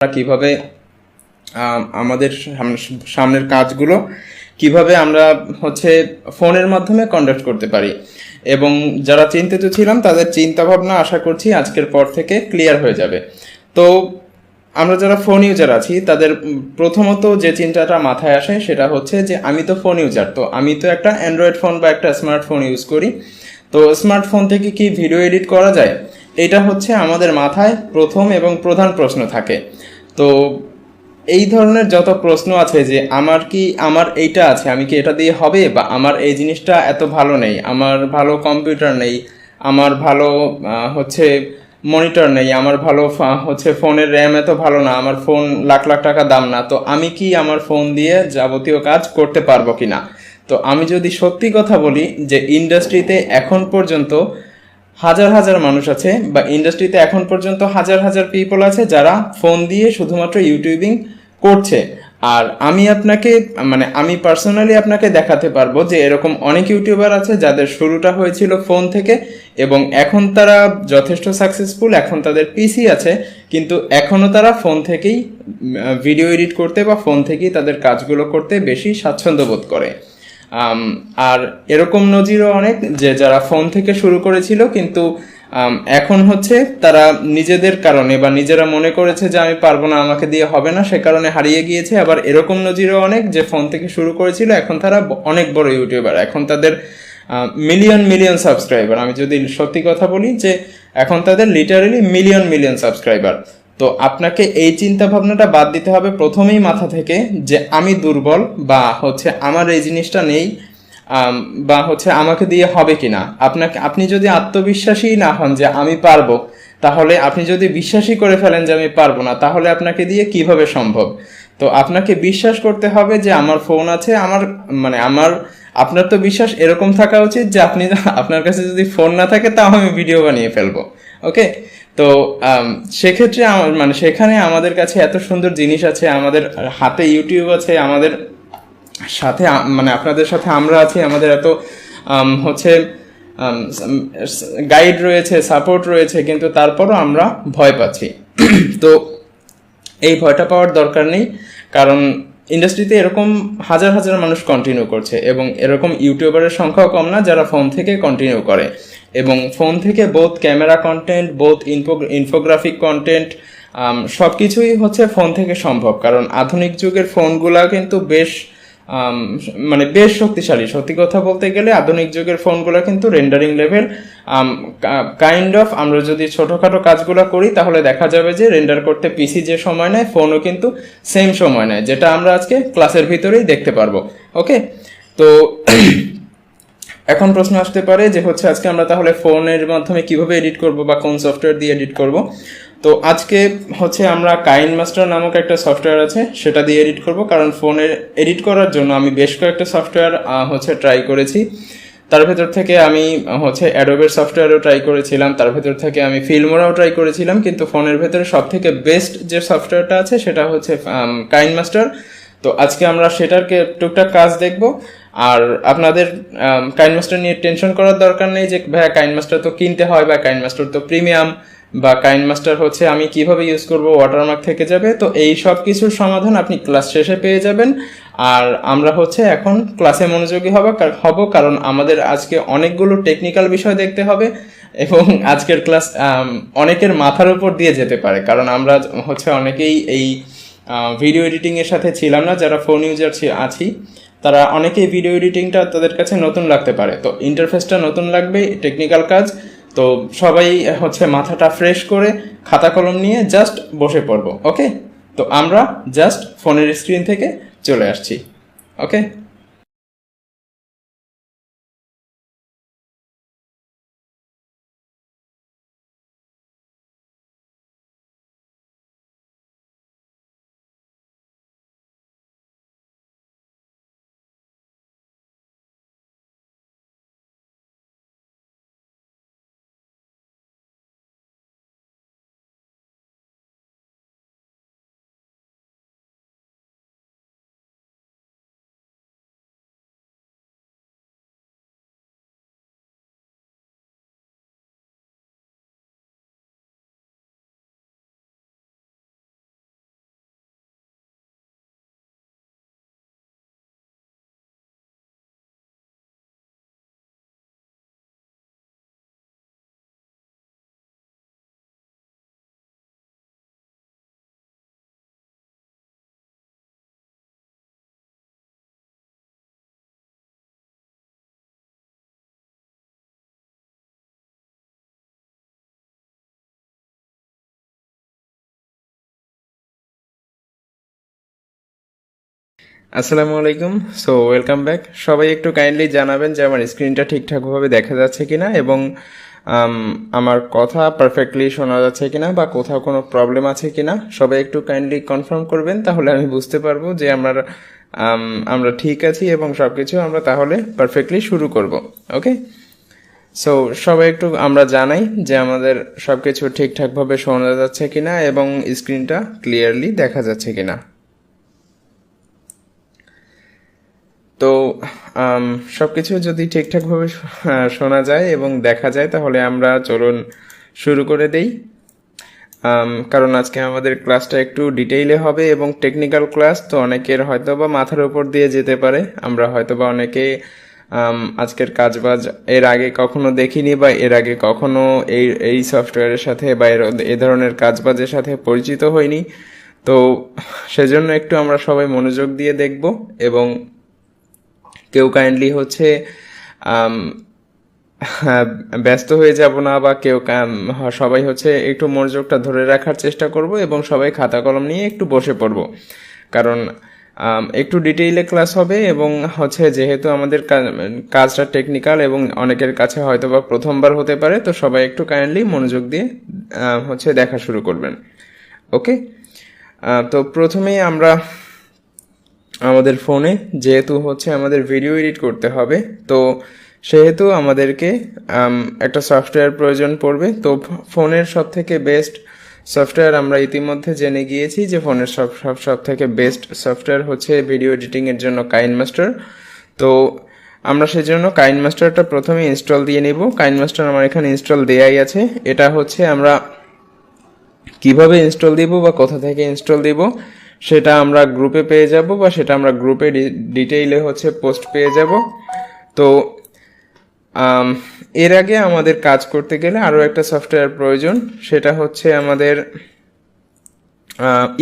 আমরা কিভাবে আমাদের সামনের কাজগুলো কিভাবে আমরা ফোনের মাধ্যমে কন্ডাক্ট করতে পারি, এবং যারা চিন্তিত ছিলাম তাদের চিন্তা ভাবনা আশা করছি আজকের পর থেকে ক্লিয়ার হয়ে যাবে। তো আমরা যারা ফোন ইউজার আছি তাদের প্রথমত যে চিন্তাটা মাথায় আসে সেটা হচ্ছে যে আমি তো ফোন ইউজার, তো আমি তো একটা অ্যান্ড্রয়েড ফোন বা একটা স্মার্টফোন ইউজ করি, তো স্মার্টফোন থেকে কি ভিডিও এডিট করা যায়? এটা হচ্ছে আমাদের মাথায় প্রথম এবং প্রধান প্রশ্ন থাকে। তো এই ধরনের যত প্রশ্ন আছে যে আমার এইটা আছে, আমি কি এটা দিয়ে হবে, বা আমার এই জিনিসটা এত ভালো নেই, আমার ভালো কম্পিউটার নেই, আমার ভালো মনিটর নেই, আমার ভালো ফোনের র্যাম এত ভালো না, আমার ফোন লাখ লাখ টাকা দাম না, তো আমি কি আমার ফোন দিয়ে যাবতীয় কাজ করতে পারবো কিনা? তো আমি যদি সত্যি কথা বলি যে ইন্ডাস্ট্রিতে এখন পর্যন্ত হাজার হাজার মানুষ আছে, বা ইন্ডাস্ট্রিতে এখন পর্যন্ত হাজার হাজার পিপল আছে যারা ফোন দিয়ে শুধুমাত্র ইউটিউবিং করছে। আর আমি পার্সোনালি আপনাকে দেখাতে পারবো যে এরকম অনেক ইউটিউবার আছে যাদের শুরুটা হয়েছিল ফোন থেকে, এবং এখন তারা যথেষ্ট সাকসেসফুল, এখন তাদের পিসি আছে, কিন্তু এখনো তারা ফোন থেকেই ভিডিও এডিট করতে বা ফোন থেকেই তাদের কাজগুলো করতে বেশি স্বাচ্ছন্দ্য বোধ করে। আর এরকম নজিরও অনেক যে যারা ফোন থেকে শুরু করেছিল কিন্তু এখন তারা নিজেদের কারণে বা নিজেরা মনে করেছে যে আমি পারবো না, আমাকে দিয়ে হবে না, সে কারণে হারিয়ে গিয়েছে। আবার এরকম নজিরও অনেক যে ফোন থেকে শুরু করেছিল, এখন তারা অনেক বড় ইউটিউবার, এখন তাদের মিলিয়ন মিলিয়ন সাবস্ক্রাইবার। আমি যদি সত্যি কথা বলি যে এখন তাদের লিটারেলি মিলিয়ন মিলিয়ন সাবস্ক্রাইবার। তো আপনাকে এই চিন্তা ভাবনাটা বাদ দিতে হবে প্রথমেই মাথা থেকে যে আমি দুর্বল, বা আমার এই জিনিসটা নেই, বা আমাকে দিয়ে হবে কিনা। আপনি যদি আত্মবিশ্বাসী না হন যে আমি পারবো, তাহলে আপনি যদি বিশ্বাসই করে ফেলেন যে আমি পারবো না, তাহলে আপনাকে দিয়ে কিভাবে সম্ভব? তো আপনাকে বিশ্বাস করতে হবে যে আমার ফোন আছে, আপনার তো বিশ্বাস এরকম থাকা উচিত যে আপনার কাছে যদি ফোন না থাকে তাও আমি ভিডিও বানিয়ে ফেলবো। ওকে, তো সেক্ষেত্রে সেখানে আমাদের কাছে এত সুন্দর জিনিস আছে, আমাদের হাতে ইউটিউব আছে, আমাদের সাথে আপনাদের সাথে আমরা আছি, আমাদের এত হচ্ছে গাইড রয়েছে, সাপোর্ট রয়েছে, কিন্তু তারপরও আমরা ভয় পাচ্ছি। তো এই ভয়টা পাওয়ার দরকার নেই, কারণ ইন্ডাস্ট্রিতে এরকম হাজার হাজার মানুষ কন্টিনিউ করছে, এবং এরকম ইউটিউবারের সংখ্যাও কম না যারা ফোন থেকে কন্টিনিউ করে, এবং ফোন থেকে both camera content, both infographic content, সব কিছুই ফোন থেকে সম্ভব। কারণ আধুনিক যুগের ফোনগুলা কিন্তু বেশ শক্তিশালী। সত্যি কথা বলতে গেলে আধুনিক যুগের ফোনগুলো কিন্তু রেন্ডারিং লেভেল কাইন্ড অফ, আমরা যদি ছোটখাটো কাজগুলো করি তাহলে দেখা যাবে যে রেন্ডার করতে পিসি যে সময় নেয় ফোনও কিন্তু সেম সময় নেয়, যেটা আমরা আজকে ক্লাসের ভিতরেই দেখতে পারবো। ওকে, তো এখন প্রশ্ন আসতে পারে যে আজকে আমরা তাহলে ফোনের মাধ্যমে কিভাবে এডিট করব বা কোন সফটওয়্যার দিয়ে এডিট করব। তো আজকে আমরা কাইনমাস্টার নামক একটা সফটওয়্যার আছে সেটা দিয়ে এডিট করব, কারণ ফোনের এডিট করার জন্য আমি বেশ কয়েকটা সফটওয়্যার ট্রাই করেছি। তার ভেতর থেকে আমি অ্যাডোবের সফটওয়্যারও ট্রাই করেছিলাম, তার ভেতর থেকে আমি ফিল্মোরাও ট্রাই করেছিলাম, কিন্তু ফোনের ভেতরে সব থেকে বেস্ট যে সফটওয়্যারটা আছে সেটা কাইনমাস্টার। তো আজকে আমরা সেটারকে টুকটাক কাজ দেখব। আর আপনাদের কাইনমাস্টার নিয়ে টেনশন করার দরকার নেই যে ভাইয়া কাইনমাস্টার তো কিনতে হয়, বা কাইনমাস্টার তো প্রিমিয়াম, বা কাইনমাস্টার আমি কিভাবে ইউজ করব ওয়াটারমার্ক থেকে যাবে। তো এই সব কিছুর সমাধান আপনি ক্লাস শেষে পেয়ে যাবেন। আর আমরা এখন ক্লাসে মনোযোগী হব, কারণ আমাদের আজকে অনেকগুলো টেকনিক্যাল বিষয় দেখতে হবে, এবং আজকের ক্লাস অনেকের মাথার উপর দিয়ে যেতে পারে, কারণ আমরা অনেকেই এই ভিডিও এডিটিং এর সাথে ছিলাম না, যারা ফোন ইউজার আছি তারা অনেকেই ভিডিও এডিটিংটা তাদের কাছে নতুন লাগতে পারে, তো ইন্টারফেসটা নতুন লাগবে, টেকনিক্যাল কাজ। তো সবাই মাথাটা ফ্রেশ করে খাতা কলম নিয়ে জাস্ট বসে পড়বো। ওকে, তো আমরা জাস্ট ফোনের স্ক্রিন থেকে চলে আসছি। ওকে। আসসালামু আলাইকুম। So welcome back. সবাই একটু কাইন্ডলি জানাবেন যে আমার স্ক্রিনটা ঠিকঠাকভাবে দেখা যাচ্ছে কিনা এবং আম, আমার কথা পারফেক্টলি শোনা যাচ্ছে কিনা বা কোথাও কোনো প্রবলেম আছে কিনা সবাই একটু কাইন্ডলি কনফার্ম করবেন, তাহলে আমি বুঝতে পারবো যে আমরা ঠিক আছি এবং সব কিছু আমরা তাহলে পারফেক্টলি শুরু করব। ওকে, সো সবাই একটু আমরা জানাই যে আমাদের সব কিছু ঠিকঠাকভাবে শোনা যাচ্ছে কিনা এবং স্ক্রিনটা ক্লিয়ারলি দেখা যাচ্ছে কিনা। তো সব কিছু যদি ঠিকঠাকভাবে শোনা যায় এবং দেখা যায় তাহলে আমরা চলুন শুরু করে দেই। কারণ আজকে আমাদের ক্লাসটা একটু ডিটেইলে হবে এবং টেকনিক্যাল ক্লাস, তো অনেকের হয়তো বা মাথার উপর দিয়ে যেতে পারে। আমরা হয়তো বা অনেকে আজকের কাজবাজ এর আগে কখনো দেখিনি বা এর আগে কখনো এই এই সফটওয়্যারের সাথে বা এ ধরনের কাজবাজের সাথে পরিচিত হইনি। তো সেজন্য একটু আমরা সবাই মনোযোগ দিয়ে দেখব এবং কেউ কাইন্ডলি হচ্ছে আম, হ্যাঁ, ব্যস্ত হয়ে যাব না বা সবাই হচ্ছে একটু মনোযোগটা ধরে রাখার চেষ্টা করব এবং সবাই খাতা কলম নিয়ে একটু বসে পড়ব। কারণ একটু ডিটেইলে ক্লাস হবে এবং হচ্ছে যেহেতু আমাদের কাজটা টেকনিক্যাল এবং অনেকের কাছে হয়তো বা প্রথমবার হতে পারে, তো সবাই একটু কাইন্ডলি মনোযোগ দিয়ে হচ্ছে দেখা শুরু করবেন। ওকে, তো প্রথমেই আমরা আমাদের ফোনে যেহেতু হচ্ছে আমাদের ভিডিও এডিট করতে হবে, তো সেহেতু আমাদেরকে একটা সফটওয়্যার প্রয়োজন পড়বে। তো ফোনের সব থেকে বেস্ট সফটওয়্যার আমরা ইতিমধ্যে জেনে গিয়েছি যে ফোনের সব থেকে বেস্ট সফটওয়্যার হচ্ছে ভিডিও এডিটিংয়ের জন্য কাইনমাস্টার। তো আমরা সেজন্য কাইনমাস্টারটা প্রথমে ইনস্টল দিয়ে নিব। কাইনমাস্টার আমার এখানে ইনস্টল দেয়াই আছে। এটা হচ্ছে আমরা কিভাবে ইনস্টল দিব বা কোথা থেকে ইনস্টল দিব সেটা আমরা গ্রুপে পেয়ে যাব বা সেটা আমরা গ্রুপে ডিটেইলে হচ্ছে পোস্ট পেয়ে যাব। তো এর আগে আমাদের কাজ করতে গেলে আরও একটা সফটওয়্যার প্রয়োজন, সেটা হচ্ছে আমাদের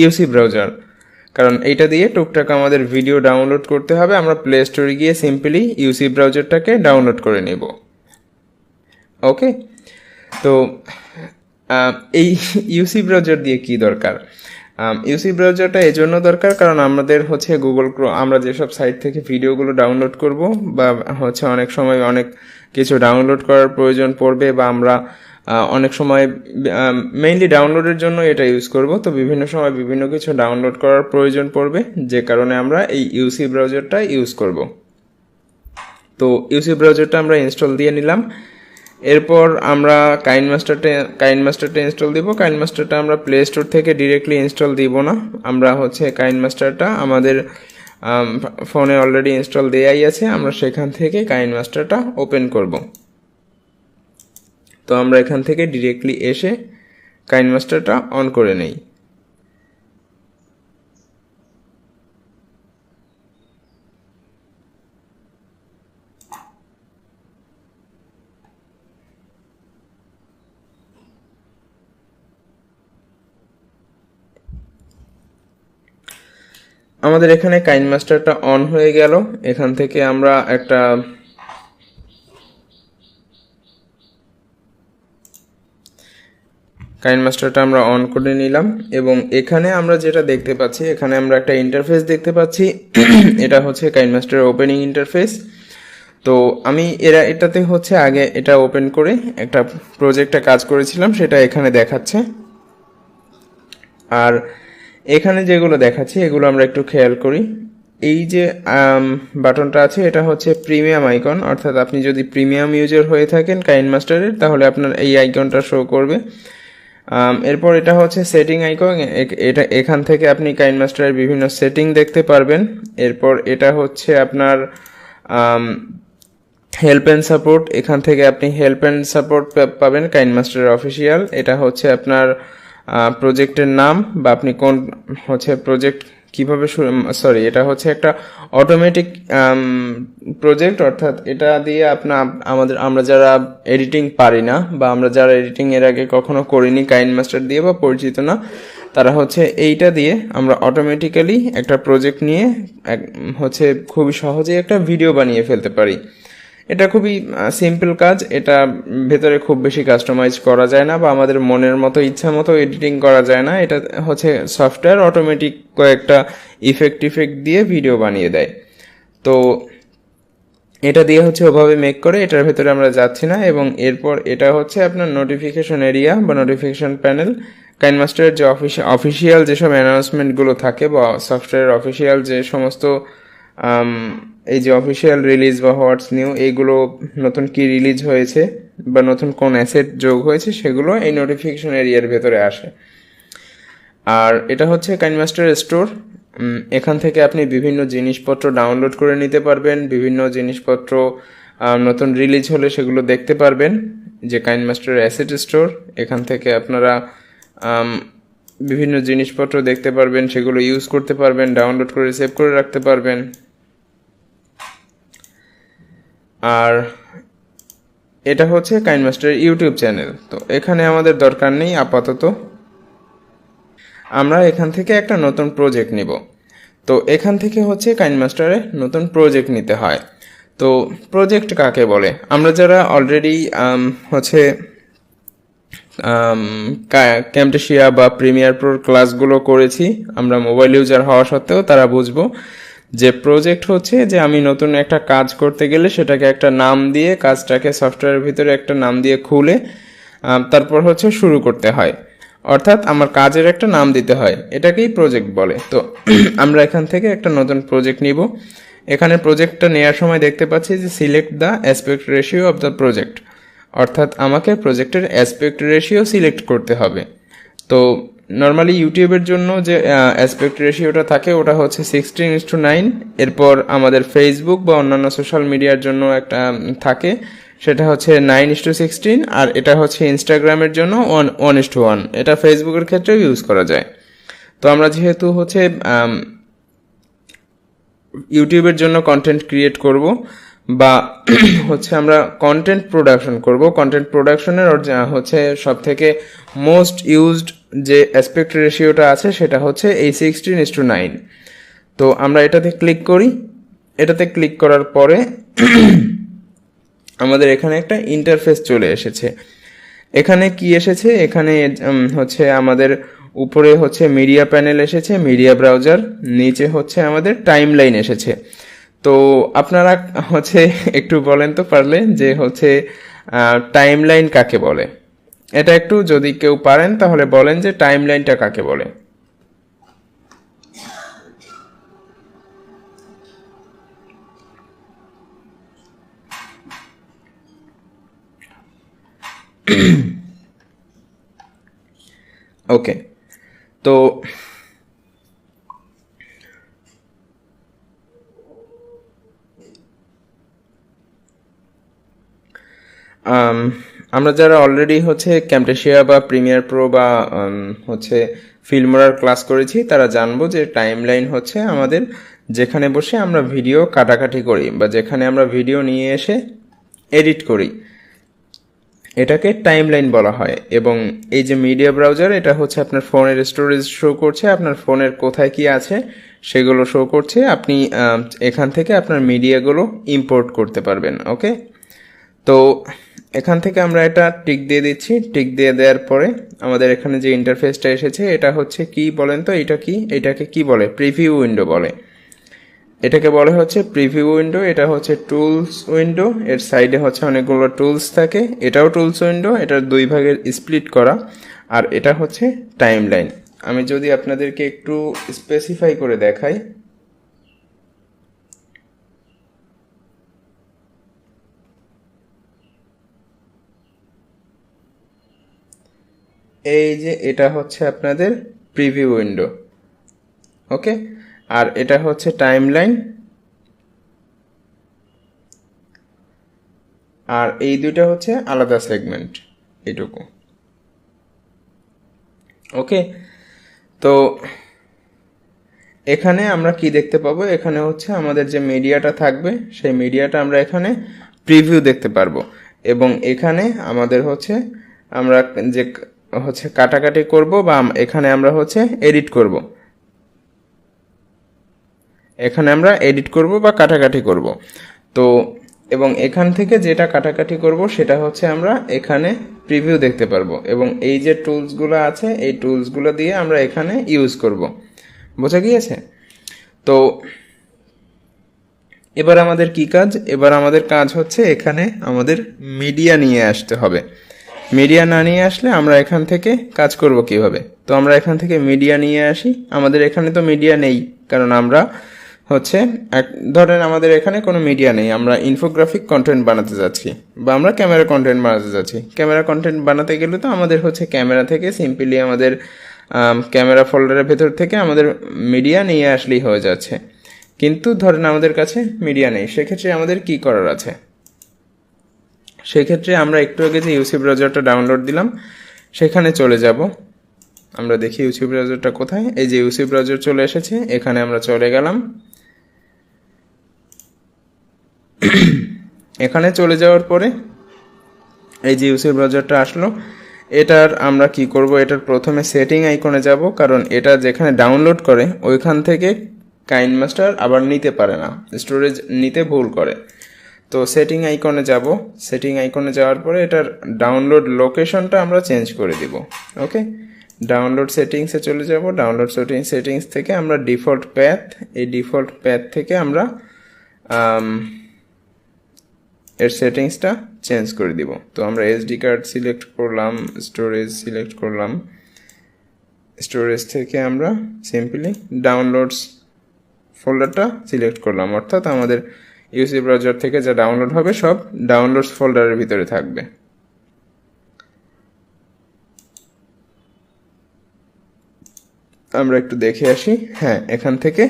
ইউসি ব্রাউজার। কারণ এইটা দিয়ে টুকটাক আমাদের ভিডিও ডাউনলোড করতে হবে। আমরা প্লে স্টোরে গিয়ে সিম্পলি ইউসি ব্রাউজারটাকে ডাউনলোড করে নেব। ওকে, তো এই ইউসি ব্রাউজার দিয়ে কি দরকার? ইউসি ব্রাউজারটা এই জন্য দরকার কারণ আমাদের হচ্ছে আমরা যেসব সাইট থেকে ভিডিওগুলো ডাউনলোড করব বা হচ্ছে অনেক সময় অনেক কিছু ডাউনলোড করার প্রয়োজন পড়বে বা আমরা অনেক সময় মেইনলি ডাউনলোডের জন্য এটা ইউজ করব। তো বিভিন্ন সময় বিভিন্ন কিছু ডাউনলোড করার প্রয়োজন পড়বে, যে কারণে আমরা এই ইউসি ব্রাউজারটা ইউজ করব। তো ইউসি ব্রাউজারটা আমরা ইনস্টল দিয়ে নিলাম। এরপর আমরা কাইনমাস্টারটা ইনস্টল দিব। কাইনমাস্টারটা আমরা প্লে স্টোর থেকে ডিরেক্টলি ইনস্টল দিব না, আমরা হচ্ছে কাইনমাস্টারটা আমাদের ফোনে অলরেডি ইনস্টল দেয়াই আছে, আমরা সেখান থেকে কাইনমাস্টারটা ওপেন করব। তো আমরা এখান থেকে ডিরেক্টলি এসে কাইনমাস্টারটা অন করে নেই। আমাদের এখানে কাইনমাস্টারটা অন হয়ে গেল। এখান থেকে আমরা একটা কাইনমাস্টারটা আমরা অন করে নিলাম এবং এখানে আমরা যেটা দেখতে পাচ্ছি, এখানে আমরা একটা ইন্টারফেস দেখতে পাচ্ছি। এটা হচ্ছে কাইনমাস্টারের ওপেনিং ইন্টারফেস। তো আমি এটাতে হচ্ছে আগে এটা ওপেন করে একটা প্রজেক্টে কাজ করেছিলাম, সেটা এখানে দেখাচ্ছে। আর এখানে যেগুলো দেখাচ্ছি এগুলো আমরা একটু খেয়াল করি। এই যে বাটনটা আছে এটা হচ্ছে প্রিমিয়াম আইকন, অর্থাৎ আপনি যদি প্রিমিয়াম ইউজার হয়ে থাকেন কাইনমাস্টারের তাহলে আপনার এই আইকনটা শো করবে। এরপর এটা হচ্ছে সেটিং আইকন, এটা এখান থেকে আপনি কাইনমাস্টারের বিভিন্ন সেটিং দেখতে পারবেন। এরপর এটা হচ্ছে আপনার হেল্প অ্যান্ড সাপোর্ট, এখান থেকে আপনি হেল্প অ্যান্ড সাপোর্ট পাবেন কাইনমাস্টারের অফিসিয়াল। এটা হচ্ছে আপনার প্রজেক্টের নাম বা আপনি কোন হচ্ছে প্রজেক্ট কিভাবে এটা হচ্ছে একটা অটোমেটিক প্রজেক্ট, অর্থাৎ এটা দিয়ে আমরা যারা এডিটিং পারি না বা আমরা যারা এডিটিং এর আগে কখনো করিনি কাইনমাস্টার দিয়ে বা পরিচিত না, তারা হচ্ছে এইটা দিয়ে আমরা অটোমেটিক্যালি একটা প্রজেক্ট নিয়ে হচ্ছে খুবই সহজেই একটা ভিডিও বানিয়ে ফেলতে পারি। এটা খুবই সিম্পল কাজ, এটা ভেতরে খুব বেশি কাস্টমাইজ করা যায় না বা আমাদের মনের মতো ইচ্ছা মতো এডিটিং করা যায় না। এটা হচ্ছে সফটওয়্যার অটোমেটিক কয়েকটা ইফেক্ট দিয়ে ভিডিও বানিয়ে দেয়। তো এটা দিয়ে হচ্ছে ওভাবে মেক করে, এটার ভেতরে আমরা যাচ্ছি না। এবং এরপর এটা হচ্ছে আপনার নোটিফিকেশন এরিয়া বা নোটিফিকেশন প্যানেল। কাইনমাস্টারের যে অফিসিয়াল যেসব অ্যানাউন্সমেন্টগুলো থাকে বা সফটওয়্যার অফিসিয়াল যে সমস্ত এই যে অফিসিয়াল রিলিজ বা হোয়াটস নিউ, এইগুলো নতুন কি রিলিজ হয়েছে বা নতুন কোন অ্যাসেট যোগ হয়েছে সেগুলো এই নোটিফিকেশন এরিয়ার ভেতরে আসে। আর এটা হচ্ছে কাইনমাস্টার স্টোর। এখান থেকে আপনি বিভিন্ন জিনিসপত্র ডাউনলোড করে নিতে পারবেন, বিভিন্ন জিনিসপত্র নতুন রিলিজ হলে সেগুলো দেখতে পারবেন। যে কাইনমাস্টার অ্যাসেট স্টোর, এখান থেকে আপনারা বিভিন্ন জিনিসপত্র দেখতে পারবেন, সেগুলো ইউজ করতে পারবেন, ডাউনলোড করে সেভ করে রাখতে পারবেন। আর এটা হচ্ছে কাইনমাস্টার ইউটিউব চ্যানেল। তো এখানে আমাদের দরকার নেই আপাতত, আমরা এখান থেকে একটা নতুন প্রজেক্ট নিব। তো এখান থেকে হচ্ছে কাইনমাস্টারে নতুন প্রজেক্ট নিতে হয়। তো প্রজেক্ট কাকে বলে? আমরা যারা অলরেডি হচ্ছে ক্যামটেশিয়া বা প্রিমিয়ার প্রোর ক্লাসগুলো করেছি, আমরা মোবাইল ইউজার হওয়া সত্ত্বেও তারা বুঝবো যে প্রজেক্ট হচ্ছে যে আমি নতুন একটা কাজ করতে গেলে সেটাকে একটা নাম দিয়ে, কাজটাকে সফটওয়্যারের ভিতরে একটা নাম দিয়ে খুলে তারপর হচ্ছে শুরু করতে হয়, অর্থাৎ আমার কাজের একটা নাম দিতে হয়, এটাকেই প্রজেক্ট বলে। তো আমরা এখান থেকে একটা নতুন প্রজেক্ট নিব। এখানে প্রজেক্টটা নেওয়ার সময় দেখতে পাচ্ছি যে select the aspect ratio of the project, অর্থাৎ আমাকে প্রজেক্টের অ্যাসপেক্ট রেশিও সিলেক্ট করতে হবে। তো নর্মালি ইউটিউবের জন্য যে অ্যাসপেক্ট রেশিওটা থাকে ওটা হচ্ছে 16:9। এরপর আমাদের ফেসবুক বা অন্যান্য সোশ্যাল মিডিয়ার জন্য একটা থাকে, সেটা হচ্ছে 9:16। আর এটা হচ্ছে ইনস্টাগ্রামের জন্য 1:1। এটা ফেসবুকের ক্ষেত্রেও ইউজ করা যায়। তো আমরা যেহেতু হচ্ছে ইউটিউবের জন্য কন্টেন্ট ক্রিয়েট করব বা হচ্ছে আমরা কন্টেন্ট প্রোডাকশন করব, কন্টেন্ট প্রোডাকশনের হচ্ছে সব থেকে মোস্ট ইউজড যে অ্যাসপেক্ট রেশিওটা আছে সেটা হচ্ছে এই 16:9। তো আমরা এটাতে ক্লিক করি। এটাতে ক্লিক করার পরে আমাদের এখানে একটা ইন্টারফেস চলে এসেছে। এখানে কি এসেছে? এখানে হচ্ছে আমাদের উপরে হচ্ছে মিডিয়া প্যানেল এসেছে, মিডিয়া ব্রাউজার, নিচে হচ্ছে আমাদের টাইম লাইন এসেছে। তো আপনারা হচ্ছে একটু বলেন তো পারলে যে হচ্ছে টাইম লাইন কাকে বলে? এটা একটু যদি কেউ পারেন তাহলে বলেন যে টাইম লাইনটা কাকে বলে। ওকে, তো আমরা যারা অলরেডি হচ্ছে ক্যামটেশিয়া বা প্রিমিয়ার প্রো বা হচ্ছে ফিল্মোরার ক্লাস করেছি তারা জানবো যে টাইম লাইন হচ্ছে আমাদের যেখানে বসে আমরা ভিডিও কাটাকাটি করি বা যেখানে আমরা ভিডিও নিয়ে এসে এডিট করি, এটাকে টাইম লাইন বলা হয়। এবং এই যে মিডিয়া ব্রাউজার, এটা হচ্ছে আপনার ফোনের স্টোরেজ শো করছে, আপনার ফোনের কোথায় কি আছে সেগুলো শো করছে। আপনি এখান থেকে আপনার মিডিয়াগুলো ইম্পোর্ট করতে পারবেন। ওকে, তো এখান থেকে আমরা এটা টিক দিয়ে দিচ্ছি। টিক দিয়ে দেওয়ার পরে আমাদের এখানে যে ইন্টারফেসটা এসেছে এটা হচ্ছে কি বলেন তো? এটা কি, এটাকে কি বলে? প্রিভিউ উইন্ডো বলে। এটাকে বলে হচ্ছে প্রিভিউ উইন্ডো। এটা হচ্ছে টুলস উইন্ডো, এর সাইডে হচ্ছে অনেকগুলো টুলস থাকে। এটাও টুলস উইন্ডো, এটার দুই ভাগের স্প্লিট করা। আর এটা হচ্ছে টাইম লাইন। আমি যদি আপনাদেরকে একটু স্পেসিফাই করে দেখাই, এই যে এটা হচ্ছে আপনাদের প্রিভিউ উইন্ডো। ওকে, আর এটা হচ্ছে টাইম লাইন। আর এই দুইটা হচ্ছে আলাদা সেগমেন্ট, এইটুকু। ওকে, তো এখানে আমরা কি দেখতে পাবো? এখানে হচ্ছে আমাদের যে মিডিয়াটা থাকবে সেই মিডিয়াটা আমরা এখানে প্রিভিউ দেখতে পারবো। এবং এখানে আমাদের হচ্ছে আমরা যে হচ্ছে কাটাকাটি করব বা এখানে আমরা হচ্ছে এডিট করব, এখানে আমরা এডিট করব বা কাটাকাটি করব। তো এবং এখান থেকে যেটা কাটাকাটি করব সেটা হচ্ছে আমরা এখানে প্রিভিউ দেখতে পারবো, এবং এই যে টুলসগুলো আছে এই টুলসগুলো দিয়ে আমরা এখানে ইউজ করব। বোঝা গিয়েছে? তো এবার আমাদের কি কাজ? এবার আমাদের কাজ হচ্ছে এখানে আমাদের মিডিয়া নিয়ে আসতে হবে। মিডিয়া না নিয়ে আসলে আমরা এখান থেকে কাজ করব কিভাবে? তো আমরা এখান থেকে মিডিয়া নিয়ে আসি। আমাদের এখানে তো মিডিয়া নেই, কারণ আমরা হচ্ছে ধরেন আমাদের এখানে কোনো মিডিয়া নেই, আমরা ইনফোগ্রাফিক কন্টেন্ট বানাতে যাচ্ছি বা আমরা ক্যামেরা কন্টেন্ট বানাতে যাচ্ছি। ক্যামেরা কন্টেন্ট বানাতে গেলে তো আমাদের হচ্ছে ক্যামেরা থেকে সিম্পলি আমাদের ক্যামেরা ফোল্ডারের ভেতর থেকে আমাদের মিডিয়া নিয়ে আসলেই হয়ে যাচ্ছে। কিন্তু ধরেন আমাদের কাছে মিডিয়া নেই, সেক্ষেত্রে আমাদের কি করার আছে? সেক্ষেত্রে আমরা একটু আগে যে ইউসি ব্রাউজারটা ডাউনলোড দিলাম সেখানে চলে যাব। আমরা দেখি ইউসি ব্রাউজারটা কোথায়। এই যে ইউসি ব্রাউজার চলে এসেছে, এখানে আমরা চলে গেলাম। এখানে চলে যাওয়ার পরে এই যে ইউসি ব্রাউজারটা আসলো, এটার আমরা কি করব? এটার প্রথমে সেটিং আইকনে যাব, কারণ এটা যেখানে ডাউনলোড করে ওইখান থেকে কাইনমাস্টার আবার নিতে পারে না, স্টোরেজ নিতে ভুল করে। তো সেটিং আইকনে যাব। সেটিং আইকনে যাওয়ার পরে এটার ডাউনলোড লোকেশনটা আমরা চেঞ্জ করে দিব। ওকে, ডাউনলোড সেটিংসে চলে যাব। ডাউনলোড সেটিংস থেকে আমরা ডিফল্ট প্যাথ, এই ডিফল্ট প্যাথ থেকে আমরা এর সেটিংসটা চেঞ্জ করে দিব। তো আমরা এসডি কার্ড সিলেক্ট করলাম, স্টোরেজ সিলেক্ট করলাম। স্টোরেজ থেকে আমরা সিম্পলি ডাউনলোডস ফোল্ডারটা সিলেক্ট করলাম, অর্থাৎ আমাদের ইউসি ব্রাউজার থেকে যা ডাউনলোড হবে সব ডাউনলোডস ফোল্ডারের ভিতরে থাকবে। আমরা একটু দেখে আসি। হ্যাঁ, এখান থেকে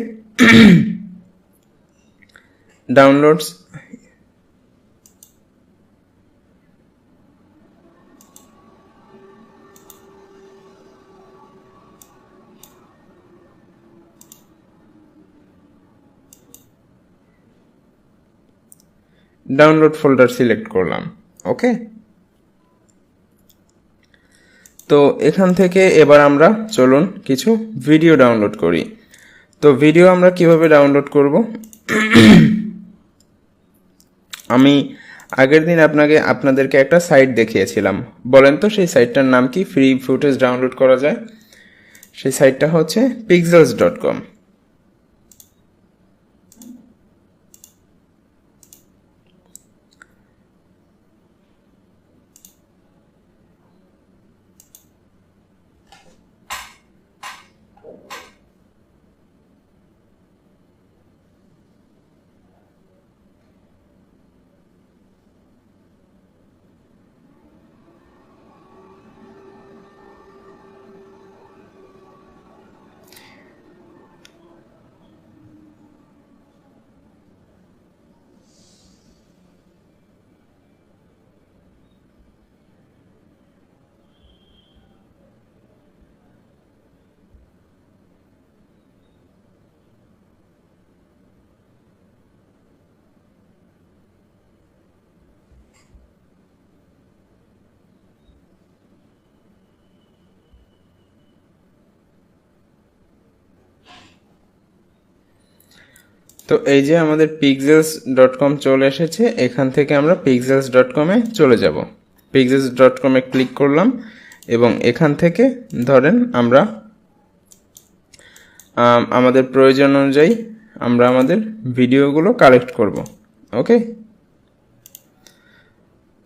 ডাউনলোডস ডাউনলোড ফোল্ডার সিলেক্ট করলাম। ওকে, তো এখান থেকে এবার আমরা চলুন কিছু ভিডিও ডাউনলোড করি। তো ভিডিও আমরা কিভাবে ডাউনলোড করব? আমি আগের দিন আপনাদেরকে একটা সাইট দেখিয়েছিলাম। বলেন তো সেই সাইটটার নাম কি? ফ্রি ফুটেজ ডাউনলোড করা যায়। সেই সাইটটা হচ্ছে pixels.com। তো এই যে আমাদের pixels.com চলে এসেছে। এখান থেকে আমরা pixels.com-এ চলে যাব। pixels.com-এ ক্লিক করলাম এবং এখান থেকে ধরেন আমরা আমাদের প্রয়োজন অনুযায়ী আমরা আমাদের ভিডিওগুলো কালেক্ট করব। ওকে,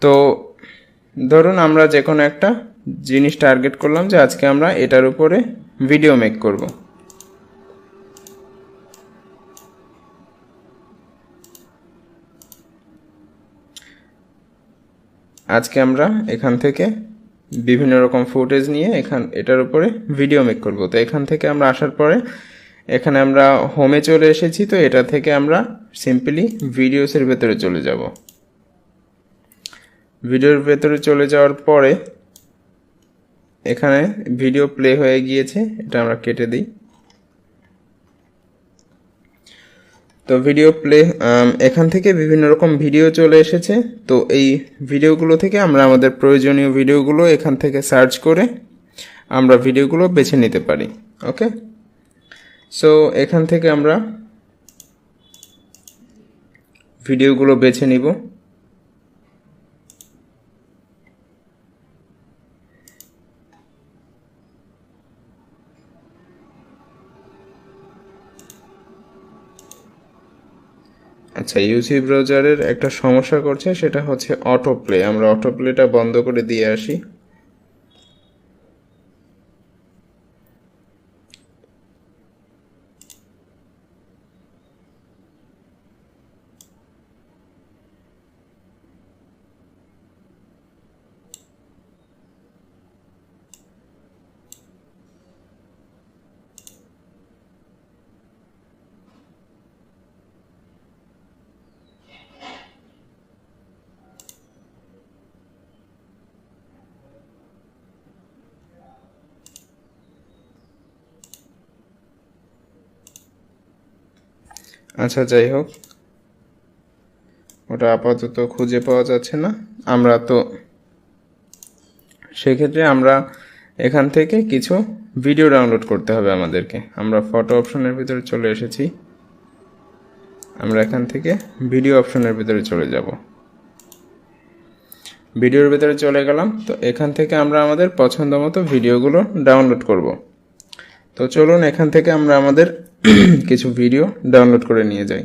তো ধরুন আমরা যে কোনো একটা জিনিস টার্গেট করলাম যে আজকে আমরা এটার উপরে ভিডিও মেক করব। আজকে আমরা এখান থেকে বিভিন্ন রকম ফুটেজ নিয়ে এটার উপরে ভিডিও মেক করব। তো এখান থেকে আমরা আসার পরে এখানে আমরা হোমে চলে এসেছি। তো এটা থেকে আমরা সিম্পলি ভিডিওসের ভেতরে চলে যাব। ভিডিওর ভেতরে চলে যাওয়ার পরে এখানে ভিডিও প্লে হয়ে গিয়েছে, এটা আমরা কেটে দিই। তো ভিডিও প্লে, এখান থেকে বিভিন্ন রকম ভিডিও চলে এসেছে। তো এই ভিডিওগুলো থেকে আমরা আমাদের প্রয়োজনীয় ভিডিওগুলো এখান থেকে সার্চ করে আমরা ভিডিওগুলো বেছে নিতে পারি। ওকে, সো এখান থেকে আমরা ভিডিওগুলো বেছে নিব। আচ্ছা, ইউসি ব্রাউজারের একটা সমস্যা করছে, সেটা হচ্ছে অটো প্লে। আমরা অটো প্লেটা বন্ধ করে দিয়ে আসি। আচ্ছা, যাই হোক, ওটা আপাতত খুঁজে পাওয়া যাচ্ছে না। আমরা তো সেক্ষেত্রে আমরা এখান থেকে কিছু ভিডিও ডাউনলোড করতে হবে আমাদেরকে। আমরা ফটো অপশনের ভিতরে চলে এসেছি। আমরা এখান থেকে ভিডিও অপশনের ভিতরে চলে যাব। ভিডিওর ভিতরে চলে গেলাম। তো এখান থেকে আমরা আমাদের পছন্দ মতো ভিডিওগুলো ডাউনলোড করব। তো চলুন এখান থেকে আমরা আমাদের কিছু ভিডিও ডাউনলোড করে নিয়ে যাই।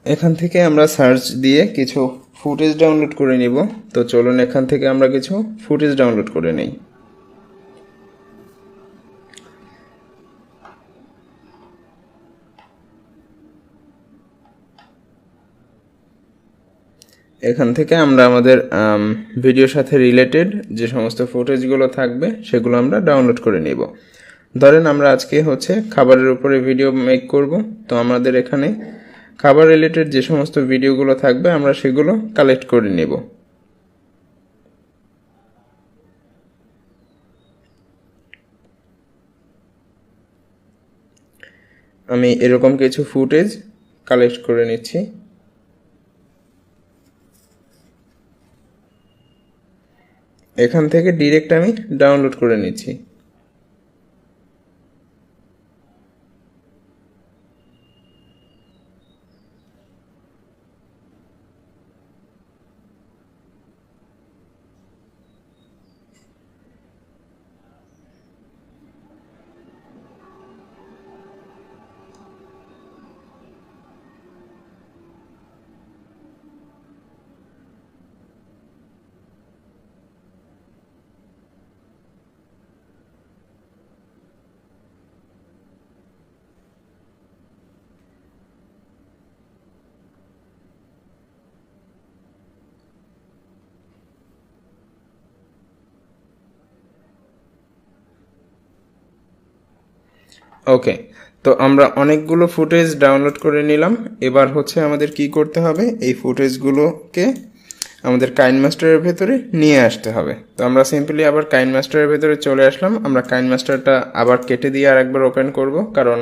এখান থেকে আমরা সার্চ দিয়ে কিছু ফুটেজ ডাউনলোড করে নিব। তো চলুন এখান থেকে আমরা কিছু ফুটেজ ডাউনলোড করে নেই। এখান থেকে আমরা আমাদের ভিডিওর সাথে রিলেটেড যে সমস্ত ফুটেজগুলো থাকবে সেগুলো আমরা ডাউনলোড করে নিব। ধরেন আমরা আজকে হচ্ছে খাবারের উপরে ভিডিও মেক করব। তো আমাদের এখানে খাবার রিলেটেড যে সমস্ত ভিডিওগুলো থাকবে আমরা সেগুলো কালেক্ট করে নেব। আমি এরকম কিছু ফুটেজ কালেক্ট করে নিচ্ছি। এখান থেকে ডিরেক্ট আমি ডাউনলোড করে নিচ্ছি। ওকে, তো আমরা অনেকগুলো ফুটেজ ডাউনলোড করে নিলাম। এবার হচ্ছে আমাদের কি করতে হবে, এই ফুটেজগুলোকে আমাদের কাইনমাস্টারের ভেতরে নিয়ে আসতে হবে। তো আমরা সিম্পলি আবার কাইনমাস্টারের ভেতরে চলে আসলাম। আমরা কাইনমাস্টারটা আবার কেটে দিয়ে আরেকবার ওপেন করব, কারণ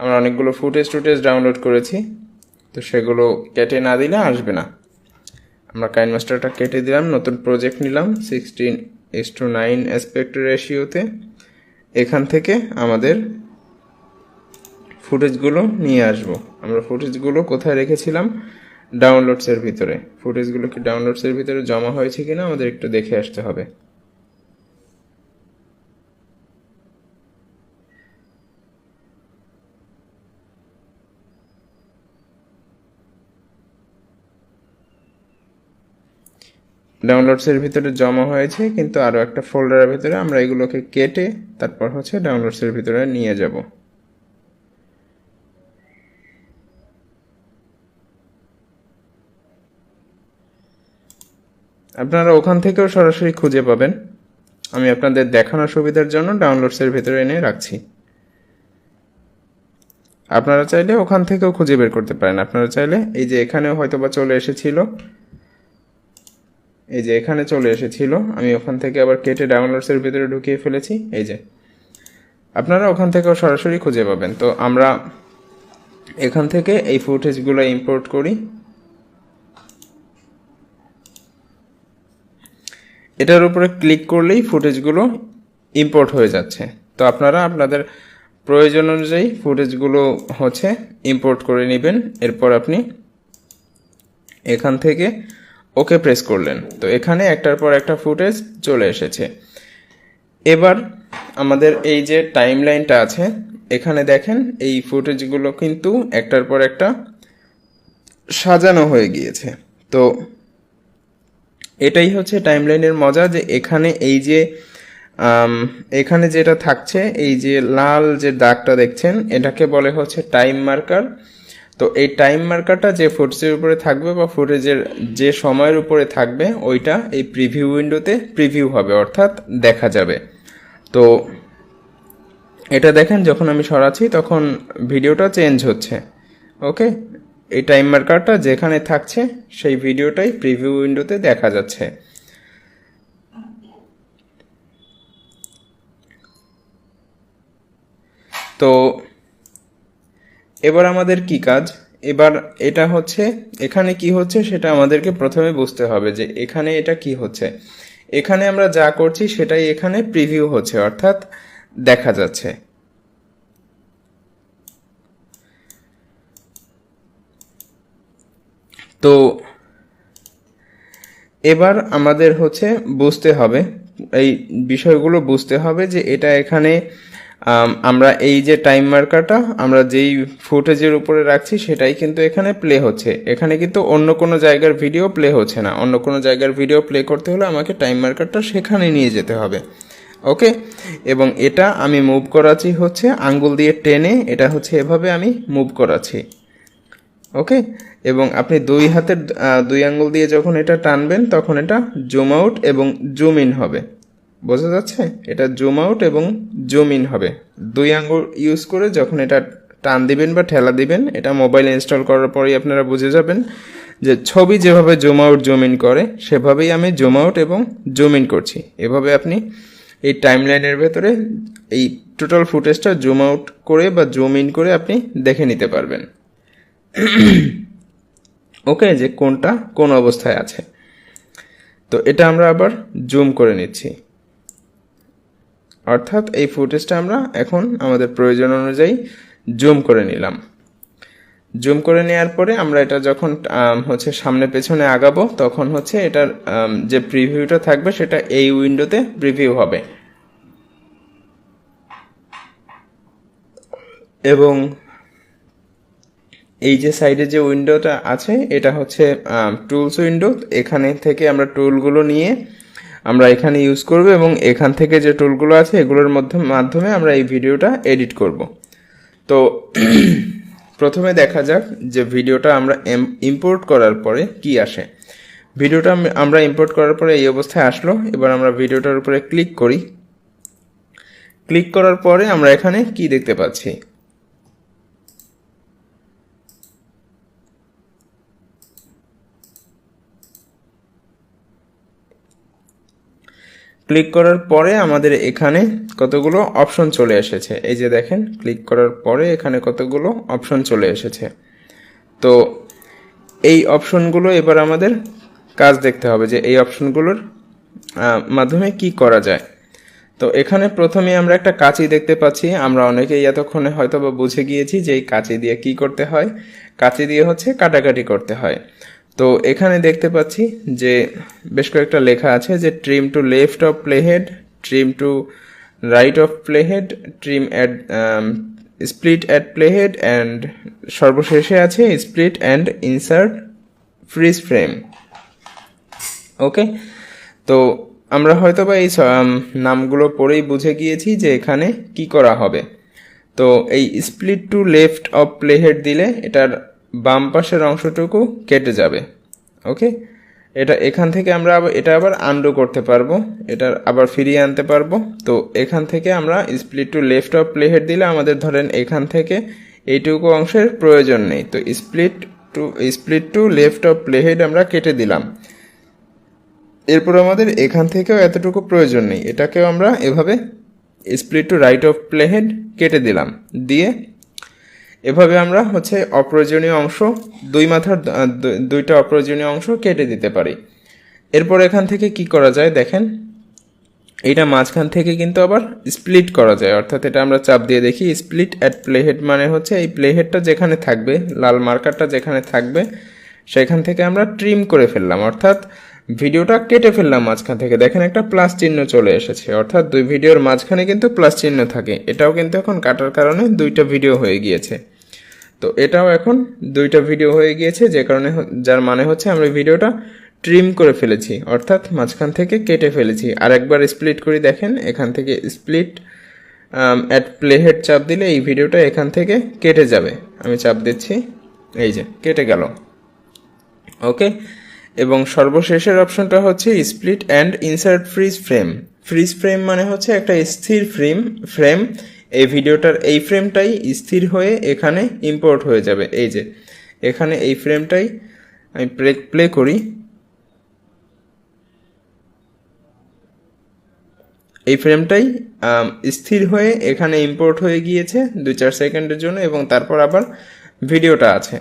আমরা অনেকগুলো ফুটেজ ডাউনলোড করেছি, তো সেগুলো কেটে না দিলে আসবে না। আমরা কাইনমাস্টারটা কেটে দিলাম, নতুন প্রজেক্ট নিলাম 16:9 অ্যাসপেক্ট রেশিওতে। এখান থেকে আমাদের ফুটেজগুলো নিয়ে আসব। আমরা ফুটেজগুলো কোথায় রেখেছিলাম? ডাউনলোডসের ভিতরে। ফুটেজগুলো কি ডাউনলোডসের ভিতরে জমা হয়েছে কিনা আমাদের একটু দেখে আসতে হবে। ডাউনলোডসের ভিতরে জমা হয়েছে, কিন্তু আরও একটা ফোল্ডারের ভিতরে আমরা এগুলোকে কেটে তারপর ডাউনলোডসের ভিতরে নিয়ে যাব। আপনারা ওখান থেকেও সরাসরি খুঁজে পাবেন, আমি আপনাদের দেখানোর সুবিধার জন্য ডাউনলোডসের ভিতরে এনে রাখছি। আপনারা চাইলে ওখান থেকেও খুঁজে বের করতে পারেন। আপনারা চাইলে এই যে এখানেও হয়তোবা চলে এসেছিল, এই যে এখানে চলে এসেছিল, আমি ওখান থেকে আবার কেটে ডাউনলোডসের ভিতরে ঢুকিয়ে ফেলেছি। এই যে আপনারা ওখান থেকেও সরাসরি খুঁজে পাবেন। তো আমরা এখান থেকে এই ফুটেজগুলো ইম্পোর্ট করি। এটার উপরে ক্লিক করলেই ফুটেজগুলো ইম্পোর্ট হয়ে যাচ্ছে। তো আপনারা আপনাদের প্রয়োজন অনুযায়ী ফুটেজগুলো ইম্পোর্ট করে নেবেন। এরপর আপনি এখান থেকে ওকে প্রেস করলেন, তো এখানে একটার পর একটা ফুটেজ চলে এসেছে। এবার আমাদের এই যে টাইমলাইনটা আছে, এখানে দেখেন এই ফুটেজগুলো কিন্তু একটার পর একটা সাজানো হয়ে গিয়েছে। তো এটাই টাইমলাইনের মজা, যে এখানে এই যে এখানে যেটা থাকছে, এই যে লাল যে দাগটা দেখছেন, এটাকে বলে টাইম মার্কার। তো এই টাইম মার্কারটা যে ফুটেজের উপরে থাকবে বা ফুটেজের যে সময়ের উপরে থাকবে, ওইটা এই প্রিভিউ উইন্ডোতে প্রিভিউ হবে, অর্থাৎ দেখা যাবে। তো এটা দেখেন, যখন আমি সরাচ্ছি তখন ভিডিওটা চেঞ্জ হচ্ছে। ওকে, এই টাইম মার্কারটা যেখানে থাকছে সেই ভিডিওটাই প্রিভিউ উইন্ডোতে দেখা যাচ্ছে। তো এবার আমাদের কি কাজ? এবার এটা এখানে কি হচ্ছে সেটা আমাদেরকে প্রথমে বুঝতে হবে, যে এখানে এটা কি হচ্ছে। এখানে আমরা যা করছি সেটাই এখানে প্রিভিউ হচ্ছে, অর্থাৎ দেখা যাচ্ছে। তো এবার আমাদের বুঝতে হবে, এই বিষয়গুলো বুঝতে হবে, যে এটা এখানে আমরা এই যে টাইম মার্কারটা আমরা যেই ফুটেজের উপরে রাখছি সেটাই কিন্তু এখানে প্লে হচ্ছে। এখানে কিন্তু অন্য কোনো জায়গার ভিডিও প্লে হচ্ছে না। অন্য কোনো জায়গার ভিডিও প্লে করতে হলে আমাকে টাইম মার্কারটা সেখানে নিয়ে যেতে হবে। ওকে, এবং এটা আমি মুভ করাচ্ছি আঙ্গুল দিয়ে টেনে, এটা এভাবে আমি মুভ করাচ্ছি। ওকে, এবং আপনি দুই আঙ্গুল দিয়ে যখন এটা টানবেন তখন এটা জুম আউট এবং জুম ইন হবে। বোঝা যাচ্ছে? এটা জুম আউট এবং জুম ইন হবে। দুই আঙ্গুল ইউজ করে যখন এটা টান দিবেন বা ঠেলা দিবেন, এটা মোবাইল ইনস্টল করার পরেই আপনারা বুঝে যাবেন যে ছবি যেভাবে জুম আউট জুম ইন করে সেভাবেই আমি জুম আউট এবং জুম ইন করছি। এভাবে আপনি এই টাইমলাইনের ভেতরে এই টোটাল ফুটেজটা জুম আউট করে বা জুম ইন করে আপনি দেখে নিতে পারবেন। ওকে, যে কোনটা কোন অবস্থায় আছে। তো এটা আমরা আবার জুম করে নিচ্ছি, অর্থাৎ এই ফুটেজটা আমরা এখন আমাদের প্রয়োজন অনুযায়ী জুম করে নিলাম। জুম করে নেওয়ার পরে আমরা এটা যখন সামনে পেছনে আগাবো, তখন এটার যে প্রিভিউটা থাকবে সেটা এই উইন্ডোতে প্রিভিউ হবে। এবং এই যে সাইডে যে উইন্ডোটা আছে এটা টুলস উইন্ডো। এখানে থেকে আমরা টুলগুলো নিয়ে আমরা এখানে ইউজ করব, এবং এখান থেকে যে টুলগুলো আছে এগুলোর মাধ্যমে আমরা এই ভিডিওটা এডিট করব। তো প্রথমে দেখা যাক যে ভিডিওটা আমরা ইম্পোর্ট করার পরে কি আসে। ভিডিওটা আমরা ইম্পোর্ট করার পরে এই অবস্থায় আসলো। এবার আমরা ভিডিওটার উপরে ক্লিক করি। ক্লিক করার পরে আমরা এখানে কি দেখতে পাচ্ছি? ক্লিক করার পরে আমাদের এখানে কতগুলো অপশন চলে এসেছে। এই যে দেখেন, ক্লিক করার পরে এখানে কতগুলো অপশন চলে এসেছে। তো এই অপশনগুলো এবার আমাদের কাজ দেখতে হবে যে এই অপশনগুলোর মাধ্যমে কি করা যায়। তো এখানে প্রথমে আমরা একটা কাঁচি দেখতে পাচ্ছি। আমরা অনেকেই এতক্ষণে হয়তো বা বুঝে গিয়েছি যে এই কাঁচি দিয়ে কি করতে হয়। কাঁচি দিয়ে হচ্ছে কাটাকাটি করতে হয়। তো এখানে দেখতে পাচ্ছি যে বেশ কয়েকটা লেখা আছে যে trim to left of playhead, trim to right of playhead, trim at split at playhead, and সর্বশেষে আছে split and insert freeze frame. Okay, তো আমরা হয়তো বা এই নামগুলো পড়েই বুঝে গিয়েছি যে এখানে কি করা হবে। তো এই স্প্লিট টু লেফট অফ প্লেহেড দিলে এটার বাম পাশের অংশটুকু কেটে যাবে। ওকে, এটা এখান থেকে আমরা এটা আবার আনডু করতে পারবো, এটার আবার ফিরিয়ে আনতে পারবো। তো এখান থেকে আমরা স্প্লিট টু লেফট অফ প্লেহেড দিলে আমাদের ধরেন এখান থেকে এইটুকু অংশের প্রয়োজন নেই। তো স্প্লিট টু লেফট অফ প্লেহেড আমরা কেটে দিলাম। এরপর আমাদের এখান থেকেও এতটুকু প্রয়োজন নেই, এটাকেও আমরা এভাবে স্প্লিট টু রাইট অফ প্লেহেড কেটে দিলাম। দিয়ে এভাবে আমরা হচ্ছে অপ্রয়োজনীয় অংশ, দুই মাথার দুইটা অপ্রয়োজনীয় অংশ কেটে দিতে পারি। এরপর এখান থেকে কি করা যায় দেখেন, এটা মাঝখান থেকে কিন্তু আবার স্প্লিট করা যায়। অর্থাৎ এটা আমরা চাপ দিয়ে দেখি, স্প্লিট অ্যাট প্লেহেড মানে হচ্ছে এই প্লেহেডটা যেখানে থাকবে, লাল মার্কারটা যেখানে থাকবে সেখান থেকে আমরা ট্রিম করে ফেললাম, অর্থাৎ ভিডিওটা কেটে ফেললাম মাঝখান থেকে। দেখেন একটা প্লাস চিহ্ন চলে এসেছে, অর্থাৎ দুই ভিডিওর মাঝখানে কিন্তু প্লাস চিহ্ন থাকে। এটাও কিন্তু এখন কাটার কারণে দুইটা ভিডিও হয়ে গিয়েছে। তো এটাও এখন দুইটা ভিডিও হয়ে গিয়েছে, যার মানে হচ্ছে আমরা ভিডিওটা ট্রিম করে ফেলেছি, অর্থাৎ মাঝখান থেকে কেটে ফেলেছি। আর একবার স্প্লিট করি, দেখেন এখান থেকে স্প্লিট অ্যাট প্লেহেড চাপ দিলে এই ভিডিওটা এখান থেকে কেটে যাবে। আমি চাপ দিচ্ছি, এই যে কেটে গেল। ওকে, এবং সর্বশেষের অপশনটা হচ্ছে split and insert freeze frame. Fridge frame মানে হচ্ছে একটা স্থির ফ্রেম। এই ভিডিওটার এই ফ্রেমটাই স্থির হয়ে এখানে ইম্পোর্ট হয়ে যাবে। এই যে এখানে এই ফ্রেমটাই আমি প্লে করি, এই ফ্রেমটাই স্থির হয়ে এখানে ইম্পোর্ট হয়ে গিয়েছে 2-4 সেকেন্ডের জন্য, এবং তারপর আবার ভিডিওটা আছে।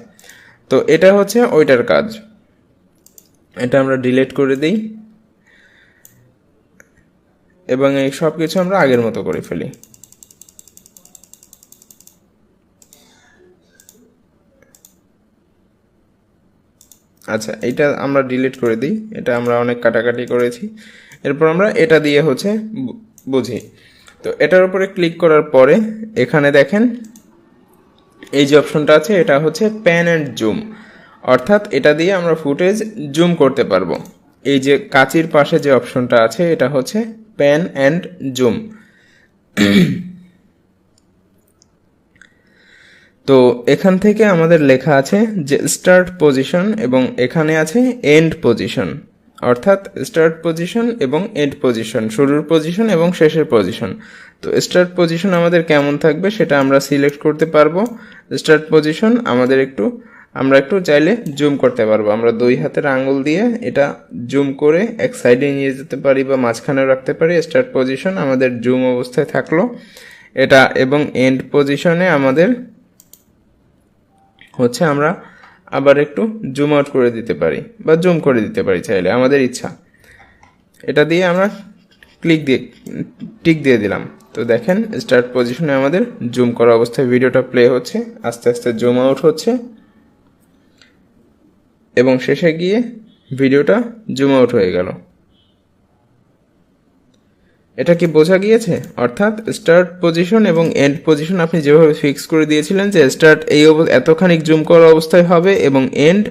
তো এটা হচ্ছে ওইটার কাজ। এটা আমরা ডিলিট করে দিই এবং এই সব কিছু আমরা আগের মতো করে ফেলি। আচ্ছা, এটা আমরা ডিলিট করে দিই, এটা আমরা অনেক কাটাকাটি করেছি। এরপর আমরা এটা দিয়ে হচ্ছে বুঝি। তো এটার উপরে ক্লিক করার পরে এখানে দেখেন এই যে অপশনটা আছে, এটা হচ্ছে প্যান অ্যান্ড জুম, অর্থাৎ এটা দিয়ে আমরা ফুটেজ জুম করতে পারবো। এই যে কাঁচির পাশে যে অপশনটা আছে এটা হচ্ছে প্যান অ্যান্ড জুম। তো এখান থেকে আমাদের লেখা আছে যে স্টার্ট পজিশন, এবং এখানে আছে এন্ড পজিশন, অর্থাৎ স্টার্ট পজিশন এবং এন্ড পজিশন, শুরুর পজিশন এবং শেষের পজিশন। তো স্টার্ট পজিশন আমাদের কেমন থাকবে সেটা আমরা সিলেক্ট করতে পারবো। স্টার্ট পজিশন আমরা একটু চাইলে জুম করতে পারবো। আমরা 2 হাতের আঙ্গুল দিয়ে এটা জুম করে এক সাইডে নিয়ে যেতে পারি বা মাঝখানেও রাখতে পারি। স্টার্ট পজিশন আমাদের জুম অবস্থায় থাকলো এটা, এবং এন্ড পজিশনে আমাদের হচ্ছে আমরা আবার একটু জুম আউট করে দিতে পারি বা জুম করে দিতে পারি চাইলে, আমাদের ইচ্ছা। এটা দিয়ে আমরা টিক দিয়ে দিলাম। তো দেখেন স্টার্ট পজিশনে আমাদের জুম করা অবস্থায় ভিডিওটা প্লে হচ্ছে, আস্তে আস্তে জুম আউট হচ্ছে এবং শেষে গিয়ে ভিডিওটা জুম আউট হয়ে গেল। এটা কি বোঝা গিয়েছে? অর্থাৎ স্টার্ট পজিশন এবং এন্ড পজিশন আপনি যেভাবে ফিক্স করে দিয়েছিলেন যে স্টার্ট এতখানি জুম করা অবস্থায় হবে এবং এন্ড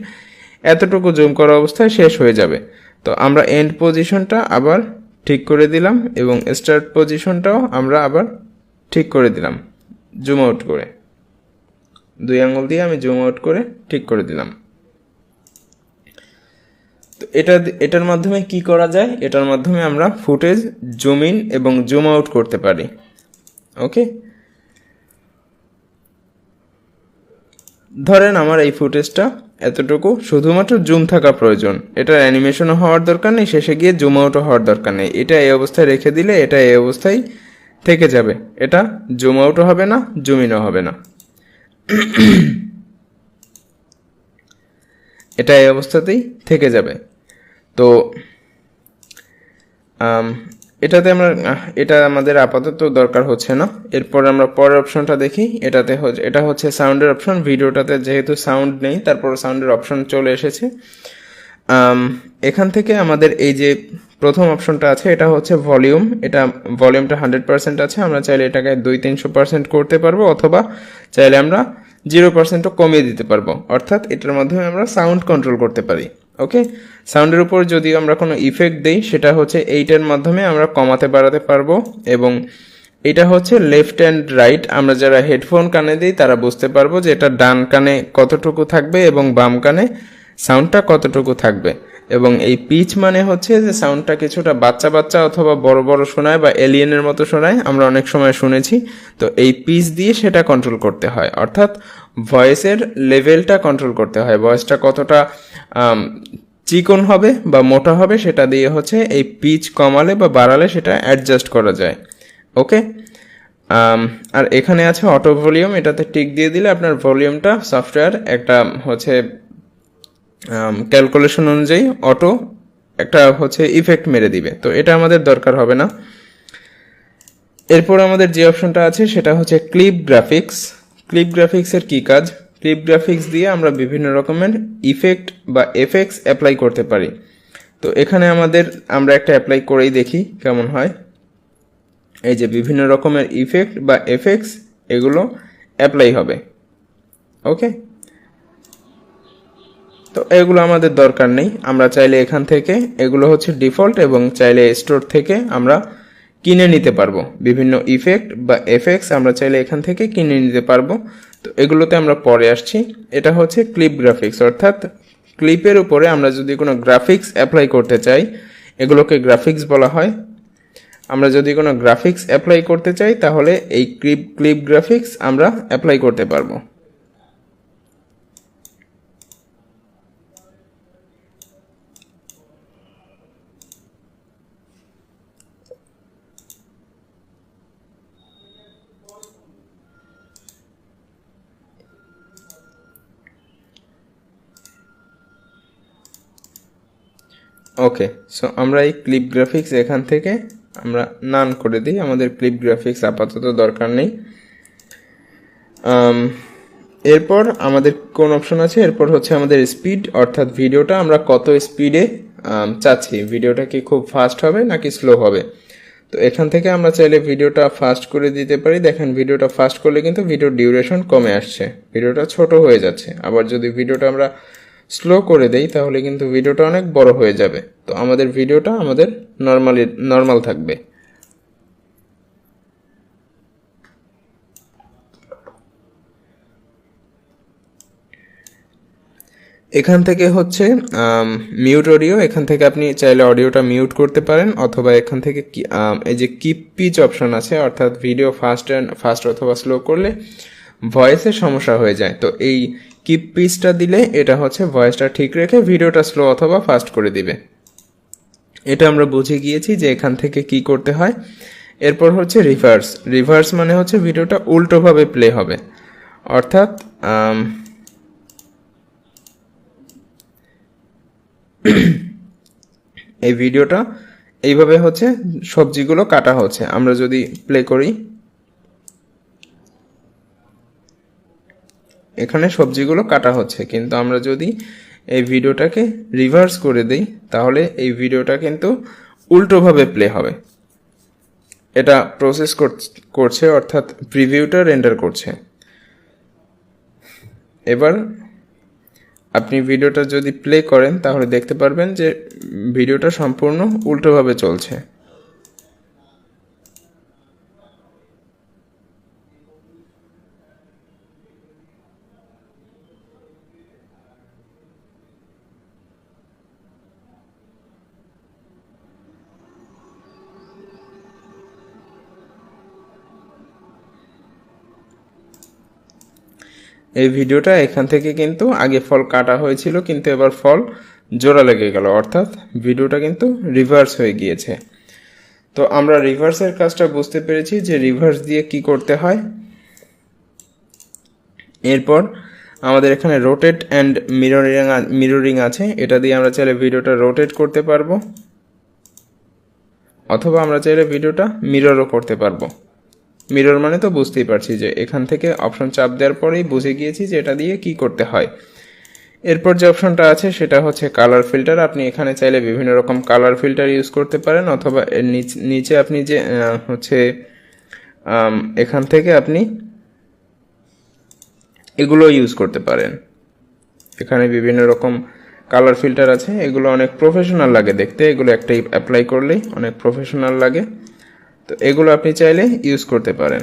এতটুকু জুম করা অবস্থায় শেষ হয়ে যাবে। তো আমরা এন্ড পজিশনটা আবার ঠিক করে দিলাম এবং স্টার্ট পজিশনটাও আমরা আবার ঠিক করে দিলাম জুম আউট করে। 2 আঙ্গুল দিয়ে আমি জুম আউট করে ঠিক করে দিলাম। তো এটার মাধ্যমে কি করা যায়? এটার মাধ্যমে আমরা ফুটেজ জুম ইন এবং জুম আউট করতে পারি। ওকে, ধরেন আমার এই ফুটেজটা এতটুকু শুধুমাত্র জুম থাকা প্রয়োজন। এটার অ্যানিমেশনও হওয়ার দরকার নেই, শেষে গিয়ে জুম আউটও হওয়ার দরকার নেই। এটা এই অবস্থায় রেখে দিলে এটা এই অবস্থায় থেকে যাবে, এটা জুম আউটও হবে না, জুম ইনও হবে না, এটা এই অবস্থাতেই থেকে যাবে। তো এটাতে আমরা এটা আমাদের আপাতত দরকার হচ্ছে না। এরপর আমরা পরের অপশনটা দেখি। এটা হচ্ছে সাউন্ডের অপশন। ভিডিওটাতে যেহেতু সাউন্ড নেই, তারপর সাউন্ডের অপশন চলে এসেছে। এখান থেকে আমাদের এই যে প্রথম অপশনটা আছে, এটা হচ্ছে ভলিউম। এটা ভলিউমটা 100% আছে। আমরা চাইলে এটাকে 200-300% করতে পারবো, অথবা চাইলে আমরা 0%ও কমিয়ে দিতে পারবো। অর্থাৎ এটার মাধ্যমে আমরা সাউন্ড কন্ট্রোল করতে পারি। ওকে, সাউন্ডের উপর যদি আমরা কোনো ইফেক্ট দেই, সেটা হচ্ছে এইটার মাধ্যমে আমরা কমাতে বাড়াতে পারবো। এবং এটা হচ্ছে লেফট অ্যান্ড রাইট। আমরা যারা হেডফোন কানে দিই তারা বুঝতে পারবো যে এটা ডান কানে কতটুকু থাকবে এবং বাম কানে সাউন্ডটা কতটুকু থাকবে। এবং এই পিচ মানে হচ্ছে যে সাউন্ডটা কিছুটা বাচ্চা বাচ্চা অথবা বড় বড় শোনায় বা এলিয়েনের মতো শোনায়, আমরা অনেক সময় শুনেছি। তো এই পিচ দিয়ে সেটা কন্ট্রোল করতে হয়, অর্থাৎ ভয়েসের লেভেলটা কন্ট্রোল করতে হয়। ভয়েসটা কতটা চিকন হবে বা মোটা হবে সেটা দিয়ে হচ্ছে এই পিচ কমালে বা বাড়ালে সেটা অ্যাডজাস্ট করা যায়। ওকে, আর এখানে আছে অটো ভলিউম। এটাতে টিক দিয়ে দিলে আপনার ভলিউমটা সফটওয়্যার একটা হচ্ছে ক্যালকুলেশন অনুযায়ী অটো একটা হচ্ছে ইফেক্ট মেরে দিবে। তো এটা আমাদের দরকার হবে না। এরপর আমাদের যে অপশনটা আছে সেটা হচ্ছে ক্লিপ গ্রাফিক্স। ক্লিপ গ্রাফিক্সের কি কাজ? ক্লিপ গ্রাফিক্স দিয়ে আমরা বিভিন্ন রকমের ইফেক্ট বা এফেক্টস অ্যাপ্লাই করতে পারি। তো এখানে আমরা একটা অ্যাপ্লাই করেই দেখি কেমন হয়। এই যে বিভিন্ন রকমের ইফেক্ট বা এফেক্টস, এগুলো অ্যাপ্লাই হবে। ওকে, তো এগুলো আমাদের দরকার নেই। আমরা চাইলে এখান থেকে, এগুলো হচ্ছে ডিফল্ট, এবং চাইলে স্টোর থেকে আমরা কিনে নিতে পারবো। বিভিন্ন ইফেক্ট বা এফেক্টস আমরা চাইলে এখান থেকে কিনে নিতে পারবো। তো এগুলোতে আমরা পরে আসছি। এটা হচ্ছে ক্লিপ গ্রাফিক্স, অর্থাৎ ক্লিপের উপরে আমরা যদি কোনো গ্রাফিক্স অ্যাপ্লাই করতে চাই, এগুলোকে গ্রাফিক্স বলা হয়। আমরা যদি কোনো গ্রাফিক্স অ্যাপ্লাই করতে চাই তাহলে এই ক্লিপ গ্রাফিক্স আমরা অ্যাপ্লাই করতে পারবো। ওকে, সো আমরা এই ক্লিপ গ্রাফিক্স এখান থেকে আমরা নান করে দিই। আমাদের ক্লিপ গ্রাফিক্স আপাতত দরকার নেই। এরপর আমাদের কোন অপশন আছে? এরপর হচ্ছে আমাদের স্পিড, অর্থাৎ ভিডিওটা আমরা কত স্পিডে চাচ্ছি। ভিডিওটা কি খুব ফাস্ট হবে নাকি স্লো হবে? তো এখান থেকে আমরা চাইলে ভিডিওটা ফাস্ট করে দিতে পারি। দেখেন, ভিডিওটা ফাস্ট করলে কিন্তু ভিডিওর ডিউরেশন কমে আসছে, ভিডিওটা ছোট হয়ে যাচ্ছে। আবার যদি ভিডিওটা আমরা স্লো করে দেই তাহলে কিন্তু ভিডিওটা অনেক বড় হয়ে যাবে। তো আমাদের ভিডিওটা নর্মাল থাকবে। এখান থেকে হচ্ছে মিউট অডিও। এখান থেকে আপনি চাইলে অডিওটা মিউট করতে পারেন, অথবা এখান থেকে এই যে কিপ পিচ অপশন আছে, অর্থাৎ ভিডিও ফাস্ট অথবা স্লো করলে ভয়েসের সমস্যা হয়ে যায়। তো এই কিপ পিচটা দিলে এটা হচ্ছে ভয়েসটা ঠিক রেখে ভিডিওটা স্লো অথবা ফাস্ট করে দিবে। এটা আমরা বুঝে গিয়েছি যে এখান থেকে কি করতে হয়। এরপর হচ্ছে রিভার্স মানে হচ্ছে ভিডিওটা উল্টোভাবে প্লে হবে, অর্থাৎ এই ভিডিওটা এইভাবে হচ্ছে সবজিগুলো কাটা হচ্ছে। আমরা যদি প্লে করি, এখানে সবজিগুলো কাটা হচ্ছে, কিন্তু আমরা যদি এই ভিডিওটাকে রিভার্স করে দেই তাহলে এই ভিডিওটা কিন্তু উল্টোভাবে প্লে হবে। এটা প্রসেস করছে, অর্থাৎ প্রিভিউটা রেন্ডার করছে। এবার আপনি ভিডিওটা যদি প্লে করেন তাহলে দেখতে পারবেন যে ভিডিওটা সম্পূর্ণ উল্টোভাবে চলছে। এই ভিডিওটা এখান থেকে কিন্তু আগে ফল কাটা হয়েছিল, কিন্তু এবার ফল জোড়া লেগে গেল, অর্থাৎ ভিডিওটা কিন্তু রিভার্স হয়ে গিয়েছে। তো আমরা রিভার্সের কাজটা বুঝতে পেরেছি যে রিভার্স দিয়ে কি করতে হয়। এরপর আমাদের এখানে রোটেট অ্যান্ড মিররিং আছে, এটা দিয়ে আমরা চাইলে ভিডিওটা রোটেট করতে পারবো, অথবা আমরা চাইলে ভিডিওটা মিররও করতে পারবো। মিরর মানে তো বুঝতেই পারছি যে এখান থেকে অপশন চাপ দেওয়ার পরেই বুঝে গিয়েছি যে এটা দিয়ে কি করতে হয়। এরপর যে অপশনটা আছে সেটা হচ্ছে কালার ফিল্টার। আপনি এখানে চাইলে বিভিন্ন রকম কালার ফিল্টার ইউজ করতে পারেন, অথবা এর নিচে আপনি যে এখান থেকে আপনি এগুলো ইউজ করতে পারেন। এখানে বিভিন্ন রকম কালার ফিল্টার আছে, এগুলো অনেক প্রফেশনাল লাগে দেখতে, এগুলো একটাই অ্যাপ্লাই করলেই অনেক প্রফেশনাল লাগে। তো এগুলো আপনি চাইলে ইউজ করতে পারেন।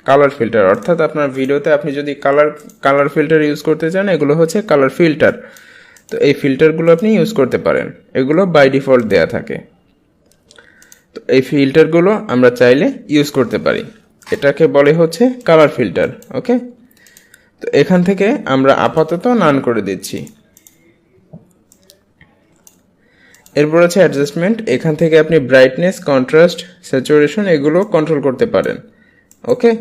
কালার ফিল্টার অর্থাৎ আপনার ভিডিওতে আপনি যদি কালার ফিল্টার ইউজ করতে চান, এগুলো হচ্ছে কালার ফিল্টার। তো এই ফিল্টারগুলো আপনি ইউজ করতে পারেন, এগুলো বাই ডিফল্ট দেয়া থাকে। তো এই ফিল্টারগুলো আমরা চাইলে ইউজ করতে পারি, এটাকে বলে হচ্ছে কালার ফিল্টার। ওকে, তো এখান থেকে আমরা আপাতত নান করে দিচ্ছি। এরপর আছে অ্যাডজাস্টমেন্ট, এখান থেকে আপনি ব্রাইটনেস, কন্ট্রাস্ট, স্যাচুরেশন এগুলো কন্ট্রোল করতে পারেন। ওকে,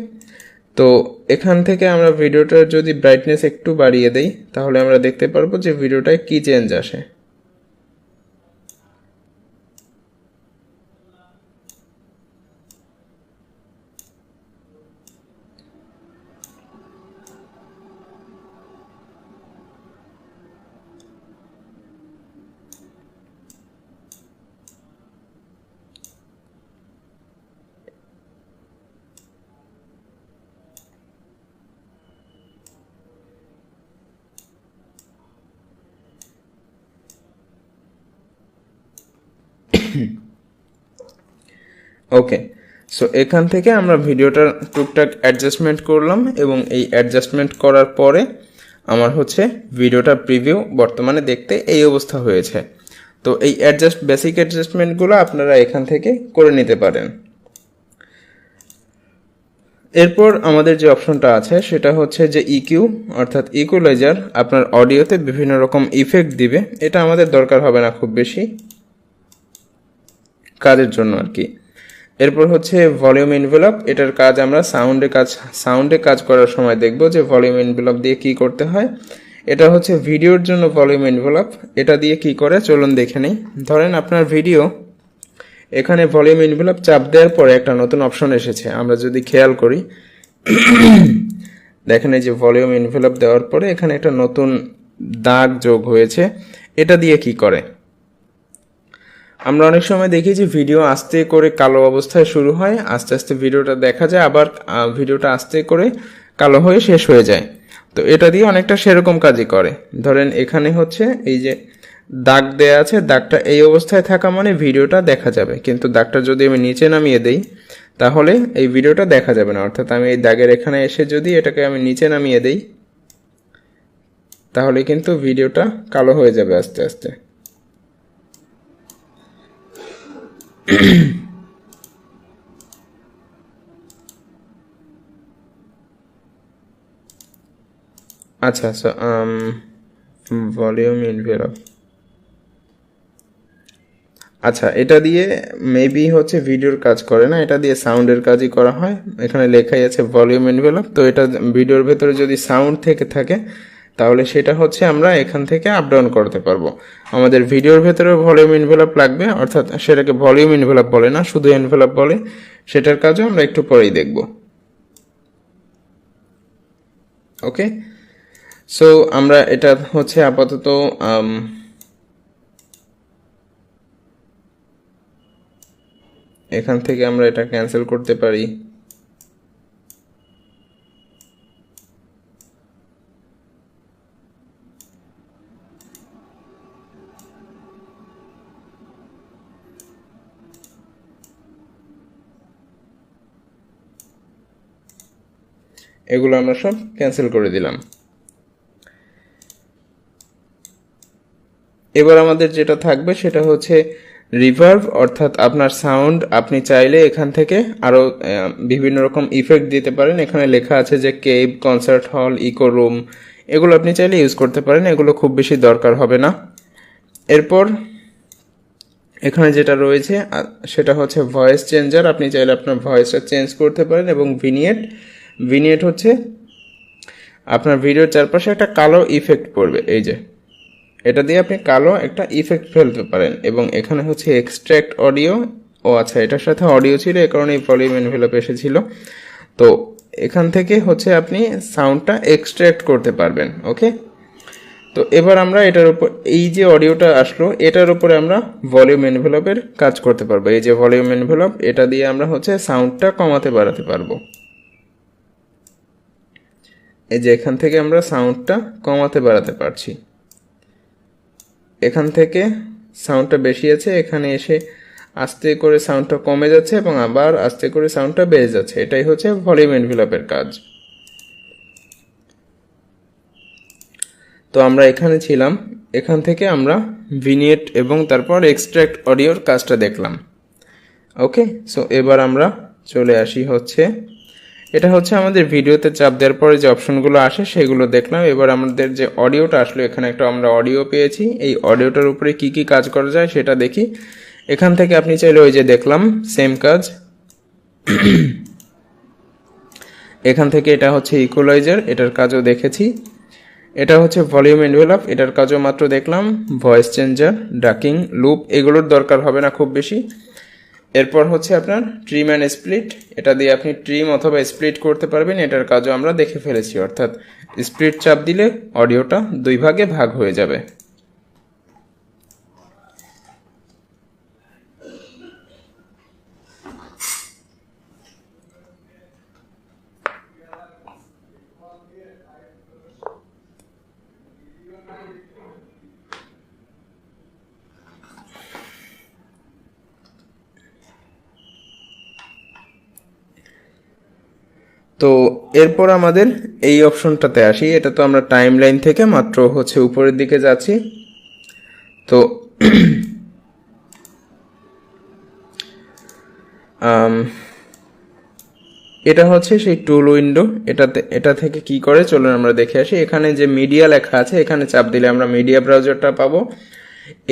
তো এখান থেকে আমরা ভিডিওটার যদি ব্রাইটনেস একটু বাড়িয়ে দেই, তাহলে আমরা দেখতে পারবো যে ভিডিওটায় কি চেঞ্জ আসে। ওকে, সো এখান থেকে আমরা ভিডিওটার টুকটাক অ্যাডজাস্টমেন্ট করলাম, এবং এই অ্যাডজাস্টমেন্ট করার পরে আমার হচ্ছে ভিডিওটা প্রিভিউ বর্তমানে দেখতে এই অবস্থা হয়েছে। তো এই বেসিক অ্যাডজাস্টমেন্টগুলো আপনারা এখান থেকে করে নিতে পারেন। এরপর আমাদের যে অপশনটা আছে সেটা হচ্ছে যে ইকিউ অর্থাৎ ইকুয়ালাইজার, আপনার অডিওতে বিভিন্ন রকম ইফেক্ট দিবে। এটা আমাদের দরকার হবে না খুব বেশি কাজের জন্য আর কি। এরপর হচ্ছে ভলিউম এনভেলপ, এটার কাজ আমরা সাউন্ডে কাজ করার সময় দেখব যে ভলিউম এনভেলপ দিয়ে কি করতে হয়। এটা হচ্ছে ভিডিওর জন্য ভলিউম এনভেলপ, এটা দিয়ে কি করে চলুন দেখে নেই। ধরেন আপনার ভিডিও, এখানে ভলিউম এনভেলপ চাপ দেওয়ার পরে একটা নতুন অপশন এসেছে, আমরা যদি খেয়াল করি দেখেন এই যে ভলিউম এনভেলপ দেওয়ার পরে এখানে একটা নতুন দাগ যোগ হয়েছে। এটা দিয়ে কি করে, আমরা অনেক সময় দেখি যে ভিডিও আস্তে করে কালো অবস্থায় শুরু হয়, আস্তে আস্তে ভিডিওটা দেখা যায়, আবার ভিডিওটা আস্তে করে কালো হয়ে শেষ হয়ে যায়। তো এটা দিয়ে অনেকটা সেরকম কাজই করে। ধরেন এখানে হচ্ছে এই যে দাগ দেয়া আছে, দাগটা এই অবস্থায় থাকা মানে ভিডিওটা দেখা যাবে, কিন্তু দাগটা যদি আমি নিচে নামিয়ে দেই তাহলে এই ভিডিওটা দেখা যাবে না। অর্থাৎ আমি এই দাগের এখানে এসে যদি এটাকে আমি নিচে নামিয়ে দেই তাহলে কিন্তু ভিডিওটা কালো হয়ে যাবে আস্তে আস্তে। আচ্ছা, ভলিউম এনভেলপ, আচ্ছা এটা দিয়ে মেবি হচ্ছে ভিডিওর কাজ করে না, এটা দিয়ে সাউন্ডের কাজই করা হয়। এখানে লেখাই আছে ভলিউম এনভেলপ, তো এটা ভিডিওর ভেতরে যদি সাউন্ড থেকে থাকে তাহলে সেটা হচ্ছে আমরা এখান থেকে আপ ডাউন করতে পারবো। আমাদের ভিডিওর ভেতরে ভলিউম এনভেলপ লাগবে, অর্থাৎ সেটাকে ভলিউম এনভেলপ বলে না, শুধু এনভেলপ বলে। সেটার কাজও আমরা একটু পরেই দেখব। ওকে, সো আমরা এটা হচ্ছে আপাতত এখান থেকে আমরা এটা ক্যান্সেল করতে পারি। এগুলো আমরা সব ক্যান্সেল করে দিলাম। এবার আমাদের যেটা থাকবে সেটা হচ্ছে রিভার্ব অর্থাৎ আপনার সাউন্ড আপনি চাইলে এখান থেকে আরও বিভিন্ন রকম ইফেক্ট দিতে পারেন। এখানে লেখা আছে যে cave, concert hall, echo room, এগুলো আপনি চাইলে ইউজ করতে পারেন, এগুলো খুব বেশি দরকার হবে না। এরপর এখানে যেটা রয়েছে সেটা হচ্ছে ভয়েস চেঞ্জার। আপনি চাইলে আপনার ভয়েসটা চেঞ্জ করতে পারেন। এবং ভিনিয়েট হচ্ছে আপনার ভিডিওর চারপাশে একটা কালো ইফেক্ট পড়বে, এই যে এটা দিয়ে আপনি কালো একটা ইফেক্ট ফেলতে পারেন। এবং এখানে হচ্ছে এক্সট্র্যাক্ট অডিও, ও আচ্ছা এটার সাথে অডিও ছিল, এই কারণে ভলিউম এনভেলপ এসেছিল। তো এখান থেকে হচ্ছে আপনি সাউন্ডটা এক্সট্র্যাক্ট করতে পারবেন। ওকে, তো এবার আমরা এটার উপর, এই যে অডিওটা আসলো এটার উপরে আমরা ভলিউম এনভেলপের কাজ করতে পারবো। এই যে ভলিউম এনভেলপ, এটা দিয়ে আমরা হচ্ছে সাউন্ডটা কমাতে বাড়াতে পারবো। এই যে এখান থেকে আমরা সাউন্ডটা কমাতে বাড়াতে পারছি। এখান থেকে সাউন্ডটা বেশি আছে, এখানে এসে আস্তে করে সাউন্ডটা কমে যাচ্ছে এবং আবার আস্তে করে সাউন্ডটা বেড়ে যাচ্ছে। এটাই হচ্ছে ভলিউম এনভেলপের কাজ। তো আমরা এখানে ছিলাম, এখান থেকে আমরা ভিনিয়েট এবং তারপর এক্সট্র্যাক্ট অডিওর কাজটা দেখলাম। ওকে, সো এবার আমরা চলে আসি হচ্ছে, এটা হচ্ছে আমাদের ভিডিওতে চাপ দেওয়ার পরে যে অপশনগুলো আসে সেগুলো দেখলাম। এবার আমাদের যে অডিওটা আসলো, এখানে একটা আমরা অডিও পেয়েছি, এই অডিওটার উপরে কি কি কাজ করা যায় সেটা দেখি। এখান থেকে আপনি চাইলে ওই যে দেখলাম সেম কাজ। এখান থেকে এটা হচ্ছে ইকুয়ালাইজার, এটার কাজও দেখেছি। এটা হচ্ছে ভলিউম এনভেলপ, এটার কাজও মাত্র দেখলাম। ভয়েস চেঞ্জার, ডাকিং, লুপ, এগুলোর দরকার হবে না খুব বেশি। এরপর হচ্ছে আপনার ট্রিম অ্যান্ড স্প্লিট, এটা দিয়ে আপনি ট্রিম অথবা স্প্লিট করতে পারবেন, এটার কাজও আমরা দেখে ফেলেছি। অর্থাৎ স্প্লিট চাপ দিলে অডিওটা 2 ভাগে ভাগ হয়ে যাবে। তো এরপর আমাদের এই অপশনটাতে আসি। এটা তো আমরা টাইম লাইন থেকে মাত্র হচ্ছে উপরের দিকে যাচ্ছি। তো এটা হচ্ছে সেই টুল উইন্ডো। এটা থেকে কি করে চলুন আমরা দেখে আসি। এখানে যে মিডিয়া লেখা আছে, এখানে চাপ দিলে আমরা মিডিয়া ব্রাউজারটা পাবো।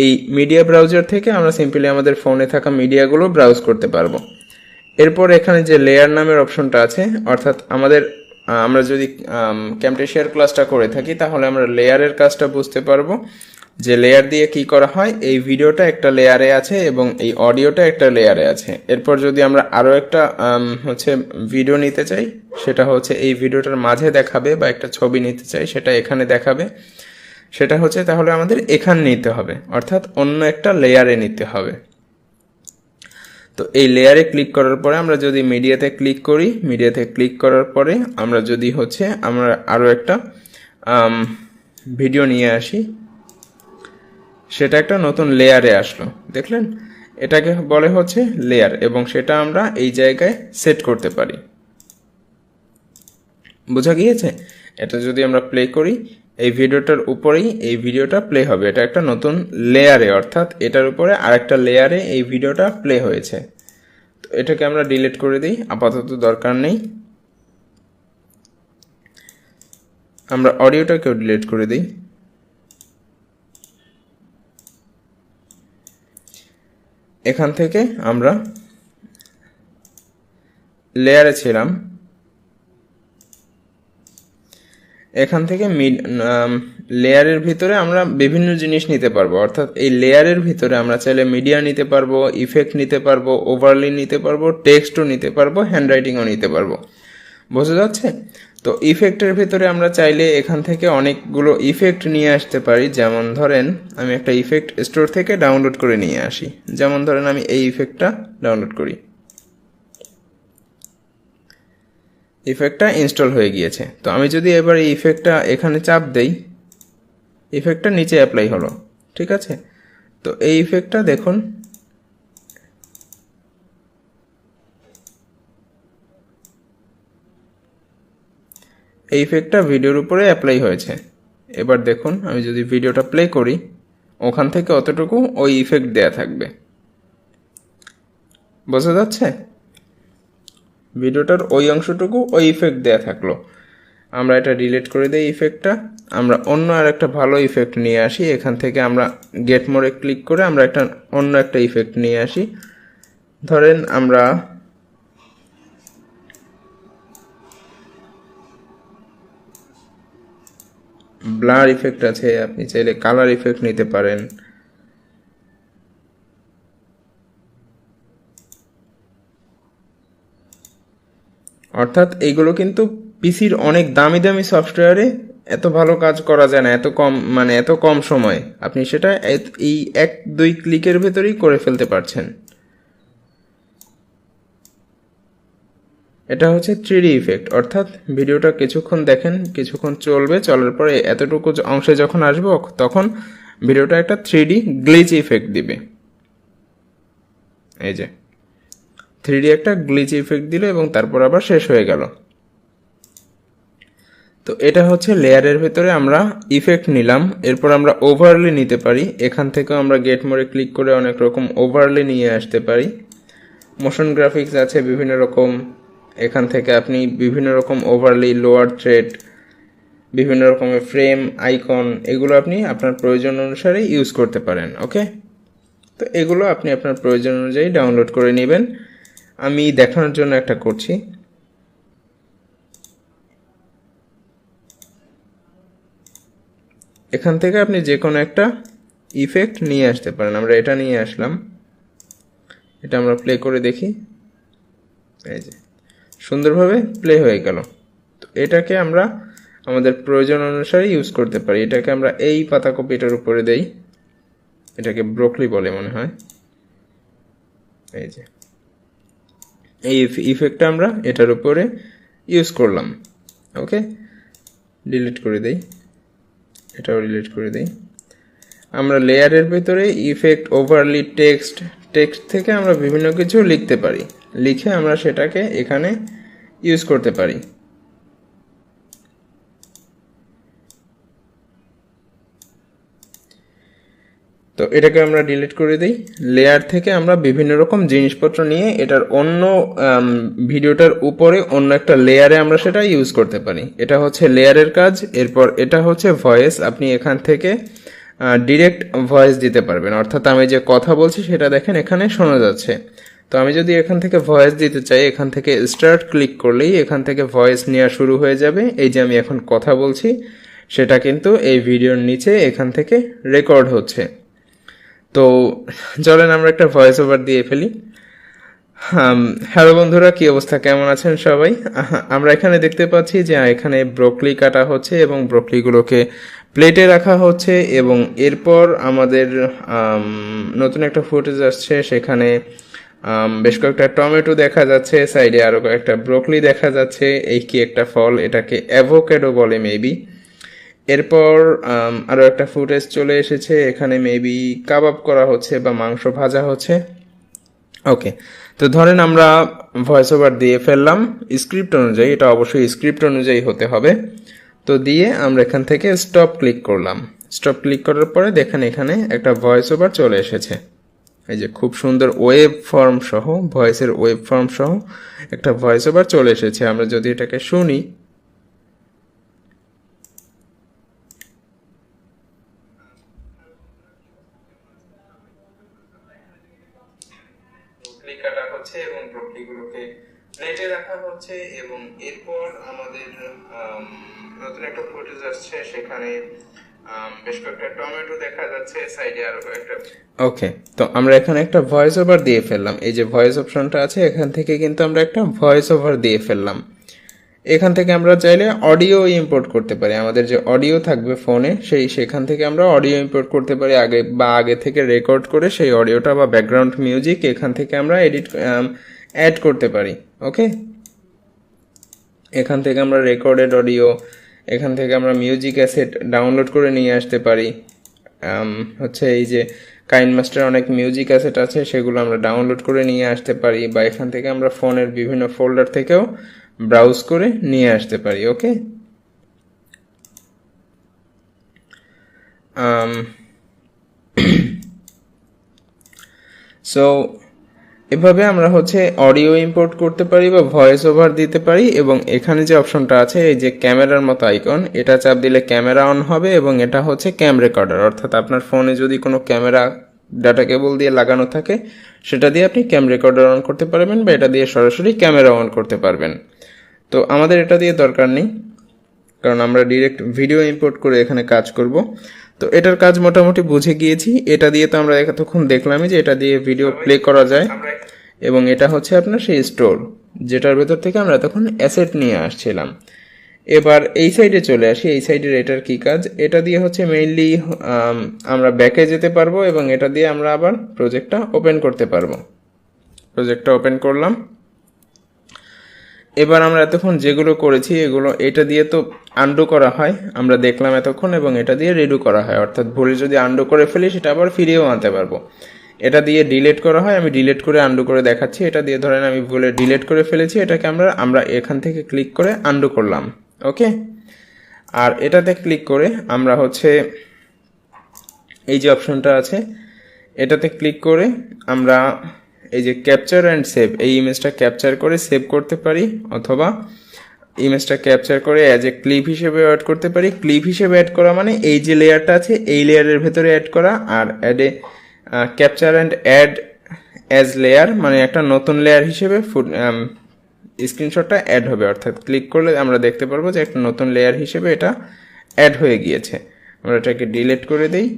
এই মিডিয়া ব্রাউজার থেকে আমরা সিম্পলি আমাদের ফোনে থাকা মিডিয়াগুলো ব্রাউজ করতে পারবো। এরপর এখানে যে লেয়ার নামের অপশনটা আছে, অর্থাৎ আমরা যদি ক্যামটেশিয়ার ক্লাসটা করে থাকি তাহলে আমরা লেয়ারের কাজটা বুঝতে পারবো, যে লেয়ার দিয়ে কি করা হয়। এই ভিডিওটা একটা লেয়ারে আছে এবং এই অডিওটা একটা লেয়ারে আছে। এরপর যদি আমরা আরও একটা হচ্ছে ভিডিও নিতে চাই, সেটা হচ্ছে এই ভিডিওটার মাঝে দেখাবে, বা একটা ছবি নিতে চাই সেটা এখানে দেখাবে, সেটা হচ্ছে তাহলে আমাদের এখানে নিতে হবে, অর্থাৎ অন্য একটা লেয়ারে নিতে হবে। তো এই লেয়ারে ক্লিক করার পরে আমরা যদি মিডিয়াতে ক্লিক করি, মিডিয়াতে ক্লিক করার পরে আমরা যদি হচ্ছে আমরা আরও একটা ভিডিও নিয়ে আসি, সেটা একটা নতুন লেয়ারে আসলো, দেখলেন? এটাকে বলে হচ্ছে লেয়ার, এবং সেটা আমরা এই জায়গায় সেট করতে পারি। বোঝা গিয়েছে? এটা যদি আমরা প্লে করি, এই ভিডিওটার উপরেই এই ভিডিওটা প্লে হবে। এটা একটা নতুন লেয়ারে, অর্থাৎ এটার উপরে আরেকটা লেয়ারে এই ভিডিওটা প্লে হয়েছে। তো এটাকে আমরা ডিলিট করে দিই, আপাতত দরকার নেই। আমরা অডিওটাকেও ডিলিট করে দিই। এখান থেকে আমরা লেয়ারে ছিলাম, এখান থেকে লেয়ারের ভিতরে আমরা বিভিন্ন জিনিস নিতে পারবো। অর্থাৎ এই লেয়ারের ভিতরে আমরা চাইলে মিডিয়া নিতে পারবো, ইফেক্ট নিতে পারবো, ওভারলি নিতে পারবো, টেক্সটও নিতে পারবো, হ্যান্ডরাইটিংও নিতে পারবো। বোঝা যাচ্ছে? তো ইফেক্টের ভিতরে আমরা চাইলে এখান থেকে অনেকগুলো ইফেক্ট নিয়ে আসতে পারি। যেমন ধরেন আমি একটা ইফেক্ট স্টোর থেকে ডাউনলোড করে নিয়ে আসি। যেমন ধরেন আমি এই ইফেক্টটা ডাউনলোড করি, ইফেক্টটা ইনস্টল হয়ে গিয়েছে। তো আমি যদি এবার এই ইফেক্টটা এখানে চাপ দেই, ইফেক্টটা নিচে অ্যাপ্লাই হলো, ঠিক আছে? তো এই ইফেক্টটা দেখুন, এই ইফেক্টটা ভিডিওর উপরে অ্যাপ্লাই হয়েছে। এবার দেখুন আমি যদি ভিডিওটা প্লে করি, ওখান থেকে অতটুকু ওই ইফেক্ট দেয়া থাকবে। বোঝা যাচ্ছে? ভিডিওটার ওই অংশটুকু ওই ইফেক্ট দেয়া থাকলো। আমরা এটা ডিলিট করে দিই ইফেক্টটা। আমরা অন্য আর একটা ভালো ইফেক্ট নিয়ে আসি। এখান থেকে আমরা গেট মোরে ক্লিক করে আমরা অন্য একটা ইফেক্ট নিয়ে আসি। ধরেন আমরা ব্লার ইফেক্ট আছে, আপনি চাইলে কালার ইফেক্ট নিতে পারেন। অর্থাৎ এইগুলো কিন্তু পিসির অনেক দামি দামি সফটওয়্যারে এত ভালো কাজ করা যায় না, এত কম সময়ে আপনি সেটা এই 1-2 ক্লিকের ভেতরেই করে ফেলতে পারছেন। এটা হচ্ছে 3D ইফেক্ট, অর্থাৎ ভিডিওটা কিছুক্ষণ দেখেন, কিছুক্ষণ চলবে, চলার পরে এতটুকু অংশে যখন আসবো তখন ভিডিওটা একটা 3D গ্লিচ ইফেক্ট দিবে। এই যে 3D একটা গ্লিচ ইফেক্ট দিল এবং তারপর আবার শেষ হয়ে গেল। তো এটা হচ্ছে লেয়ারের ভেতরে আমরা ইফেক্ট নিলাম। এরপর আমরা ওভারলে নিতে পারি। এখান থেকেও আমরা গেট মোডে ক্লিক করে অনেক রকম ওভারলে নিয়ে আসতে পারি। মোশন গ্রাফিক্স আছে বিভিন্ন রকম, এখান থেকে আপনি বিভিন্ন রকম ওভারলি, লোয়ার থ্রেড, বিভিন্ন রকমের ফ্রেম, আইকন, এগুলো আপনি আপনার প্রয়োজন অনুসারে ইউজ করতে পারেন। ওকে, তো এগুলো আপনি আপনার প্রয়োজন অনুযায়ী ডাউনলোড করে নেবেন। আমি দেখানোর জন্য একটা করছি। এখান থেকে আপনি যে কোনো একটা ইফেক্ট নিয়ে আসতে পারেন। আমরা এটা নিয়ে আসলাম, এটা আমরা প্লে করে দেখি। এই যে সুন্দরভাবে প্লে হয়ে গেল। তো এটাকে আমরা আমাদের প্রয়োজন অনুসারে ইউজ করতে পারি। এটাকে আমরা এই পাতাকপিটার উপরে দেই, এটাকে ব্রোকলি বলে মনে হয়। এই যে এই ইফেক্টটা আমরা এটার উপরে ইউজ করলাম। ওকে, ডিলিট করে দেই, এটাও ডিলিট করে দেই। আমরা লেয়ারের ভেতরে ইফেক্ট, ওভারলি, টেক্সট থেকে আমরা বিভিন্ন কিছু লিখতে পারি, লিখে আমরা সেটাকে এখানে ইউজ করতে পারি। তো এটাকে আমরা ডিলিট করে দিই। লেয়ার থেকে আমরা বিভিন্ন রকম জিনিসপত্র নিয়ে এটার অন্য ভিডিওটার উপরে অন্য একটা লেয়ারে আমরা সেটা ইউজ করতে পারি। এটা হচ্ছে লেয়ারের কাজ। এরপর এটা হচ্ছে ভয়েস। আপনি এখান থেকে ডিরেক্ট ভয়েস দিতে পারবেন, অর্থাৎ আমি যে কথা বলছি সেটা দেখেন এখানে শোনা যাচ্ছে। তো আমি যদি এখান থেকে ভয়েস দিতে চাই, এখান থেকে স্টার্ট ক্লিক করলেই এখান থেকে ভয়েস নেওয়া শুরু হয়ে যাবে। এই যে আমি এখন কথা বলছি সেটা কিন্তু এই ভিডিওর নিচে এখান থেকে রেকর্ড হচ্ছে। তো চলেন আমরা একটা ভয়েস ওভার দিয়ে ফেলি। হ্যালো বন্ধুরা, কি অবস্থা, কেমন আছেন সবাই? আমরা এখানে দেখতে পাচ্ছি যে এখানে ব্রোকলি কাটা হচ্ছে এবং ব্রোকলিগুলোকে প্লেটে রাখা হচ্ছে, এবং এরপর আমাদের নতুন একটা ফুটেজ আসছে। সেখানে বেশ কয়েকটা টমেটো দেখা যাচ্ছে, সাইডে আরও কয়েকটা ব্রোকলি দেখা যাচ্ছে। এই কি একটা ফল, এটাকে অ্যাভোকাডো বলে মেবি। এরপর আরও একটা ফুটেজ চলে এসেছে, এখানে মেবি কাবাব করা হচ্ছে বা মাংস ভাজা হচ্ছে। ওকে, তো ধরেন আমরা ভয়েস ওভার দিয়ে ফেললাম স্ক্রিপ্ট অনুযায়ী, এটা অবশ্যই স্ক্রিপ্ট অনুযায়ী হতে হবে। তো দিয়ে আমরা এখান থেকে স্টপ ক্লিক করলাম। স্টপ ক্লিক করার পরে দেখেন এখানে একটা ভয়েস ওভার চলে এসেছে। এই যে খুব সুন্দর ওয়েব ফর্ম সহ, ভয়েসের ওয়েব ফর্ম সহ একটা ভয়েস ওভার চলে এসেছে। আমরা যদি এটাকে শুনি, কাটা হচ্ছে এবং ব্রোকলিগুলোকে প্লেটে রাখা হচ্ছে, এবং এরপর আমাদের নতুন একটা ফুটেজ আসছে। সেখানে বেশ কয়েকটা টমেটো দেখা যাচ্ছে, সাইডে আরো কয়েকটা। ওকে, তো আমরা এখানে একটা ভয়েস ওভার দিয়ে ফেললাম। এই যে ভয়েস অপশনটা আছে, এখান থেকে কিন্তু আমরা একটা ভয়েস ওভার দিয়ে ফেললাম। এখান থেকে আমরা চাইলে অডিও ইম্পোর্ট করতে পারি। আমাদের যে অডিও থাকবে ফোনে, সেখান থেকে আমরা অডিও ইম্পোর্ট করতে পারি আগে থেকে রেকর্ড করে সেই অডিওটা বা ব্যাকগ্রাউন্ড মিউজিক এখান থেকে আমরা অ্যাড করতে পারি। ওকে, এখান থেকে আমরা রেকর্ডেড অডিও, এখান থেকে আমরা মিউজিক অ্যাসেট ডাউনলোড করে নিয়ে আসতে পারি। হচ্ছে এই যে কাইনমাস্টার অনেক মিউজিক অ্যাসেট আছে, সেগুলো আমরা ডাউনলোড করে নিয়ে আসতে পারি, বা এখান থেকে আমরা ফোনের বিভিন্ন ফোল্ডার থেকেও ব্রাউজ করে নিয়ে আসতে পারি। ওকে, সো এভাবে আমরা হচ্ছে অডিও ইম্পোর্ট করতে পারি বা ভয়েস ওভার দিতে পারি। এবং এখানে যে অপশনটা আছে এই যে ক্যামেরার মতো আইকন, এটা চাপ দিলে ক্যামেরা অন হবে এবং এটা হচ্ছে ক্যাম রেকর্ডার, অর্থাৎ আপনার ফোনে যদি কোনো ক্যামেরা ডাটা কেবল দিয়ে লাগানো থাকে সেটা দিয়ে আপনি ক্যাম রেকর্ডার অন করতে পারবেন বা এটা দিয়ে সরাসরি ক্যামেরা অন করতে পারবেন। তো আমাদের এটা দিয়ে দরকার নেই, কারণ আমরা ডিরেক্ট ভিডিও ইম্পোর্ট করে এখানে কাজ করব। তো এটার কাজ মোটামুটি বুঝে গিয়েছি। এটা দিয়ে তো আমরা এতক্ষণ দেখলামই যে এটা দিয়ে ভিডিও প্লে করা যায় এবং এটা হচ্ছে আপনার সেই স্টোর যেটার ভেতর থেকে আমরা তখন অ্যাসেট নিয়ে আসছিলাম। এবার এই সাইডে চলে আসি। এই সাইডের এটার কি কাজ, এটা দিয়ে হচ্ছে মেইনলি আমরা ব্যাকে যেতে পারবো এবং এটা দিয়ে আমরা আবার প্রজেক্টটা ওপেন করতে পারবো। প্রজেক্টটা ওপেন করলাম। এবার আমরা এতক্ষণ যেগুলো করেছি এগুলো এটা দিয়ে তো আন্ডু করা হয়, আমরা দেখলাম এতক্ষণ, এবং এটা দিয়ে রিডু করা হয়, অর্থাৎ ভুলে যদি আন্ডু করে ফেলি সেটা আবার ফিরিয়েও আনতে পারবো। এটা দিয়ে ডিলিট করা হয়, আমি ডিলিট করে আন্ডু করে দেখাচ্ছি। এটা দিয়ে ধরেন আমি ভুলে ডিলিট করে ফেলেছি, এটাকে আমরা এখান থেকে ক্লিক করে আন্ডু করলাম। ওকে, আর এটাতে ক্লিক করে আমরা হচ্ছে এই যে অপশনটা আছে এটাতে ক্লিক করে আমরা এই যে ক্যাপচার অ্যান্ড সেভ, এই ইমেজটা ক্যাপচার করে সেভ করতে পারি, অথবা ইমেজটা ক্যাপচার করে অ্যাজ এ ক্লিপ হিসেবে অ্যাড করতে পারি। ক্লিপ হিসেবে অ্যাড করা মানে এই যে লেয়ারটা আছে এই লেয়ারের ভেতরে অ্যাড করা, আর add a capture and add as layer মানে একটা নতুন লেয়ার হিসেবে স্ক্রিনশটটা অ্যাড হবে, অর্থাৎ ক্লিক করলে আমরা দেখতে পারবো যে একটা নতুন লেয়ার হিসেবে এটা অ্যাড হয়ে গিয়েছে। আমরা এটাকে ডিলিট করে দিই,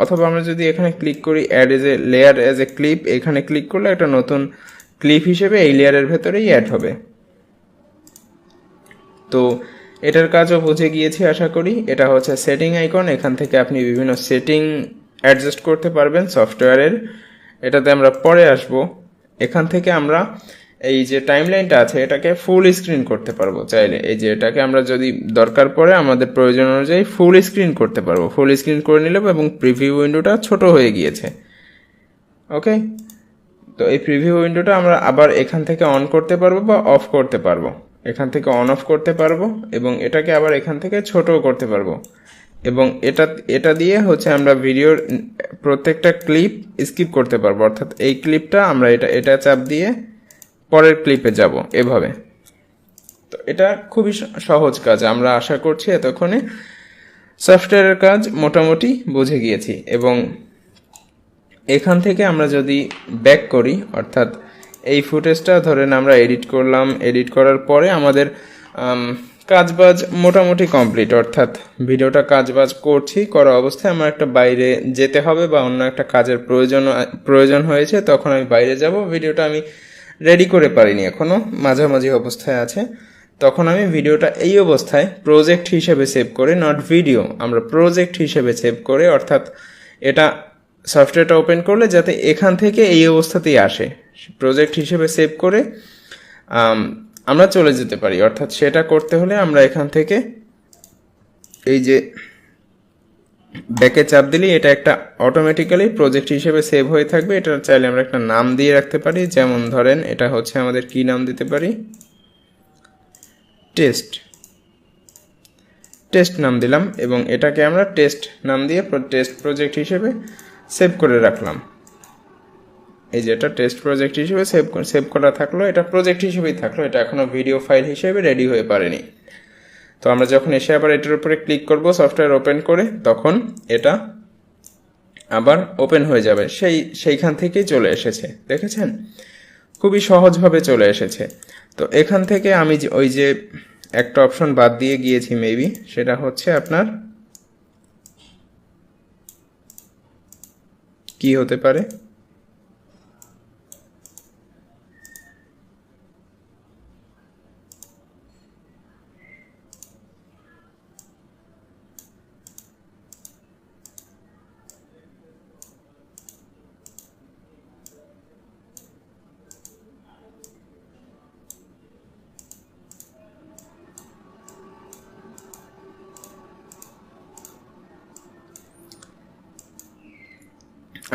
অথবা আমরা যদি এখানে ক্লিক করি add as a layer as a clip, এখানে ক্লিক করলে একটা নতুন ক্লিপ হিসেবে এই লেয়ারের ভেতরেই অ্যাড হবে। তো এটার কাজও বুঝে গিয়েছি আশা করি। এটা হচ্ছে সেটিং আইকন, এখান থেকে আপনি বিভিন্ন সেটিং অ্যাডজাস্ট করতে পারবেন সফটওয়্যারের, এটাতে আমরা পরে আসব। এখান থেকে আমরা এই যে টাইমলাইনটা আছে এটাকে ফুল স্ক্রিন করতে পারবো চাইলে। এই যে এটাকে আমরা যদি দরকার পড়ে আমাদের প্রয়োজন অনুযায়ী ফুল স্ক্রিন করতে পারবো, ফুল স্ক্রিন করে নিলে এবং প্রিভিউ উইন্ডোটা ছোট হয়ে গিয়েছে। ওকে, তো এই প্রিভিউ উইন্ডোটা আমরা আবার এখান থেকে অন করতে পারবো বা অফ করতে পারবো, এখান থেকে অন অফ করতে পারবো এবং এটাকে আবার এখান থেকে ছোটও করতে পারবো। এবং এটা দিয়ে হচ্ছে আমরা ভিডিওর প্রত্যেকটা ক্লিপ স্কিপ করতে পারবো, অর্থাৎ এই ক্লিপটা আমরা এটা চাপ দিয়ে পরের ক্লিপে যাব এভাবে। তো এটা খুবই সহজ কাজ, আমরা আশা করছি এতক্ষণে সফটওয়্যারের কাজ মোটামুটি বুঝে গিয়েছি। এবং এখান থেকে আমরা যদি ব্যাক করি, অর্থাৎ এই ফুটেজটা ধরেন আমরা এডিট করলাম, এডিট করার পরে আমাদের কাজবাজ মোটামুটি কমপ্লিট, অর্থাৎ ভিডিওটা কাজবাজ করা অবস্থায় আমার একটা বাইরে যেতে হবে বা অন্য একটা কাজের প্রয়োজন হয়েছে, তখন আমি বাইরে যাব। ভিডিওটা আমি রেডি করে পারিনি এখনো, মাঝামাঝি অবস্থায় আছে, তখন আমি ভিডিওটা এই অবস্থায় প্রজেক্ট হিসেবে সেভ করে, নট ভিডিও, আমরা প্রজেক্ট হিসেবে সেভ করে, অর্থাৎ এটা সফটওয়্যারটা ওপেন করলে যাতে এখান থেকে এই অবস্থাতেই আসে, প্রজেক্ট হিসেবে সেভ করে আমরা চলে যেতে পারি। অর্থাৎ সেটা করতে হলে আমরা এখান থেকে এই যে ব্যাকে চাপ দিলে এটা একটা অটোমেটিক্যালি প্রজেক্ট হিসেবে সেভ হয়ে থাকবে। এটা চাইলে আমরা একটা নাম দিয়ে রাখতে পারি, যেমন ধরেন এটা হচ্ছে আমাদের কি নাম দিতে পারি, টেস্ট নাম দিলাম এবং এটাকে আমরা টেস্ট নাম দিয়ে টেস্ট প্রজেক্ট হিসেবে সেভ করে রাখলাম। এই যে এটা টেস্ট প্রজেক্ট হিসেবে সেভ করা থাকলো, এটা প্রজেক্ট হিসেবেই থাকলো, এটা এখনো ভিডিও ফাইল হিসেবে রেডি হয়ে পারেনি। তো আমরা যখন এসে আবার এটার উপরে ক্লিক করব সফটওয়্যার ওপেন করে, তখন এটা আবার ওপেন হয়ে যাবে, সেইখান থেকেই চলে এসেছে, দেখেছেন খুবই সহজভাবে চলে এসেছে। তো এখান থেকে আমি ওই যে একটা অপশন বাদ দিয়ে গিয়েছি মেবি, সেটা হচ্ছে আপনার কি হতে পারে,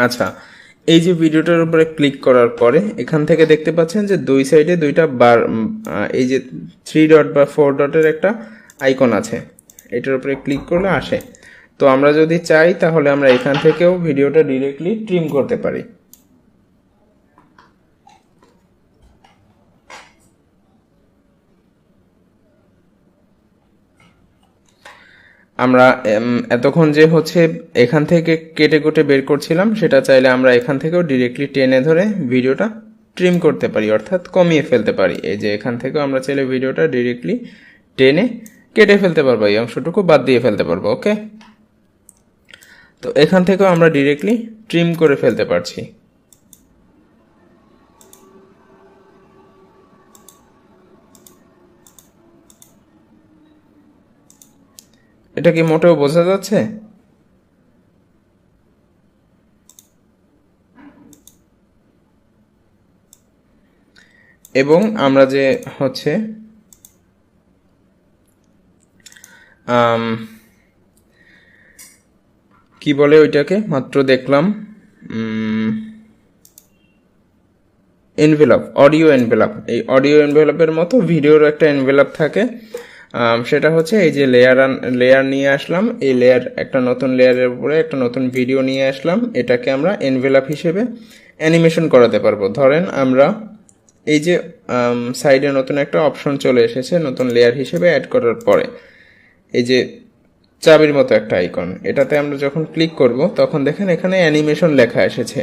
আচ্ছা এই যে ভিডিওটার উপরে ক্লিক করার পরে এখান থেকে দেখতে পাচ্ছেন যে দুই সাইডে দুইটা বার, এই যে 3 ডট বা 4 ডটের একটা আইকন আছে, এটার উপরে ক্লিক করলে আসে। তো আমরা যদি চাই তাহলে আমরা এখান থেকেও ভিডিওটা ডিরেক্টলি ট্রিম করতে পারি। আমরা এতক্ষণ যে হচ্ছে এখান থেকে কেটে কুটে বের করছিলাম, সেটা চাইলে আমরা এখান থেকেও ডিরেক্টলি টেনে ধরে ভিডিওটা ট্রিম করতে পারি, অর্থাৎ কমিয়ে ফেলতে পারি। এই যে এখান থেকেও আমরা চাইলে ভিডিওটা ডিরেক্টলি টেনে কেটে ফেলতে পারবো, এই অংশটুকু বাদ দিয়ে ফেলতে পারবো। ওকে, তো এখান থেকেও আমরা ডিরেক্টলি ট্রিম করে ফেলতে পারছি। এটা কি মোটেও বোঝা যাচ্ছে? এবং আমরা যে হচ্ছে কি বলে ওইটাকে মাত্র দেখলাম, এনভেলপ, অডিও এনভেলপ। এই অডিও এনভেলপের মতো ভিডিওর একটা এনভেলপ থাকে, সেটা হচ্ছে এই যে লেয়ার নিয়ে আসলাম, এই লেয়ার একটা নতুন লেয়ারের উপরে একটা নতুন ভিডিও নিয়ে আসলাম, এটাকে আমরা এনভেলপ হিসেবে অ্যানিমেশন করাতে পারবো। ধরেন আমরা এই যে সাইডে নতুন একটা অপশন চলে এসেছে নতুন লেয়ার হিসেবে অ্যাড করার পরে, এই যে চাবির মতো একটা আইকন, এটাতে আমরা যখন ক্লিক করব তখন দেখেন এখানে অ্যানিমেশন লেখা এসেছে।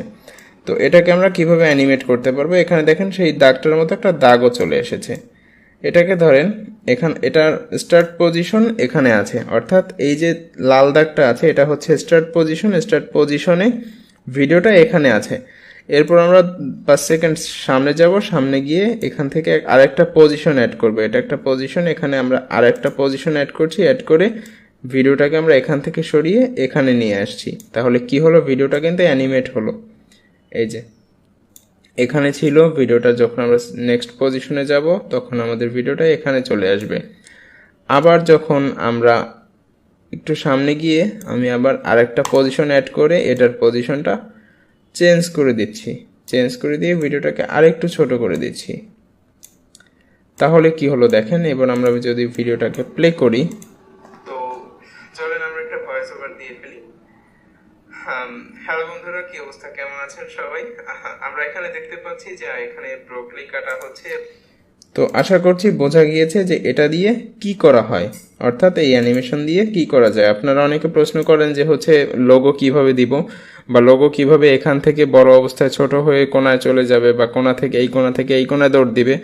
তো এটাকে আমরা কিভাবে অ্যানিমেট করতে পারবো, এখানে দেখেন সেই দাগটার মতো একটা দাগও চলে এসেছে। এটাকে ধরেন এটার স্টার্ট পজিশন এখানে আছে, অর্থাৎ এই যে লাল দাগটা আছে এটা হচ্ছে স্টার্ট পজিশনে ভিডিওটা এখানে আছে। এরপর আমরা 5 সেকেন্ড সামনে যাব, সামনে গিয়ে এখান থেকে আরেকটা পজিশন অ্যাড করবো, এটা একটা পজিশন, এখানে আমরা আরেকটা পজিশন অ্যাড করছি, অ্যাড করে ভিডিওটাকে আমরা এখান থেকে সরিয়ে এখানে নিয়ে আসছি। তাহলে কি হলো, ভিডিওটা কিন্তু অ্যানিমেট হলো। এই যে এখানে ছিল ভিডিওটা, যখন আমরা নেক্সট পজিশনে যাব তখন আমাদের ভিডিওটা এখানে চলে আসবে। আবার যখন আমরা একটু সামনে গিয়ে আমি আবার আরেকটা পজিশন অ্যাড করে এটার পজিশনটা চেঞ্জ করে দিচ্ছি, চেঞ্জ করে দিয়ে ভিডিওটাকে আরেকটু ছোট করে দিচ্ছি। তাহলে কি হলো দেখেন, এবার আমরা যদি ভিডিওটাকে প্লে করি, তো চলেন আমরা একটা ভয়েস ওভার দিয়ে ফেলি। হ্যালো বন্ধুরা, কি অবস্থা, কেমন আছেন সবাই? আমরা এখানে দেখতে পাচ্ছি যে এখানে ব্রোকলি কাটা হচ্ছে। তো আশা করছি বোঝা গিয়েছে যে এটা দিয়ে কি করা হয়, অর্থাৎ এই অ্যানিমেশন দিয়ে কি করা যায়। আপনারা অনেকে প্রশ্ন করেন যে হচ্ছে লোগো কিভাবে দিব, বা লোগো কিভাবে এখান থেকে বড় অবস্থায় ছোট হয়ে কোনায় চলে যাবে, বা কোনা থেকে এই কোনায় দৌড় দিবে,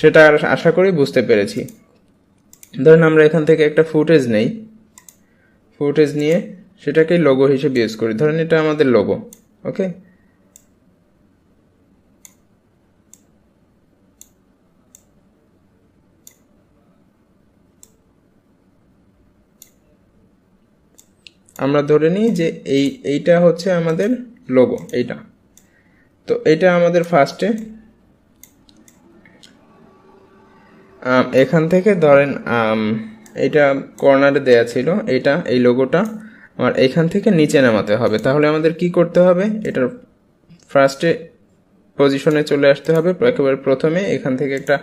সেটা আশা করি বুঝতে পেরেছি। ধরেন আমরা এখান থেকে একটা ফুটেজ নেই, ফুটেজ নিয়ে সেটাকে লোগো হিসেবে ইউজ করি। ধরেন এটা আমাদের লোগো। ওকে, আমরা ধরে নিই যে এইটা হচ্ছে আমাদের লোগো, এইটা। তো এটা আমাদের ফার্স্টে এখান থেকে ধরেন এটা কর্নারে দেয়া ছিল, এই লোগোটা আমার এখান থেকে নিচে নামাতে হবে। তাহলে আমাদের কি করতে হবে, এটার ফার্স্টে পজিশনে চলে আসতে হবে, একেবারে প্রথমে এখান থেকে একটা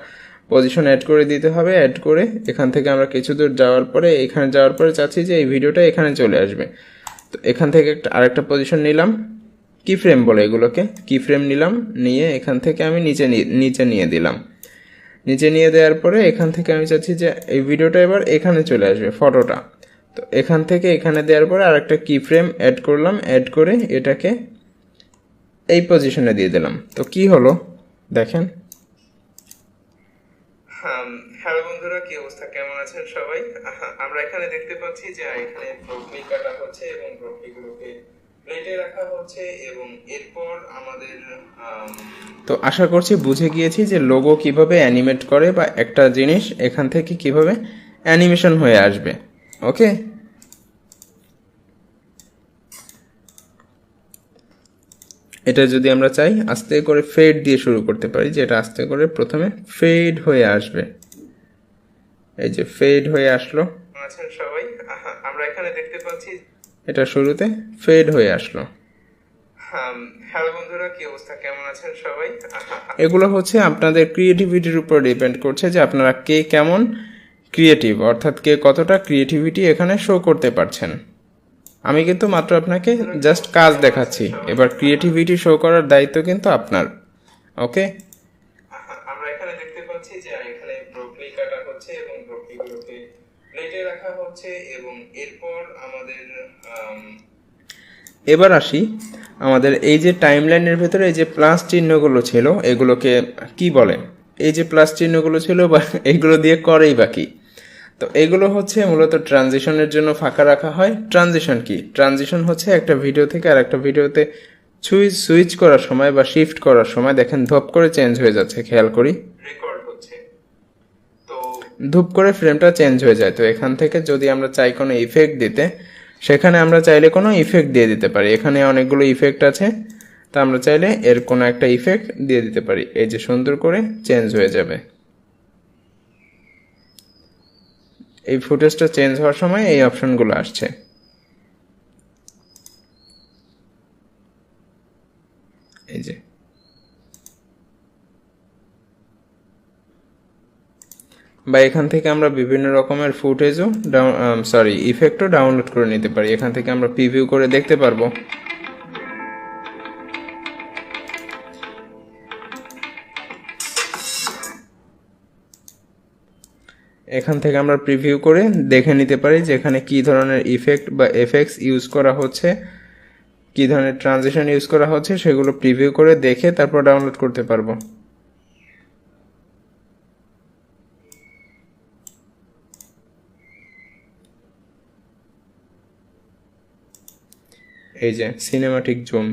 পজিশন অ্যাড করে দিতে হবে। অ্যাড করে এখান থেকে আমরা কিছু দূর যাওয়ার পরে এখানে যাওয়ার পরে চাচ্ছি যে এই ভিডিওটা এখানে চলে আসবে। তো এখান থেকে আরেকটা পজিশন নিলাম, কি ফ্রেম বলে এগুলোকে, কি ফ্রেম নিলাম, নিয়ে এখান থেকে আমি নিচে নিয়ে দিলাম। নিচে নিয়ে দেওয়ার পরে এখান থেকে আমি চাচ্ছি যে এই ভিডিওটা এবার এখানে চলে আসবে, ফটোটা। তো এখান থেকে এখানে দেওয়ার পরে আরেকটা কি ফ্রেম অ্যাড করলাম, অ্যাড করে এটাকে এই পজিশনে দিয়ে দিলাম। তো কি হলো দেখেন। হ্যালো বন্ধুরা, কি অবস্থা, কেমন আছেন সবাই? আমরা এখানে দেখতে পাচ্ছি যে এখানে ব্রোকলি কাটা হচ্ছে এবং ব্রোকলিগুলোকে প্লেটে রাখা হচ্ছে, এবং এরপর আমাদের তো আশা করছি বুঝে গিয়েছি যে লোগো কিভাবে অ্যানিমেট করে, বা একটা জিনিস এখান থেকে কিভাবে অ্যানিমেশন হয়ে আসবে। ওকে, এটা যদি আমরা চাই আস্তে করে ফেড দিয়ে শুরু করতে পারি, যে এটা আস্তে করে প্রথমে ফেড হয়ে আসবে। এই যে ফেড হয়ে আসলো, আছেন সবাই? আমরা এখানে দেখতে পাচ্ছি এটা শুরুতে ফেড হয়ে আসলো। হ্যালো বন্ধুরা, কি অবস্থা, কেমন আছেন সবাই? এগুলো হচ্ছে আপনাদের ক্রিয়েটিভিটির উপর ডিপেন্ড করছে যে আপনারা কে কেমন ক্রিয়েটিভ, অর্থাৎ কে কতটা ক্রিয়েটিভিটি এখানে শো করতে পারছেন। আমি কিন্তু মাত্র আপনাকে জাস্ট কাজ দেখাচ্ছি, এবার ক্রিয়েটিভিটি শো করার দায়িত্ব কিন্তু আপনার। ওকে, আমরা এখানে দেখতে পাচ্ছি যে এখানে ব্রোকলি কাটা হচ্ছে এবং ব্রোকলিগুলোকে প্লেটে রাখা হচ্ছে এবং এরপর আমাদের এবার আসি আমাদের এই যে টাইমলাইনের ভেতরে এই যে প্লাস চিহ্নগুলো ছিল এগুলোকে কি বলে, এই যে প্লাস চিহ্নগুলো ছিল বা এগুলো দিয়ে করেই বাকি। তো এগুলো হচ্ছে মূলত ট্রানজিশনের জন্য ফাঁকা রাখা হয়। ট্রানজিশন কি? ট্রানজিশন হচ্ছে একটা ভিডিও থেকে আর একটা ভিডিওতে সুইচ করার সময় বা শিফট করার সময় দেখেন ধপ করে চেঞ্জ হয়ে যাচ্ছে, খেয়াল করি রেকর্ড হচ্ছে, তো ধুপ করে ফ্রেমটা চেঞ্জ হয়ে যায়। তো এখান থেকে যদি আমরা চাই কোনো ইফেক্ট দিতে, সেখানে আমরা চাইলে কোনো ইফেক্ট দিয়ে দিতে পারি। এখানে অনেকগুলো ইফেক্ট আছে, তা আমরা চাইলে এর কোনো একটা ইফেক্ট দিয়ে দিতে পারি, এই যে সুন্দর করে চেঞ্জ হয়ে যাবে। এই ফুটেজটা চেঞ্জ হওয়ার সময় এই অপশনগুলো আসছে। এই যে বা এখান থেকে আমরা বিভিন্ন রকমের ফুটেজও ইফেক্টও ডাউনলোড করে নিতে পারি। এখান থেকে আমরা প্রিভিউ করে দেখতে পারবো। এখান থেকে আমরা প্রিভিউ করে দেখে নিতে পারি যে এখানে কী ধরনের ইফেক্ট বা এফেক্টস ইউজ করা হচ্ছে, কী ধরনের ট্রানজিশন ইউজ করা হচ্ছে, সেগুলো প্রিভিউ করে দেখে তারপর ডাউনলোড করতে পারবো। এই যে সিনেমাটিক জুম,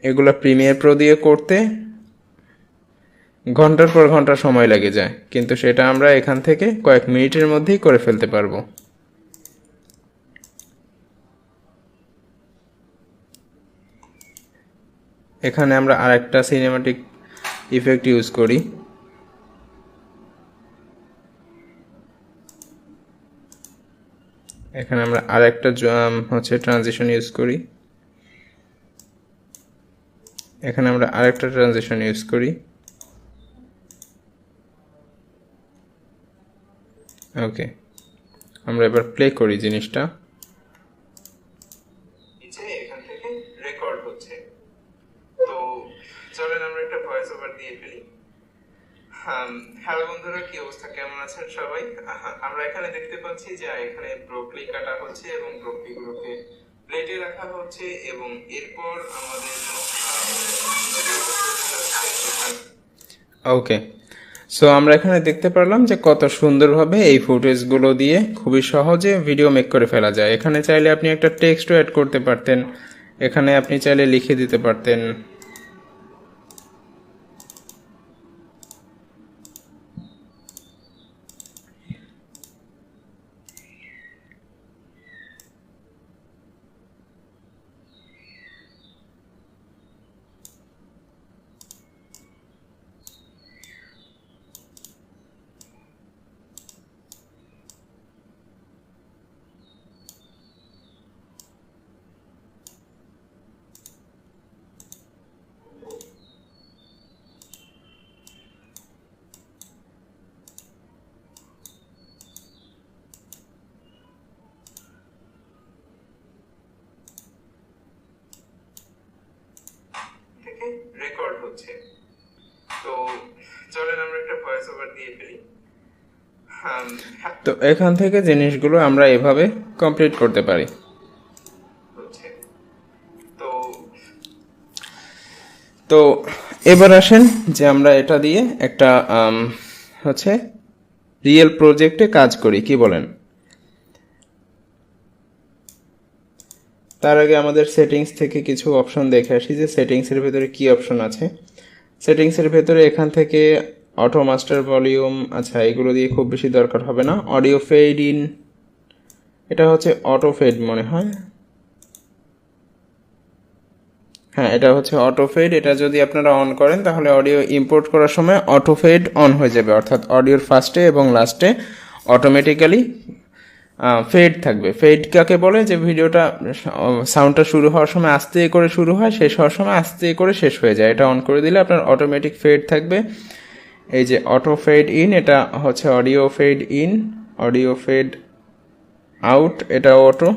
এগুলো প্রিমিয়ার প্রো দিয়ে করতে ঘন্টার পর ঘন্টা সময় লেগে যায়, কিন্তু সেটা আমরা এখান থেকে কয়েক মিনিটের মধ্যেই করে ফেলতে পারবো। এখানে আমরা আরেকটা সিনেমাটিক ইফেক্ট ইউজ করি। এখানে আমরা আরেকটা হচ্ছে ট্রানজিশন ইউজ করি। এখানে আমরা আরেকটা ট্রানজিশন ইউজ করি। ওকে, আমরা এবার প্লে করি জিনিসটা। এখান থেকে রেকর্ড হচ্ছে, তো চলেন আমরা একটা ভয়েস ওভার দিয়ে ফেলি। হ্যালো বন্ধুরা, কি অবস্থা, কেমন আছেন সবাই? আমরা এখানে দেখতে পাচ্ছি যে এখানে ব্রোকলি কাটা হচ্ছে এবং ব্রোকলিগুলোকে প্লেটে রাখা হচ্ছে এবং এরপর আমাদের ওকে, সো আমরা এখানে দেখতে পারলাম যে কত সুন্দরভাবে এই ফুটেজগুলো দিয়ে খুবই সহজে ভিডিও মেক করে ফেলা যায়। এখানে চাইলে আপনি একটা টেক্সটও অ্যাড করতে পারতেন, এখানে আপনি চাইলে লিখে দিতে পারতেন। রেকর্ড হচ্ছে, তো চলেন আমরা একটা ভয়েস ওভার দিয়ে ফেলি। তো এখান থেকে জিনিসগুলো আমরা এভাবে কমপ্লিট করতে পারি। তো এবার আসেন যে আমরা এটা দিয়ে একটা হচ্ছে রিয়েল প্রজেক্টে কাজ করি, কি বলেন? তার আগে আমাদের সেটিংস থেকে কিছু অপশন দেখে আসি যে সেটিংসের ভেতরে কি অপশন আছে। সেটিংসের ভেতরে এখান থেকে অটো মাস্টার ভলিউম, আচ্ছা এগুলো দিয়ে খুব বেশি দরকার হবে না। অডিও ফেড ইন, এটা হচ্ছে অটো ফেড মনে হয়, হ্যাঁ এটা হচ্ছে অটো ফেড। এটা যদি আপনারা অন করেন তাহলে অডিও ইম্পোর্ট করার সময় অটো ফেড অন হয়ে যাবে, অর্থাৎ অডিওর ফার্স্টে এবং লাস্টে অটোমেটিক্যালি ফেড থাকবে। ফেড কাকে বলে? যে ভিডিওটা সাউন্ডটা শুরু হওয়ার সময় আস্তে করে শুরু হয়, শেষ হওয়ার সময় আস্তে করে শেষ হয়ে যায়। এটা অন করে দিলে আপনার অটোমেটিক ফেড থাকবে। এই যে অটো ফেড ইন, এটা হচ্ছে audio fade in, audio fade out, এটা auto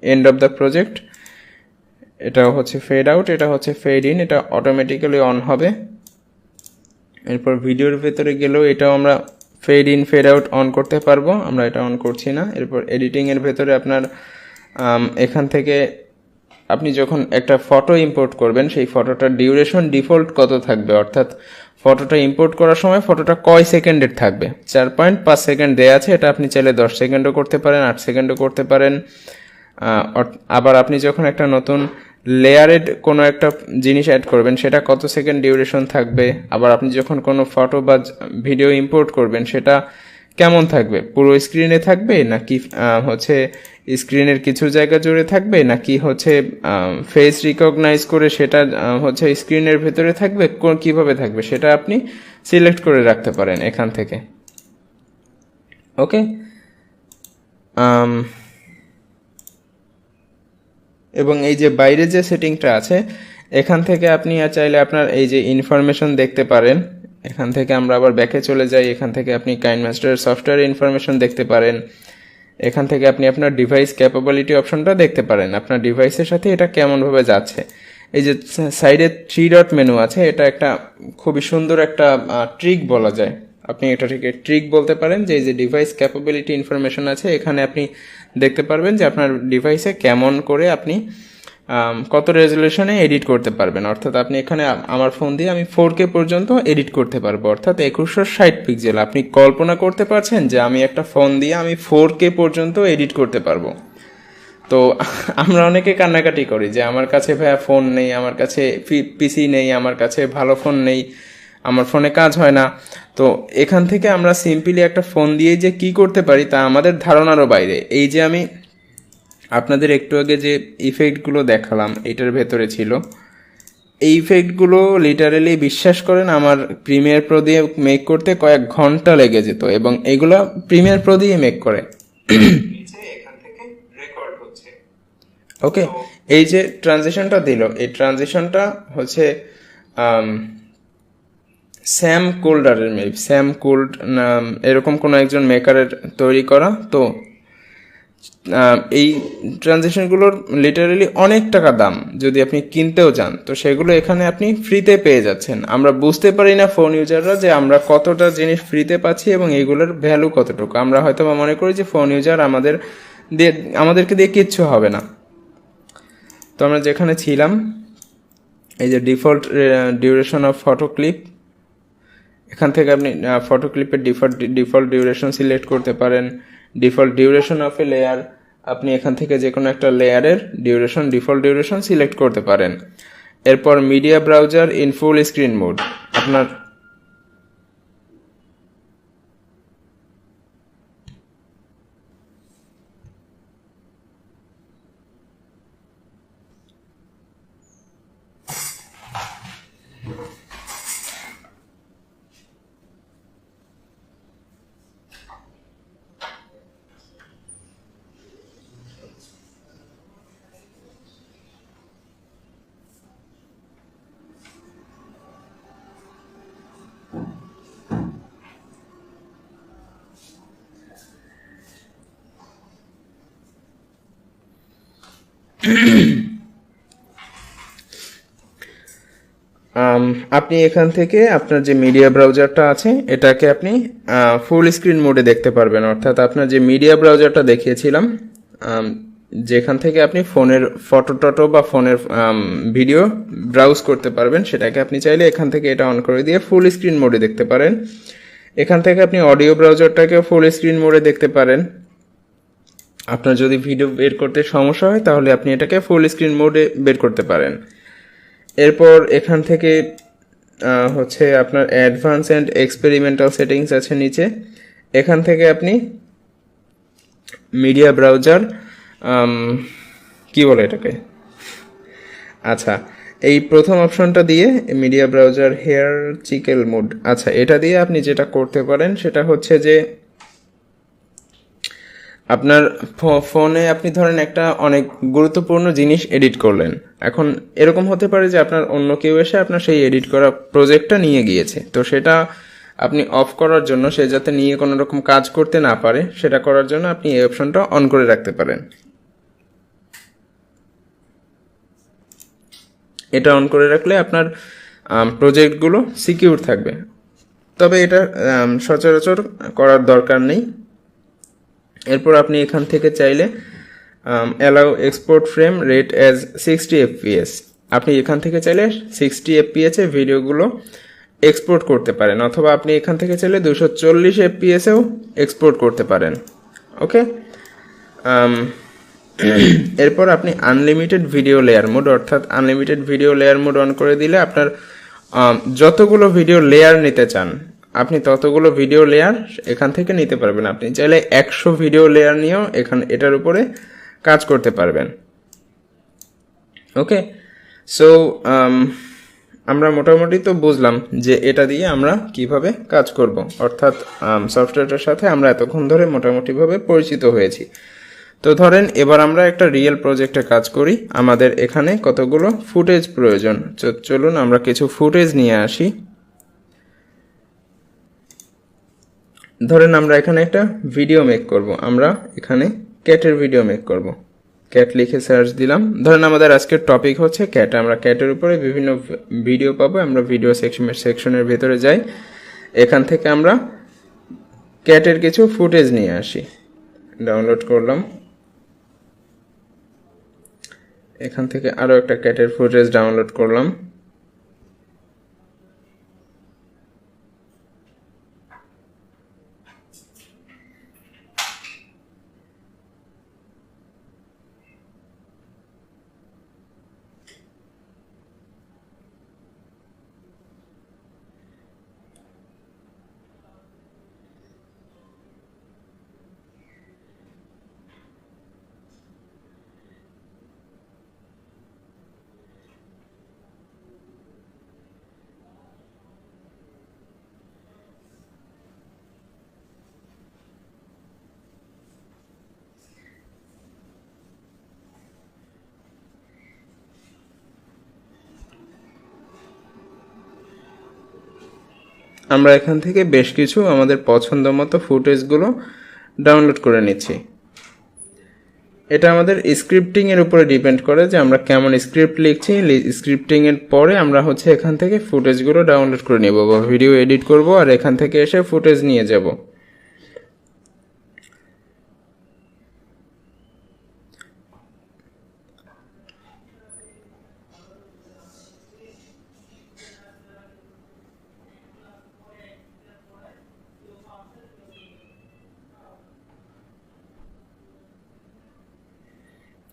end of the project. এটা হচ্ছে ফেড আউট, এটা হচ্ছে ফেড ইন, এটা অটোমেটিক্যালি অন হবে। এরপর ভিডিওর ভেতরে গেলেও এটাও আমরা fade in fade out on করতে পারবো, আমরা এটা অন করছি না। এরপর এডিটিংয়ের ভেতরে আপনার এখান থেকে আপনি যখন একটা ফটো ইম্পোর্ট করবেন সেই ফটোটার ডিউরেশন ডিফল্ট কত থাকবে, অর্থাৎ ফটোটা ইম্পোর্ট করার সময় ফটোটা কয় সেকেন্ডের থাকবে, 4.5 সেকেন্ড দেওয়া আছে, এটা আপনি চাইলে 10 সেকেন্ডও করতে পারেন, 8 সেকেন্ডও করতে পারেন। আবার আপনি যখন একটা নতুন লেয়ারেড কোনো একটা জিনিস অ্যাড করবেন সেটা কত সেকেন্ড ডিউরেশন থাকবে, আবার আপনি যখন কোনো ফটো বা ভিডিও ইম্পোর্ট করবেন সেটা কেমন থাকবে, পুরো স্ক্রিনে থাকবে নাকি হচ্ছে স্ক্রিনের কিছু জায়গা জুড়ে থাকবে, নাকি হচ্ছে ফেস রিকগনাইজ করে সেটা হচ্ছে স্ক্রিনের ভেতরে থাকবে, কিভাবে থাকবে সেটা আপনি সিলেক্ট করে রাখতে পারেন এখান থেকে। ওকে, এবং এই যে বাইরে যে সেটিংটা আছে এখান থেকে আপনি চাইলে আপনার এই যে ইনফরমেশন দেখতে পারেন। এখান থেকে আমরা আবার ব্যাকে চলে যাই, এখান থেকে আপনি কাইনমাস্টার সফটওয়্যার ইনফরমেশন দেখতে পারেন। এখান থেকে আপনি আপনার ডিভাইস ক্যাপাবিলিটি অপশনটা দেখতে পারেন, আপনার ডিভাইসের সাথে এটা কেমনভাবে যাচ্ছে। এই যে সাইডে 3 ডট মেনু আছে, এটা একটা খুবই সুন্দর একটা ট্রিক বলা যায়, আপনি এটা থেকে ট্রিক বলতে পারেন, যে এই যে ডিভাইস ক্যাপাবিলিটি ইনফরমেশন আছে এখানে আপনি দেখতে পারবেন যে আপনার ডিভাইসে কেমন করে আপনি কত রেজলিউশনে এডিট করতে পারবেন। অর্থাৎ আপনি এখানে আমার ফোন দিয়ে আমি 4K পর্যন্ত এডিট করতে পারবো, অর্থাৎ 2160 পিক্সেল। আপনি কল্পনা করতে পারছেন যে আমি একটা ফোন দিয়ে আমি 4K পর্যন্ত এডিট করতে পারবো। তো আমরা অনেকে কান্নাকাটি করি যে আমার কাছে ভাইয়া ফোন নেই, আমার কাছে পিসি নেই, আমার কাছে ভালো ফোন নেই, আমার ফোনে কাজ হয় না। তো এখান থেকে আমরা সিম্পলি একটা ফোন দিয়ে যে কি করতে পারি তা আমাদের ধারণারও বাইরে। এই যে আমি আপনাদের একটু আগে যে ইফেক্টগুলো দেখালাম এটার ভেতরে ছিল, এই ইফেক্টগুলো লিটারেলি বিশ্বাস করেন আমার প্রিমিয়ার প্রো দিয়ে মেক করতে কয়েক ঘন্টা লেগে যেত, এবং এগুলো প্রিমিয়ার প্রো দিয়ে মেক করে। ওকে, এই যে ট্রানজিশনটা দিল, এই ট্রানজিশনটা হচ্ছে স্যাম কোল্ডারের স্যাম কোল্ড এরকম কোনো একজন মেকারের তৈরি করা। তো এই ট্রানজিশনগুলোর লিটারালি অনেক টাকা দাম, যদি আপনি কিনতেও চান তো সেগুলো এখানে আপনি ফ্রিতে পেয়ে যাচ্ছেন। আমরা বুঝতে পারি না ফোন ইউজাররা যে আমরা কতটা জিনিস ফ্রিতে পাচ্ছি এবং এইগুলোর ভ্যালু কতটুকু। আমরা হয়তো মনে করি যে ফোন ইউজার আমাদেরকে দিয়ে কিচ্ছু হবে না। তো আমরা যেখানে ছিলাম, এই যে default duration of photo clip, এখান থেকে আপনি ফটো ক্লিপের ডিফল্ট ডিউরেশন সিলেক্ট করতে পারেন। Default duration of A layer, আপনি এখান থেকে যে কোনো একটা লেয়ারের ডিফল্ট ডিউরেশন সিলেক্ট করতে পারেন। এরপর media browser in full screen mode, আপনার আপনি এখান থেকে আপনার যে মিডিয়া ব্রাউজারটা আছে এটাকে আপনি ফুল স্ক্রিন মোডে দেখতে পারবেন। অর্থাৎ আপনার যে মিডিয়া ব্রাউজারটা দেখিয়েছিলাম, যেখান থেকে আপনি ফোনের ফটো বা ফোনের ভিডিও ব্রাউজ করতে পারবেন, সেটাকে আপনি চাইলে এখান থেকে এটা অন করে দিয়ে ফুল স্ক্রিন মোডে দেখতে পারেন। এখান থেকে আপনি অডিও ব্রাউজারটাকেও ফুল স্ক্রিন মোডে দেখতে পারেন। আপনার যদি ভিডিও বের করতে সমস্যা হয় তাহলে আপনি এটাকে ফুল স্ক্রিন মোডে বের করতে পারেন। এরপর এখান থেকে হচ্ছে আপনার অ্যাডভান্স অ্যান্ড এক্সপেরিমেন্টাল সেটিংস আছে নিচে, এখান থেকে আপনি মিডিয়া ব্রাউজার কি বলে এটাকে, আচ্ছা এই প্রথম অপশনটা দিয়ে মিডিয়া ব্রাউজার হেয়ার চিকেল মোড, আচ্ছা এটা দিয়ে আপনি যেটা করতে পারেন সেটা হচ্ছে যে আপনার ফোনে আপনি ধরেন একটা অনেক গুরুত্বপূর্ণ জিনিস এডিট করলেন, এখন এরকম হতে পারে যে আপনার অন্য কেউ এসে আপনার সেই এডিট করা প্রজেক্টটা নিয়ে গিয়েছে, তো সেটা আপনি অফ করার জন্য, সে যাতে নিয়ে কোনো রকম কাজ করতে না পারে সেটা করার জন্য আপনি এই অপশনটা অন করে রাখতে পারেন। এটা অন করে রাখলে আপনার প্রজেক্টগুলো সিকিউর থাকবে। তবে এটা সচরাচর করার দরকার নেই। এরপর আপনি এখান থেকে চাইলে allow export frame rate as 60 fps, আপনি এখান থেকে চাইলে 60 fps এ ভিডিওগুলো এক্সপোর্ট করতে পারেন, অথবা আপনি এখান থেকে চাইলে 240 fps এও এক্সপোর্ট করতে পারেন। ওকে, এরপর আপনি আনলিমিটেড ভিডিও লেয়ার মোড, অর্থাৎ unlimited video layer mode on করে দিলে আপনার যতগুলো ভিডিও লেয়ার নিতে চান আপনি ততগুলো ভিডিও লেয়ার এখান থেকে নিতে পারবেন। আপনি চাইলে 100 ভিডিও লেয়ার নিয়েও এটার উপরে কাজ করতে পারবেন। ওকে, সো আমরা মোটামুটি তো বুঝলাম যে এটা দিয়ে আমরা কিভাবে কাজ করব, অর্থাৎ সফটওয়্যারটার সাথে আমরা এতক্ষণ ধরে মোটামুটিভাবে পরিচিত হয়েছি। তো ধরেন এবার আমরা একটা রিয়েল প্রজেক্টে কাজ করি, আমাদের এখানে কতগুলো ফুটেজ প্রয়োজন। চলুন আমরা কিছু ফুটেজ নিয়ে আসি। ধরেন আমরা এখানে একটা ভিডিও মেক করব, আমরা এখানে ক্যাটের ভিডিও মেক করব। ক্যাট লিখে সার্চ দিলাম। ধরেন আমাদের আজকের টপিক হচ্ছে ক্যাট, আমরা ক্যাটের উপরে বিভিন্ন ভিডিও পাবো। আমরা ভিডিও সেকশনের ভেতরে যাই, এখান থেকে আমরা ক্যাটের কিছু ফুটেজ নিয়ে আসি, ডাউনলোড করলাম। এখান থেকে আরও একটা ক্যাটের ফুটেজ ডাউনলোড করলাম। আমরা এখান থেকে বেশ কিছু আমাদের পছন্দ মতো ফুটেজগুলো ডাউনলোড করে নিচ্ছি। এটা আমাদের স্ক্রিপ্টিং এর উপরে ডিপেন্ড করে যে আমরা কেমন স্ক্রিপ্ট লিখছি। স্ক্রিপ্টিং এর পরে আমরা এখান থেকে ফুটেজগুলো ডাউনলোড করে নেব বা ভিডিও এডিট করব, আর এখান থেকে এসে ফুটেজ নিয়ে যাব।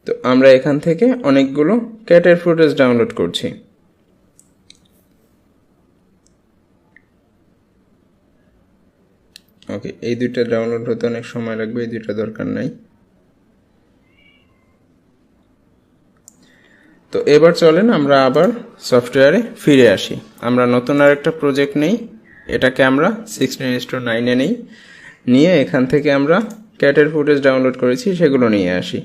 তো আমরা এখান থেকে অনেকগুলো ক্যাটের ফুটেজ ডাউনলোড করছি। ওকে, এই দুইটা ডাউনলোড হতে অনেক সময় লাগবে, এই দুইটা দরকার নাই। তো এবার চলেন আমরা আবার সফটওয়্যারে ফিরে আসি। আমরা নতুন আর একটা প্রজেক্ট নেই, এটাকে আমরা 16:9 নেই, নিয়ে এখান থেকে আমরা ক্যাটের ফুটেজ ডাউনলোড করেছি সেগুলো নিয়ে আসি।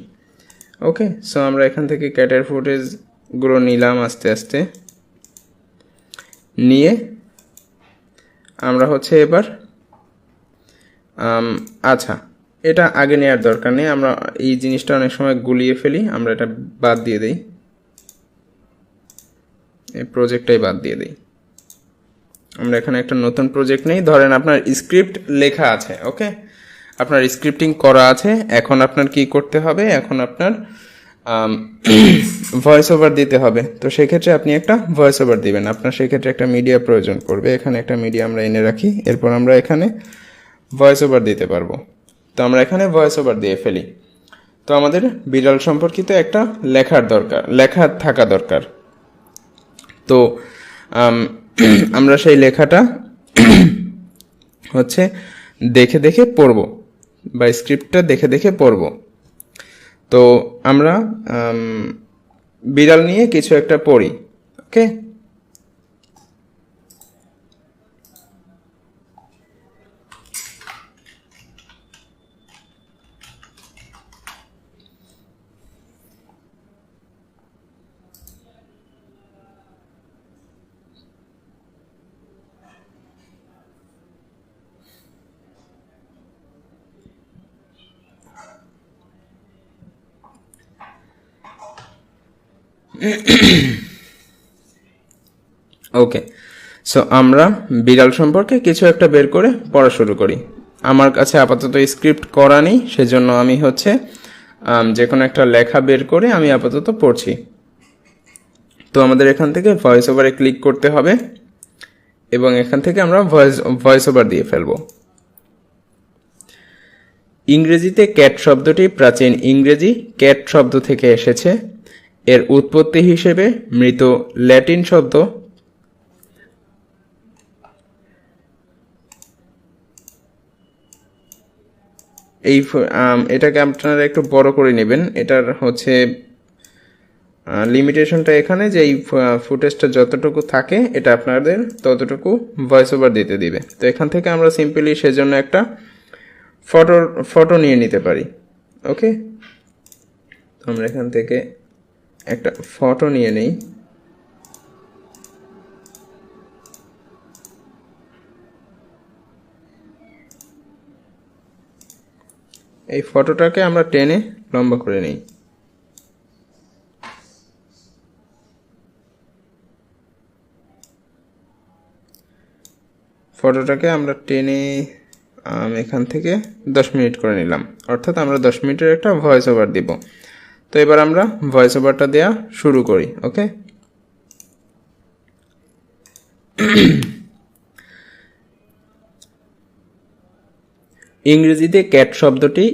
ওকে, সো আমরা এখান থেকে ক্যাটের ফুটেজগুলো নিলাম আস্তে আস্তে, নিয়ে আমরা এবার আচ্ছা, এটা আগে নেওয়ার দরকার নেই, আমরা এই জিনিসটা অনেক সময় গুলিয়ে ফেলি, আমরা এটা বাদ দিয়ে দিই, এই প্রজেক্টটাই বাদ দিয়ে দিই। আমরা এখানে একটা নতুন প্রজেক্ট নেই। ধরেন আপনার স্ক্রিপ্ট লেখা আছে, ওকে, আপনার স্ক্রিপ্টিং করা আছে, এখন আপনার কি করতে হবে, এখন আপনার ভয়েস ওভার দিতে হবে। তো সেক্ষেত্রে আপনি একটা ভয়েস ওভার দিবেন, আপনার সেক্ষেত্রে একটা মিডিয়া প্রয়োজন পড়বে। এখানে একটা মিডিয়া আমরা এনে রাখি, এরপর আমরা এখানে ভয়েস ওভার দিতে পারবো। তো আমরা এখানে ভয়েস ওভার দিয়ে ফেলি। তো আমাদের বিড়াল সম্পর্কিত একটা লেখা থাকা দরকার। তো আমরা সেই লেখাটা দেখে দেখে পড়ব, বা স্ক্রিপ্টটা দেখে দেখে পড়ব। তো আমরা বিড়াল নিয়ে কিছু একটা পড়ি। ওকে, ওকে, সো আমরা বিড়াল সম্পর্কে কিছু একটা বের করে পড়া শুরু করি। আমার কাছে আপাতত স্ক্রিপ্ট করা নেই, সেজন্য আমি হচ্ছে যে কোনো একটা লেখা বের করে আমি আপাতত পড়ছি। তো আমাদের এখান থেকে ভয়েস ওভারে ক্লিক করতে হবে এবং এখান থেকে আমরা ভয়েস ওভার দিয়ে ফেলবো। ইংরেজিতে ক্যাট শব্দটি প্রাচীন ইংরেজি ক্যাট শব্দ থেকে এসেছে। এর উৎপত্তি হিসেবে মৃত ল্যাটিন শব্দ এটাকে আপনারা একটু বড় করে নেবেন। এটার হচ্ছে লিমিটেশনটা এখানে যে এই ফুটেজটা যতটুকু থাকে এটা আপনাদের ততটুকু ভয়েস ওভার দিতে দিবে। তো এখান থেকে আমরা সিম্পলি সেজন্য একটা ফটো নিয়ে নিতে পারি। ওকে, আমরা এখান থেকে একটা ফটো নিয়ে নেই। এই ফটোটাকে আমরা টেনে লম্বা করে নিই। ফটোটাকে আমরা টেনে এখান থেকে 10 মিনিট করে নিলাম, অর্থাৎ আমরা 10 মিনিটের একটা ভয়েস ওভার দিব। তো এবার আমরা ভয়েস ওভারটা দেওয়া শুরু করি। ওকে, ইংরেজিতে ক্যাট শব্দটি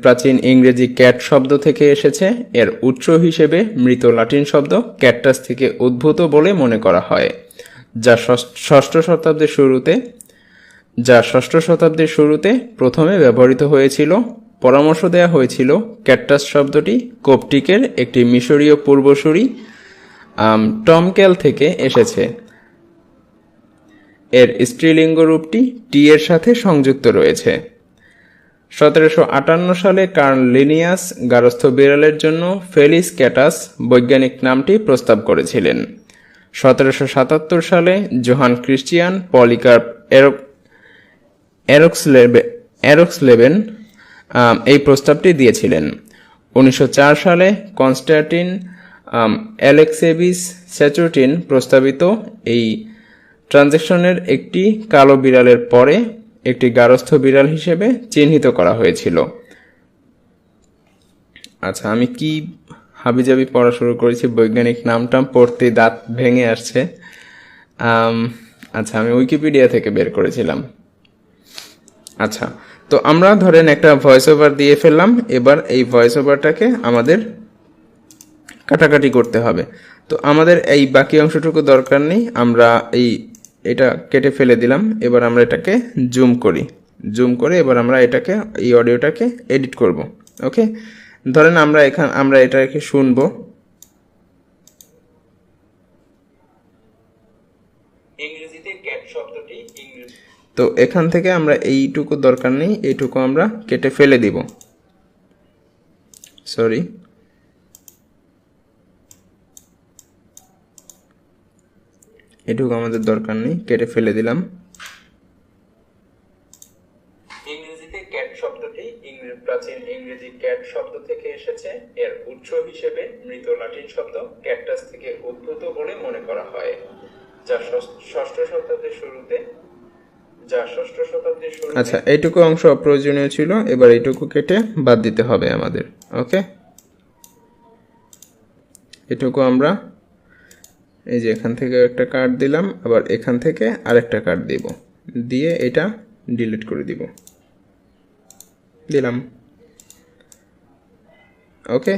প্রাচীন ইংরেজি ক্যাট শব্দ থেকে এসেছে। এর উৎস হিসেবে মৃত লাতিন শব্দ ক্যাটটাস থেকে উদ্ভূত বলে মনে করা হয়, যা ষষ্ঠ শতাব্দীর শুরুতে প্রথমে ব্যবহৃত হয়েছিল। পরামর্শ দেওয়া হয়েছিল ক্যাটটাস শব্দটি কোপটিকের একটি মিশরীয় পূর্বসূরি টমক্যাল থেকে এসেছে। এর স্ত্রীলিঙ্গ রূপটি টি এর সাথে সংযুক্ত রয়েছে। 1758 সালে কার্ল লিনিয়াস গারস্থ বিড়ালের জন্য ফেলিস ক্যাটাস বৈজ্ঞানিক নামটি প্রস্তাব করেছিলেন। 1777 সালে জোহান ক্রিশ্চিয়ান পলিকার্প এরক্সলেবেন এই প্রস্তাবটি দিয়েছিলেন। 1904 সালে কনস্ট্যান্টিন অ্যালেক্সেভিচ স্যাচুটিন প্রস্তাবিত এই ট্রানজ্যাকশনের একটি কালো বিড়ালের পরে একটি গারস্থ বিড়াল হিসেবে চিহ্নিত করা হয়েছিল। আচ্ছা, আমি কি হাবিজাবি পড়া শুরু করেছি, বৈজ্ঞানিক নামটাম পড়তে দাঁত ভেঙে আসছে। আচ্ছা, আমি উইকিপিডিয়া থেকে বের করেছিলাম। আচ্ছা, তো আমরা ধরেন একটা ভয়েস ওভার দিয়ে ফেললাম। এবার এই ভয়েস ওভারটাকে আমাদের কাটাকাটি করতে হবে। তো আমাদের এই বাকি অংশটুকু দরকার নেই, আমরা এটা কেটে ফেলে দিলাম। এবার আমরা এটাকে জুম করে এবার আমরা এই অডিওটাকে এডিট করব। ওকে, ধরেন আমরা এটাকে শুনবো। ইংরেজিতে ক্যাট শব্দটি তো এখান থেকে আমরা এইটুকু দরকার নেই, এইটুকু আমরা কেটে ফেলে দিব। সরি, এটুকু আমাদের দরকার নেই, কেটে ফেলে দিলাম। ইংরেজিতে ক্যাট শব্দটি প্রাচীন ইংরেজি ক্যাট শব্দ থেকে এসেছে। এর উৎস হিসেবে মৃত লাতিন শব্দ ক্যাটটাস থেকে উদ্ভূত বলে মনে করা হয়, যা ষষ্ঠ শতাব্দীর শুরুতে। আচ্ছা, এইটুকু অংশ অপ্রয়োজনীয় ছিল, এবার এইটুকু কেটে বাদ দিতে হবে আমাদের। ওকে, এটুকু আমরা এই যে এখান থেকে একটা কাট দিলাম, আবার এখান থেকে আরেকটা কাট দিয়ে এটা ডিলিট করে দিলাম। ওকে,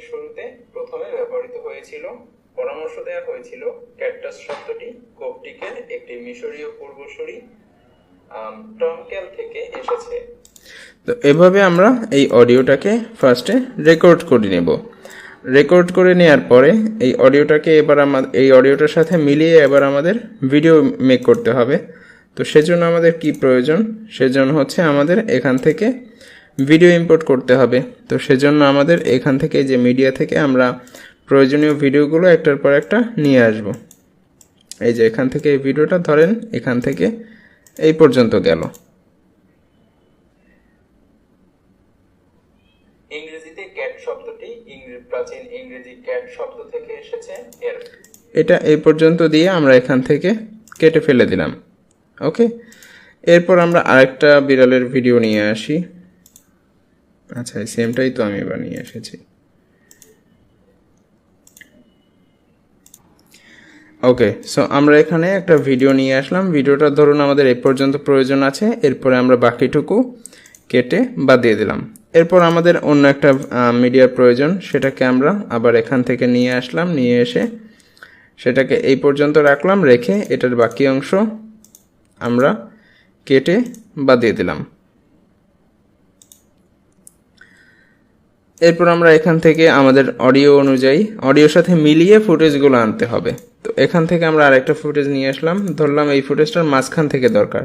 শুরুতে প্রথমে ব্যবহৃত হয়েছিল। পরামর্শ দেওয়া হয়েছিল ক্যাটটাস শব্দটি কোপটিকের একটি মিশরীয় পূর্বসূরি টমক্যাল থেকে এসেছে। তো এভাবে আমরা এই অডিওটাকে ফার্স্টে রেকর্ড করে নেব। রেকর্ড করে নেওয়ার পরে এই অডিওটাকে এবার এই অডিওটার সাথে মিলিয়ে এবার আমাদের ভিডিও মেক করতে হবে। তো সেজন্য আমাদের কি প্রয়োজন, সেজন্য হচ্ছে আমাদের এখান থেকে ভিডিও ইম্পোর্ট করতে হবে। তো সেজন্য আমাদের এখান থেকে যে মিডিয়া থেকে আমরা প্রয়োজনীয় ভিডিওগুলো একটার পর একটা নিয়ে আসব। এই যে এখান থেকে এই ভিডিওটা ধরেন এখান থেকে এই পর্যন্ত গেল। ইংরেজিতে ক্যাট শব্দটি প্রাচীন ইংরেজি ক্যাট শব্দ থেকে এসেছে। এটা এই পর্যন্ত দিয়ে আমরা এখান থেকে কেটে ফেলে দিলাম। ওকে, এরপর আমরা আরেকটা বিড়ালের ভিডিও নিয়ে আসি। আচ্ছা, সেমটাই তো আমি এবার নিয়ে এসেছি। ওকে, সো আমরা এখানে একটা ভিডিও নিয়ে আসলাম। ভিডিওটা ধরুন আমাদের এই পর্যন্ত প্রয়োজন আছে, এরপরে আমরা বাকিটুকু কেটে বাদ দিয়ে দিলাম। এরপর আমাদের অন্য একটা মিডিয়ার প্রয়োজন, সেটাকে আমরা আবার এখান থেকে নিয়ে আসলাম, নিয়ে এসে সেটাকে এই পর্যন্ত রাখলাম, রেখে এটার বাকি অংশ আমরা কেটে বাদ দিয়ে দিলাম। এরপর আমরা এখান থেকে আমাদের অডিও অনুযায়ী অডিওর সাথে মিলিয়ে ফুটেজগুলো আনতে হবে। তো এখান থেকে আমরা আরেকটা ফুটেজ নিয়ে আসলাম, ধরলাম এই ফুটেজটার মাঝখান থেকে দরকার।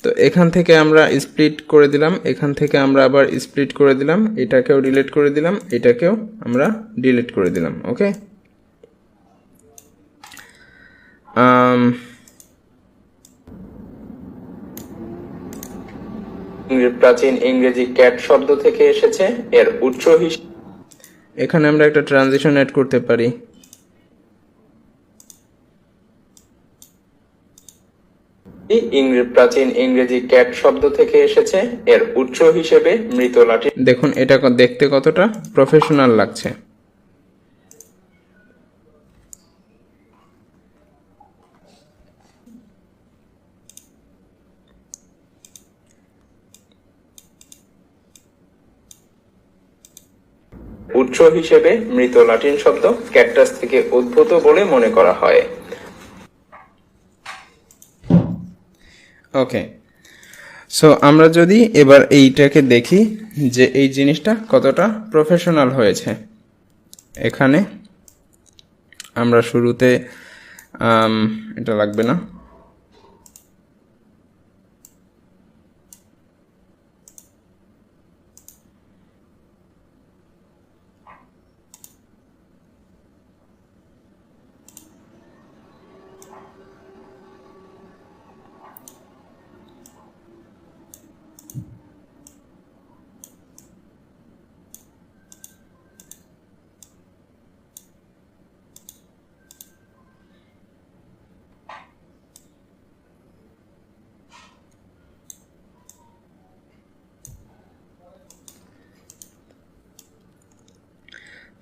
তো এখান থেকে আমরা স্প্লিট করে দিলাম, এখান থেকে আমরা আবার স্প্লিট করে দিলাম, এটাকেও ডিলিট করে দিলাম, এটাকেও আমরা ডিলিট করে দিলাম। ওকে, প্রাচীন ইংরেজি ক্যাট শব্দ থেকে এসেছে, এর উৎস হিসেবে এখানে আমরা একটা ট্রানজিশন অ্যাড করতে পারি। প্রাচীন ইংরেজি ক্যাট শব্দ থেকে এসেছে, এর উৎস হিসেবে মৃত লাঠির। দেখুন এটা দেখতে কতটা প্রফেশনাল লাগছে। উৎস হিসেবে মৃত লাটিন শব্দ ক্যাকটাস থেকে উদ্ভূত বলে মনে করা হয়। ওকে, সো আমরা যদি এবার এইটাকে দেখি যে এই জিনিসটা কতটা প্রফেশনাল হয়েছে। এখানে আমরা শুরুতে এটা লাগবে না,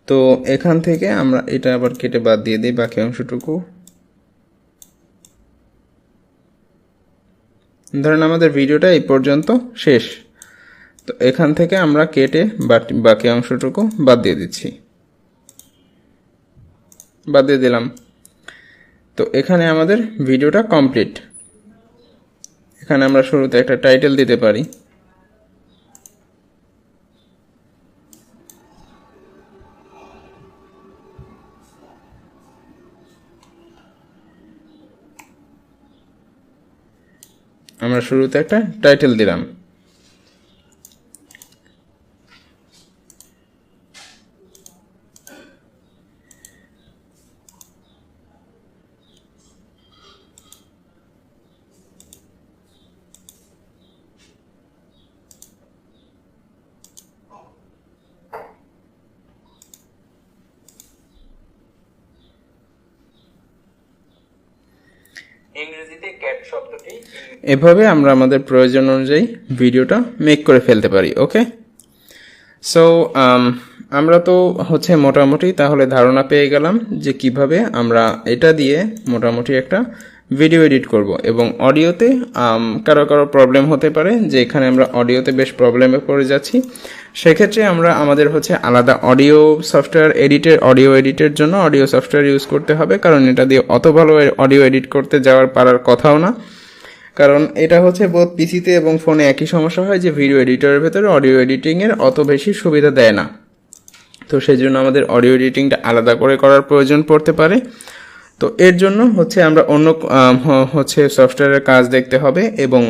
তো এখান থেকে আমরা এটা আবার কেটে বাদ দিয়ে দিই বাকি অংশটুকু। ধরেন আমাদের ভিডিওটা এই পর্যন্ত শেষ, তো এখান থেকে আমরা কেটে বাকি অংশটুকু বাদ দিয়ে দিচ্ছি, বাদ দিয়ে দিলাম। তো এখানে আমাদের ভিডিওটা কমপ্লিট। এখানে আমরা শুরুতে একটা টাইটেল দিতে পারি। আমরা শুরুতে একটা টাইটেল দিলাম। ইংরেজিতে ক্যাট শব্দটি এভাবে আমরা আমাদের প্রয়োজন অনুযায়ী ভিডিওটা মেক করে ফেলতে পারি। ওকে, সো আমরা তো মোটামুটি তাহলে ধারণা পেয়ে গেলাম যে কিভাবে আমরা এটা দিয়ে মোটামুটি একটা ভিডিও এডিট করব। এবং অডিওতে কারো কারো প্রবলেম হতে পারে যে এখানে আমরা অডিওতে বেশ প্রবলেমে পড়ে যাচ্ছি, সেক্ষেত্রে আমরা আমাদের আলাদা অডিও সফটওয়্যার অডিও এডিটের জন্য অডিও সফটওয়্যার ইউজ করতে হবে, কারণ এটা দিয়ে অত ভালো অডিও এডিট করতে পারার কথাও না। কারণ এটা বোধ পিসিতে এবং ফোনে একই সমস্যা হয় যে ভিডিও এডিটরের ভেতরে অডিও এডিটিংয়ের অত বেশি সুবিধা দেয় না। তো সেই জন্য আমাদের অডিও এডিটিংটা আলাদা করে করার প্রয়োজন পড়তে পারে। তো এর জন্য আমরা অন্য সফটওয়্যারের কাজ দেখতে হবে। এবং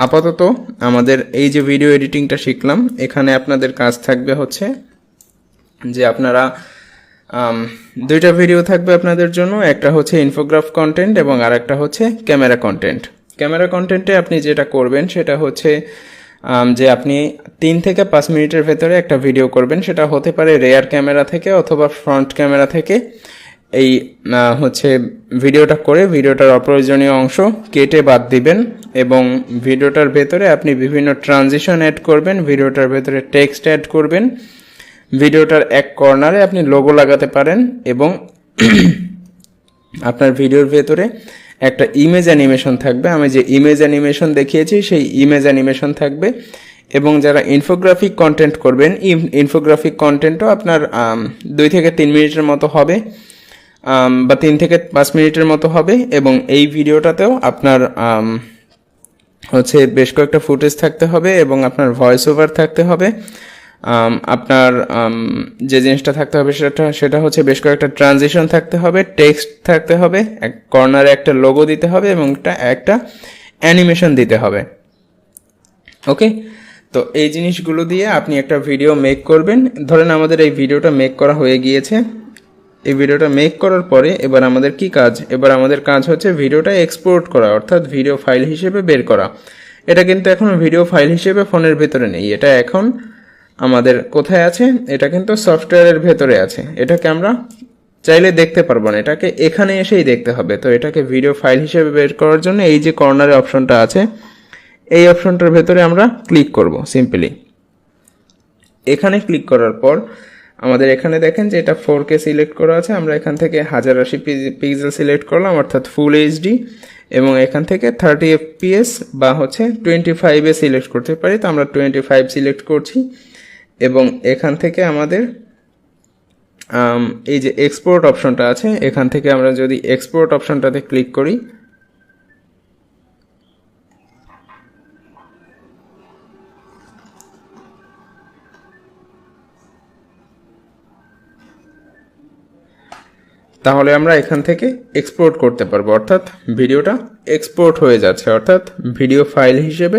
আপাতত আমাদের এই যে ভিডিও এডিটিংটা শিখলাম, এখানে আপনাদের কাজ থাকবে যে আপনারা আম, দুইটা ভিডিও থাকবে আপনাদের জন্য, একটা হচ্ছে ইনফোগ্রাফ কন্টেন্ট এবং আরেকটা হচ্ছে ক্যামেরা কন্টেন্ট। ক্যামেরা কন্টেন্টে আপনি যেটা করবেন সেটা হচ্ছে যে আপনি 3 থেকে 5 মিনিটের ভেতরে একটা ভিডিও করবেন, সেটা হতে পারে রেয়ার ক্যামেরা থেকে অথবা ফ্রন্ট ক্যামেরা থেকে। এই হচ্ছে ভিডিওটা করে ভিডিওটার অপ্রয়োজনীয় অংশ কেটে বাদ দিবেন এবং ভিডিওটার ভেতরে আপনি বিভিন্ন ট্রানজিশন অ্যাড করবেন, ভিডিওটার ভেতরে টেক্সট অ্যাড করবেন, ভিডিওটার এক কর্নারে আপনি লোগো লাগাতে পারেন এবং আপনার ভিডিওর ভেতরে একটা ইমেজ অ্যানিমেশন থাকবে। আমি যে ইমেজ অ্যানিমেশন দেখিয়েছি সেই ইমেজ অ্যানিমেশন থাকবে। এবং যারা ইনফোগ্রাফিক কন্টেন্ট করবেন, ইনফোগ্রাফিক কন্টেন্টও আপনার 2 থেকে 3 মিনিটের মতো হবে, বা 3 থেকে 5 মিনিটের মতো হবে। এবং এই ভিডিওটাতেও আপনার হচ্ছে বেশ কয়েকটা ফুটেজ থাকতে হবে এবং আপনার ভয়েস ওভার থাকতে হবে। আপনার যে জিনিসটা থাকতে হবে সেটা হচ্ছে বেশ কয়েকটা ট্রানজিশন থাকতে হবে, টেক্সট থাকতে হবে, এক কর্নারে একটা লোগো দিতে হবে এবং একটা অ্যানিমেশন দিতে হবে। ওকে, তো এই জিনিসগুলো দিয়ে আপনি একটা ভিডিও মেক করবেন। ধরেন আমাদের এই ভিডিওটা মেক করা হয়ে গিয়েছে। এই ভিডিওটা মেক করার পরে এবার আমাদের কি কাজ? এবার আমাদের কাজ হচ্ছে ভিডিওটা এক্সপোর্ট করা, অর্থাৎ ভিডিও ফাইল হিসেবে বের করা। এটা কিন্তু এখন ভিডিও ফাইল হিসেবে ফোনের ভেতরে নেই, এটা এখন আমাদের কোথায় আছে? এটা কিন্তু সফটওয়্যারের ভেতরে আছে। এটাকে আমরা চাইলে দেখতে পারবো না, এটাকে এখানে এসেই দেখতে হবে। তো এটাকে ভিডিও ফাইল হিসেবে বের করার জন্য এই যে কর্নারে অপশনটা আছে, এই অপশনটার ভেতরে আমরা ক্লিক করব সিম্পলি। এখানে ক্লিক করার পর আমাদের এখানে দেখেন যে এটা 4K সিলেক্ট করা আছে। আমরা এখান থেকে 1080 পিক্সেল সিলেক্ট করলাম, অর্থাৎ ফুল এইচডি, এবং এখান থেকে 30 FPS বা হচ্ছে 25-এ সিলেক্ট করতে পারি। তো আমরা 25 সিলেক্ট করছি এবং এখান থেকে আমাদের এই যে এক্সপোর্ট অপশনটা আছে, এখান থেকে আমরা যদি এক্সপোর্ট অপশনটাতে ক্লিক করি, তাহলে আমরা এখান থেকে এক্সপোর্ট করতে পারবো, অর্থাৎ ভিডিওটা এক্সপোর্ট হয়ে যাচ্ছে, অর্থাৎ ভিডিও ফাইল হিসেবে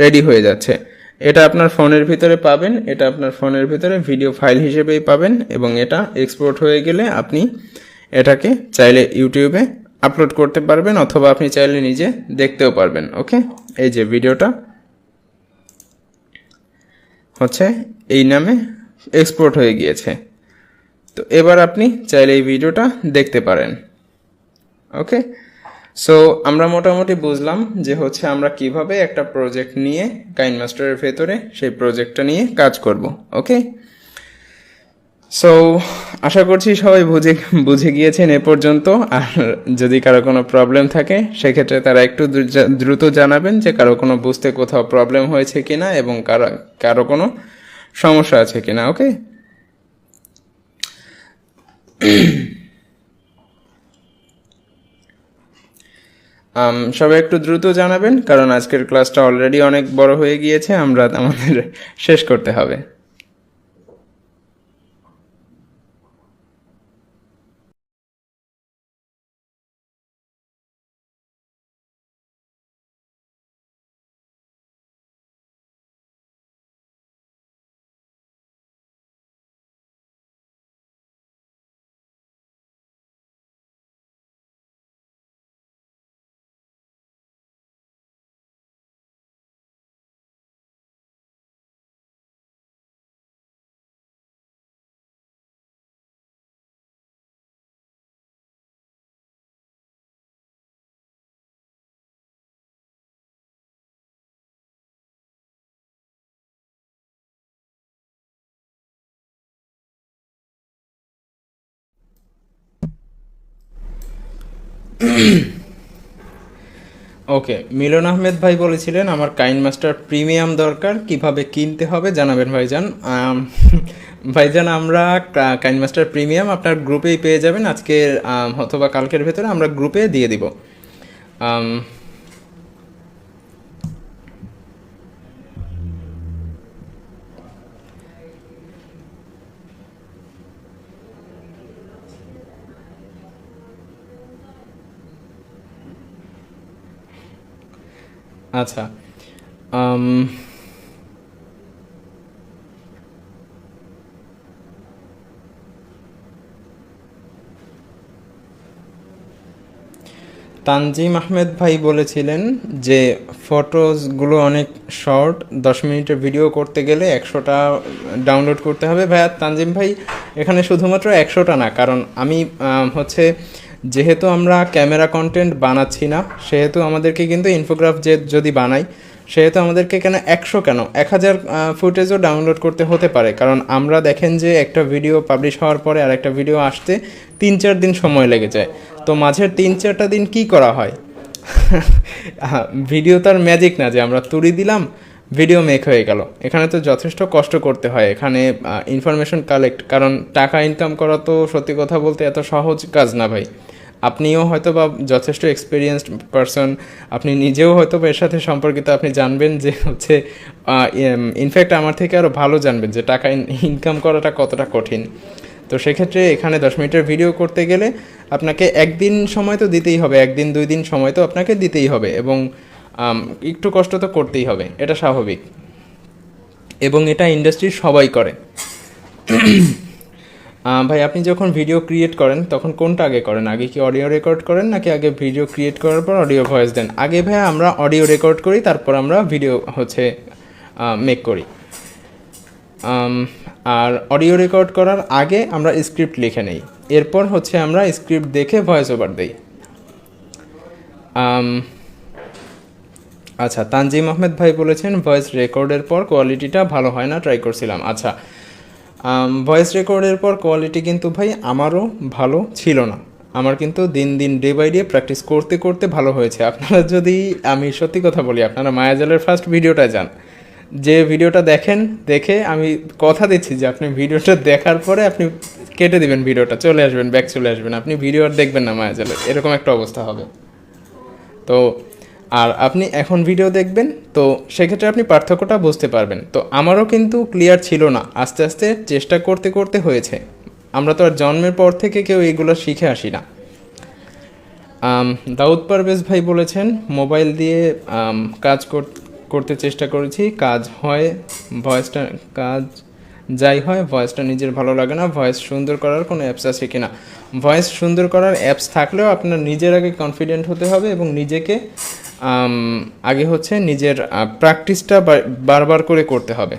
রেডি হয়ে যাচ্ছে। এটা আপনার ফোনের ভিতরে পাবেন, এটা আপনার ফোনের ভিতরে ভিডিও ফাইল হিসেবেই পাবেন এবং এটা এক্সপোর্ট হয়ে গেলে আপনি এটাকে চাইলে ইউটিউবে আপলোড করতে পারবেন অথবা আপনি চাইলে নিজে দেখতেও পারবেন। ওকে, এই যে ভিডিওটা হচ্ছে এই নামে এক্সপোর্ট হয়ে গিয়েছে। তো এবার আপনি চাইলে এই ভিডিওটা দেখতে পারেন। ওকে, সো আমরা মোটামুটি বুঝলাম যে হচ্ছে আমরা কিভাবে একটা প্রজেক্ট নিয়ে কাইনমাস্টারের ভেতরে সেই প্রজেক্টটা নিয়ে কাজ করব। ওকে, সো আশা করছি সবাই বুঝে গিয়েছেন এ পর্যন্ত। আর যদি কারো কোনো প্রবলেম থাকে সেক্ষেত্রে তারা একটু দ্রুত জানাবেন যে কারো কোনো বুঝতে কোথাও প্রবলেম হয়েছে কিনা এবং কারো কোনো সমস্যা আছে কিনা। ওকে, সবাই একটু দ্রুত জানাবেন, কারণ আজকের ক্লাসটা অলরেডি অনেক বড় হয়ে গিয়েছে, আমাদের শেষ করতে হবে। ওকে, মিলন আহমেদ ভাই বলেছিলেন আমার কাইনমাস্টার প্রিমিয়াম দরকার, কিভাবে কিনতে হবে জানাবেন ভাইজান। ভাইজান আমরা কাইনমাস্টার প্রিমিয়াম আপনার গ্রুপেই পেয়ে যাবেন, আজকের অথবা কালকের ভেতরে আমরা গ্রুপে দিয়ে দিব। আচ্ছা, তানজিম আহমেদ ভাই বলেছিলেন যে ফটোসগুলো অনেক শর্ট, 10 মিনিটের ভিডিও করতে গেলে 100টা ডাউনলোড করতে হবে। ভাইয়া তানজিম ভাই, এখানে শুধুমাত্র 100টা না, কারণ আমি হচ্ছে যেহেতু আমরা ক্যামেরা কন্টেন্ট বানাচ্ছি না, সেহেতু আমাদেরকে কিন্তু ইনফোগ্রাফ যে যদি বানাই, সেহেতু আমাদেরকে কেন 100 কেন 1000 ফুটেজও ডাউনলোড করতে হতে পারে। কারণ আমরা দেখেন যে একটা ভিডিও পাবলিশ হওয়ার পরে আর একটা ভিডিও আসতে 3-4 দিন সময় লেগে যায়। তো মাঝের 3-4টা দিন কি করা হয়? ভিডিও তো আর ম্যাজিক না যে আমরা তুড়ি দিলাম ভিডিও মেক হয়ে গেল। এখানে তো যথেষ্ট কষ্ট করতে হয়, এখানে ইনফরমেশন কালেক্ট, কারণ টাকা ইনকাম করা তো সত্যি কথা বলতে এত সহজ কাজ না ভাই। আপনিও হয়তো বা যথেষ্ট এক্সপিরিয়েন্সড পারসন, আপনি নিজেও হয়তো বা এর সাথে সম্পর্কিত, আপনি জানবেন যে হচ্ছে ইনফ্যাক্ট আমার থেকে আরও ভালো জানবেন যে টাকা ইনকাম করাটা কতটা কঠিন। তো সেক্ষেত্রে এখানে 10 মিনিটের ভিডিও করতে গেলে আপনাকে একদিন সময় তো দিতেই হবে, 1-2 দিন সময় তো আপনাকে দিতেই হবে, এবং একটু কষ্ট তো করতেই হবে, এটা স্বাভাবিক, এবং এটা ইন্ডাস্ট্রির সবাই করে। ভাই আপনি যখন ভিডিও ক্রিয়েট করেন তখন কোনটা আগে করেন? আগে কি অডিও রেকর্ড করেন নাকি আগে ভিডিও ক্রিয়েট করার পর অডিও ভয়েস দেন? আগে ভাই আমরা অডিও রেকর্ড করি, তারপর আমরা ভিডিও হচ্ছে মেক করি। আর অডিও রেকর্ড করার আগে আমরা স্ক্রিপ্ট লিখে নেই, এরপর হচ্ছে আমরা স্ক্রিপ্ট দেখে ভয়েস ওভার দিই। আচ্ছা, তানজিম আহমেদ ভাই বলেছেন ভয়েস রেকর্ডের পর কোয়ালিটিটা ভালো হয় না, ট্রাই করছিলাম। আচ্ছা, ভয়েস রেকর্ডের পর কোয়ালিটি কিন্তু ভাই আমারও ভালো ছিল না, আমার কিন্তু দিন দিন ডে বাই ডে প্র্যাকটিস করতে করতে ভালো হয়েছে। আপনারা যদি, আমি সত্যি কথা বলি, আপনারা মায়াজালের ফার্স্ট ভিডিওটা যান, যে ভিডিওটা দেখেন, দেখে আমি কথা দিচ্ছি যে আপনি ভিডিওটা দেখার পরে আপনি কেটে দিবেন ভিডিওটা, চলে আসবেন, ব্যাক চলে আসবেন, আপনি ভিডিও আর দেখবেন না মায়াজালের, এরকম একটা অবস্থা হবে। তো আর আপনি এখন ভিডিও দেখবেন, তো সেক্ষেত্রে আপনি পার্থক্যটা বুঝতে পারবেন। তো আমারও কিন্তু ক্লিয়ার ছিল না, আস্তে আস্তে চেষ্টা করতে করতে হয়েছে। আমরা তো আর জন্মের পর থেকে কেউ এগুলো শিখে আসি না। দাউদ পারভেজ ভাই বলেছেন মোবাইল দিয়ে কাজ করতে চেষ্টা করেছি, কাজ হয়, ভয়েসটা কাজ যাই হয়, ভয়েসটা নিজের ভালো লাগে না। ভয়েস সুন্দর করার কোনো অ্যাপস আছে কি না? ভয়েস সুন্দর করার অ্যাপস থাকলেও আপনার নিজের আগে কনফিডেন্ট হতে হবে, এবং নিজেকে আগে হচ্ছে নিজের প্র্যাকটিসটা বারবার করে করতে হবে।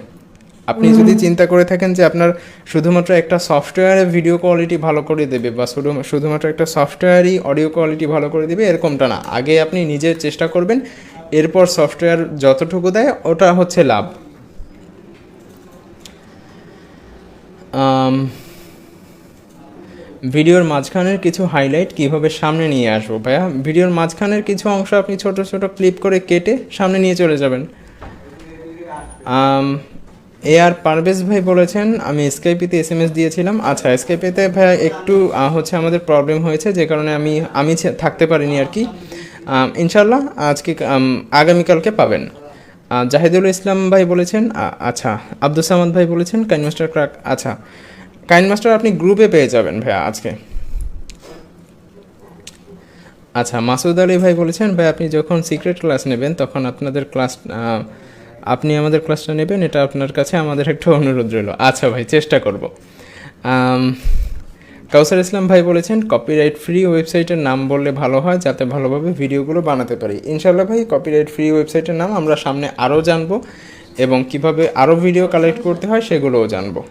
আপনি যদি চিন্তা করে থাকেন যে আপনার শুধুমাত্র একটা সফটওয়্যারে ভিডিও কোয়ালিটি ভালো করে দেবে, বা শুধুমাত্র একটা সফটওয়্যারই অডিও কোয়ালিটি ভালো করে দেবে, এরকমটা না। আগে আপনি নিজে চেষ্টা করবেন, এরপর সফটওয়্যার যতটুকু দেয় ওটা হচ্ছে লাভ। ভিডিওর মাঝখানের কিছু হাইলাইট কিভাবে সামনে নিয়ে আসবো? ভাইয়া ভিডিওর মাঝখানের কিছু অংশ আপনি ছোট ছোট ক্লিপ করে কেটে সামনে নিয়ে চলে যাবেন। আর পারভেজ ভাই বলেছেন আমি স্কাইপিতে SMS দিয়েছিলাম। আচ্ছা, স্কাইপিতে ভাইয়া একটু হচ্ছে আমাদের প্রবলেম হয়েছে, যে কারণে আমি থাকতে পারিনি আর কি। ইনশাল্লাহ আজকে আগামীকালকে পাবেন। জাহিদুল ইসলাম ভাই বলেছেন, আচ্ছা, আব্দুল সামাদ ভাই বলেছেন কাইন মাস্টার ক্রাক। আচ্ছা, কাইন মাস্টার আপনি গ্রুপে পেয়ে যাবেন ভাইয়া আজকে। আচ্ছা, মাসুদ আলী ভাই বলেছেন ভাই আপনি যখন সিক্রেট ক্লাস নেবেন তখন আপনাদের ক্লাস, আপনি আমাদের ক্লাসটা নেবেন, এটা আপনার কাছে আমাদের একটা অনুরোধ রইল। আচ্ছা ভাই, চেষ্টা করব। কাউসার ইসলাম ভাই বলেছেন কপিরাইট ফ্রি ওয়েবসাইটের নাম বললে ভালো হয়, যাতে ভালোভাবে ভিডিওগুলো বানাতে পারি। ইনশাল্লাহ ভাই, কপিরাইট ফ্রি ওয়েবসাইটের নাম আমরা সামনে আরও জানবো, এবং কিভাবে আরও ভিডিও কালেক্ট করতে হয় সেগুলোও জানবো।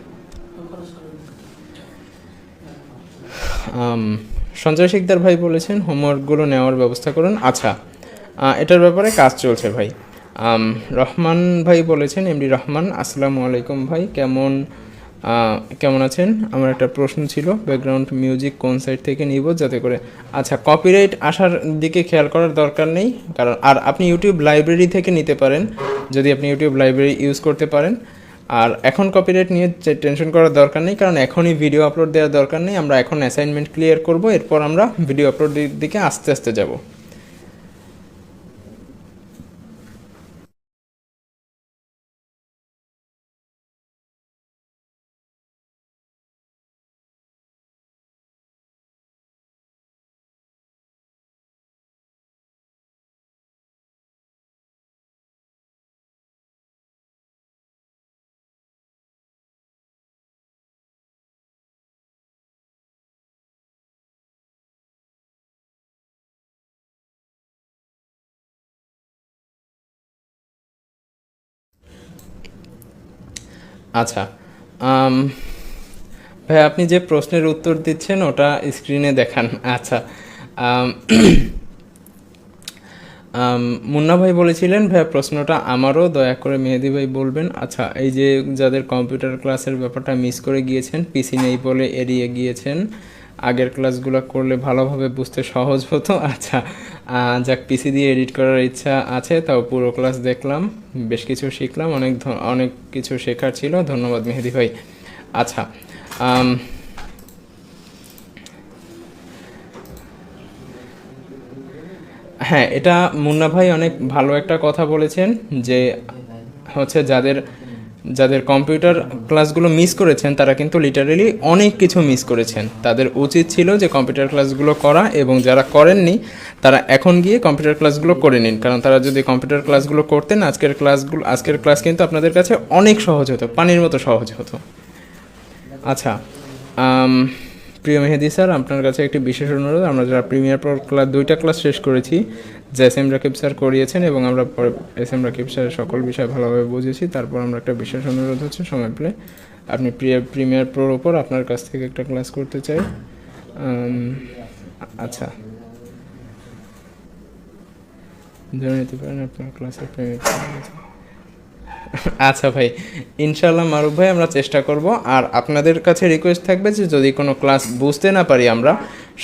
সঞ্জয় শিকদার ভাই বলেছেন হোমওয়ার্কগুলো নেওয়ার ব্যবস্থা করুন। আচ্ছা, এটার ব্যাপারে কাজ চলছে ভাই। রহমান ভাই বলেছেন, এমডি রহমান, আসসালামু আলাইকুম ভাই, কেমন আছেন? আমার একটা প্রশ্ন ছিল, ব্যাকগ্রাউন্ড মিউজিক কোন সাইট থেকে নিব যাতে করে, আচ্ছা, কপিরাইট আসার দিকে খেয়াল করার দরকার নেই, কারণ আর আপনি ইউটিউব লাইব্রেরি থেকে নিতে পারেন, যদি আপনি ইউটিউব লাইব্রেরি ইউজ করতে পারেন। আর এখন কপিরাইট নিয়ে টেনশন করার দরকার নেই, কারণ এখনই ভিডিও আপলোড দেওয়ার দরকার নেই। আমরা এখন অ্যাসাইনমেন্ট ক্লিয়ার করব, এরপর আমরা ভিডিও আপলোডের দিকে আস্তে আস্তে যাব। আচ্ছা, আম, ভাই আপনি যে প্রশ্নের উত্তর দিচ্ছেন ওটা স্ক্রিনে দেখান। আচ্ছা, আম, মুন্না ভাই বলেছিলেন ভাইয়া প্রশ্নটা আমারও, দয়া করে মেহেদি ভাই বলবেন। আচ্ছা, এই যে যাদের কম্পিউটার ক্লাসের ব্যাপারটা মিস করে গিয়েছেন, পিসি নেই বলে এড়িয়ে গিয়েছেন, আগের ক্লাসগুলো করলে ভালোভাবে বুঝতে সহজ হতো। আচ্ছা, যাক, পিসি দিয়ে এডিট করার ইচ্ছা আছে, তাও পুরো ক্লাস দেখলাম, বেশ কিছু শিখলাম, অনেক কিছু শেখার ছিল। ধন্যবাদ মেহেদি ভাই। আচ্ছা, আম, হ্যাঁ, এটা মুন্না ভাই অনেক ভালো একটা কথা বলেছেন যে হচ্ছে যাদের যাদের কম্পিউটার ক্লাসগুলো মিস করেছেন তারা কিন্তু লিটারেলি অনেক কিছু মিস করেছেন। তাদের উচিত ছিল যে কম্পিউটার ক্লাসগুলো করা, এবং যারা করেননি তারা এখন গিয়ে কম্পিউটার ক্লাসগুলো করে নিন, কারণ তারা যদি কম্পিউটার ক্লাসগুলো করতেন আজকের ক্লাস কিন্তু আপনাদের কাছে অনেক সহজ হতো, পানির মতো সহজ হতো। আচ্ছা, আম, প্রিয় মেহেদি স্যার, আপনার কাছে একটি বিশেষ অনুরোধ। আমরা যারা প্রিমিয়ার প্রো ক্লাস 2টা ক্লাস শেষ করেছি, যে এস এম রাকিব স্যার করিয়েছেন, এবং আমরা পরে এস এম রাকিব স্যারের সকল বিষয় ভালোভাবে বুঝেছি। তারপর আমরা একটা বিশেষ অনুরোধ হচ্ছে, সময় পেলে আপনি প্রিমিয়ার প্রোর ওপর আপনার কাছ থেকে একটা ক্লাস করতে চাই। আচ্ছা, ধরে নিতে পারেন আপনার ক্লাসের প্রিমিয়ার। আচ্ছা ভাই, ইনশাল্লাহ মারুফ ভাই, আমরা চেষ্টা করব। আর আপনাদের কাছে রিকোয়েস্ট থাকবে যে যদি কোনো ক্লাস বুঝতে না পারি আমরা,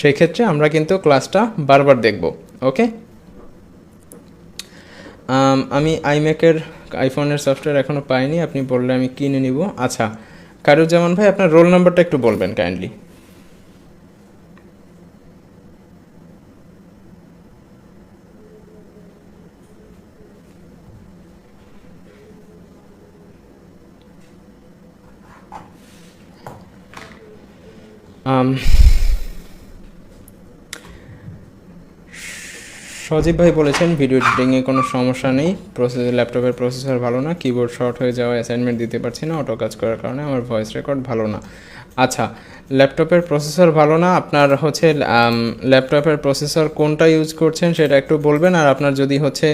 সেই ক্ষেত্রে আমরা কিন্তু ক্লাসটা বারবার দেখব। ওকে, আমি আইফোনের সফটওয়্যার এখনও পাইনি, আপনি বললে আমি কিনে নিব। আচ্ছা, কারুজ্জামান ভাই, আপনার রোল নাম্বারটা একটু বলবেন কাইন্ডলি। সজীব ভাই বলেছেন ভিডিও এডিটিংয়ে কোনো সমস্যা নেই, ল্যাপটপের প্রসেসর ভালো না, কিবোর্ড শর্ট হয়ে যাওয়া, অ্যাসাইনমেন্ট দিতে পারছি না, অটো কাজ করার কারণে আমার ভয়েস রেকর্ড ভালো না। আচ্ছা, ল্যাপটপের প্রসেসর ভালো না, আপনার হচ্ছে ল্যাপটপের প্রসেসর কোনটা ইউজ করছেন সেটা একটু বলবেন। আর আপনার যদি হচ্ছে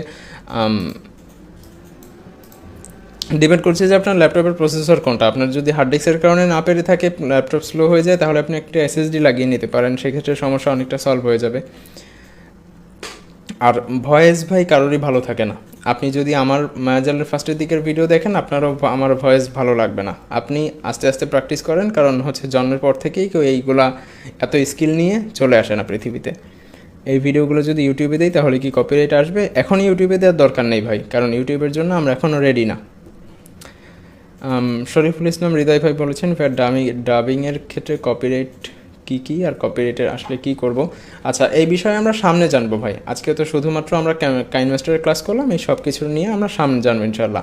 ডিপেন্ড করছে যে আপনার ল্যাপটপের প্রসেসর কোনটা। আপনার যদি হার্ড ডিস্কের কারণে না পেরে থাকে, ল্যাপটপ স্লো হয়ে যায়, তাহলে আপনি একটা এসএসডি লাগিয়ে নিতে পারেন, সেক্ষেত্রে সমস্যা অনেকটা সলভ হয়ে যাবে। আর ভয়েস ভাই কারোরই ভালো থাকে না। আপনি যদি আমার মায়াজালের ফার্স্টের দিকের ভিডিও দেখেন, আপনারও আমার ভয়েস ভালো লাগবে না। আপনি আস্তে আস্তে প্র্যাকটিস করেন, কারণ হচ্ছে জন্মের পর থেকেই কেউ এইগুলা এত স্কিল নিয়ে চলে আসে না পৃথিবীতে। এই ভিডিওগুলো যদি ইউটিউবে দিই তাহলে কি কপিরাইট আসবে? এখনই ইউটিউবে দেওয়ার দরকার নেই ভাই, কারণ ইউটিউবের জন্য আমরা এখনও রেডি না। শরীফুল ইসলাম হৃদয় ভাই বলেছেন ডাবিংয়ের ক্ষেত্রে কপিরাইট কী আর কপিরাইটের আসলে কি করব। আচ্ছা, এই বিষয়ে আমরা সামনে জানবো ভাই। আজকে তো শুধুমাত্র আমরা কাইনমাস্টারের ক্লাস করলাম, এই সব কিছু নিয়ে আমরা সামনে জানবো ইনশাল্লাহ।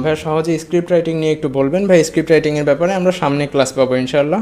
ভাই সহজে স্ক্রিপ্ট রাইটিং নিয়ে একটু বলবেন ভাই। স্ক্রিপ্ট রাইটিংয়ের ব্যাপারে আমরা সামনে ক্লাস পাবো ইনশাল্লাহ।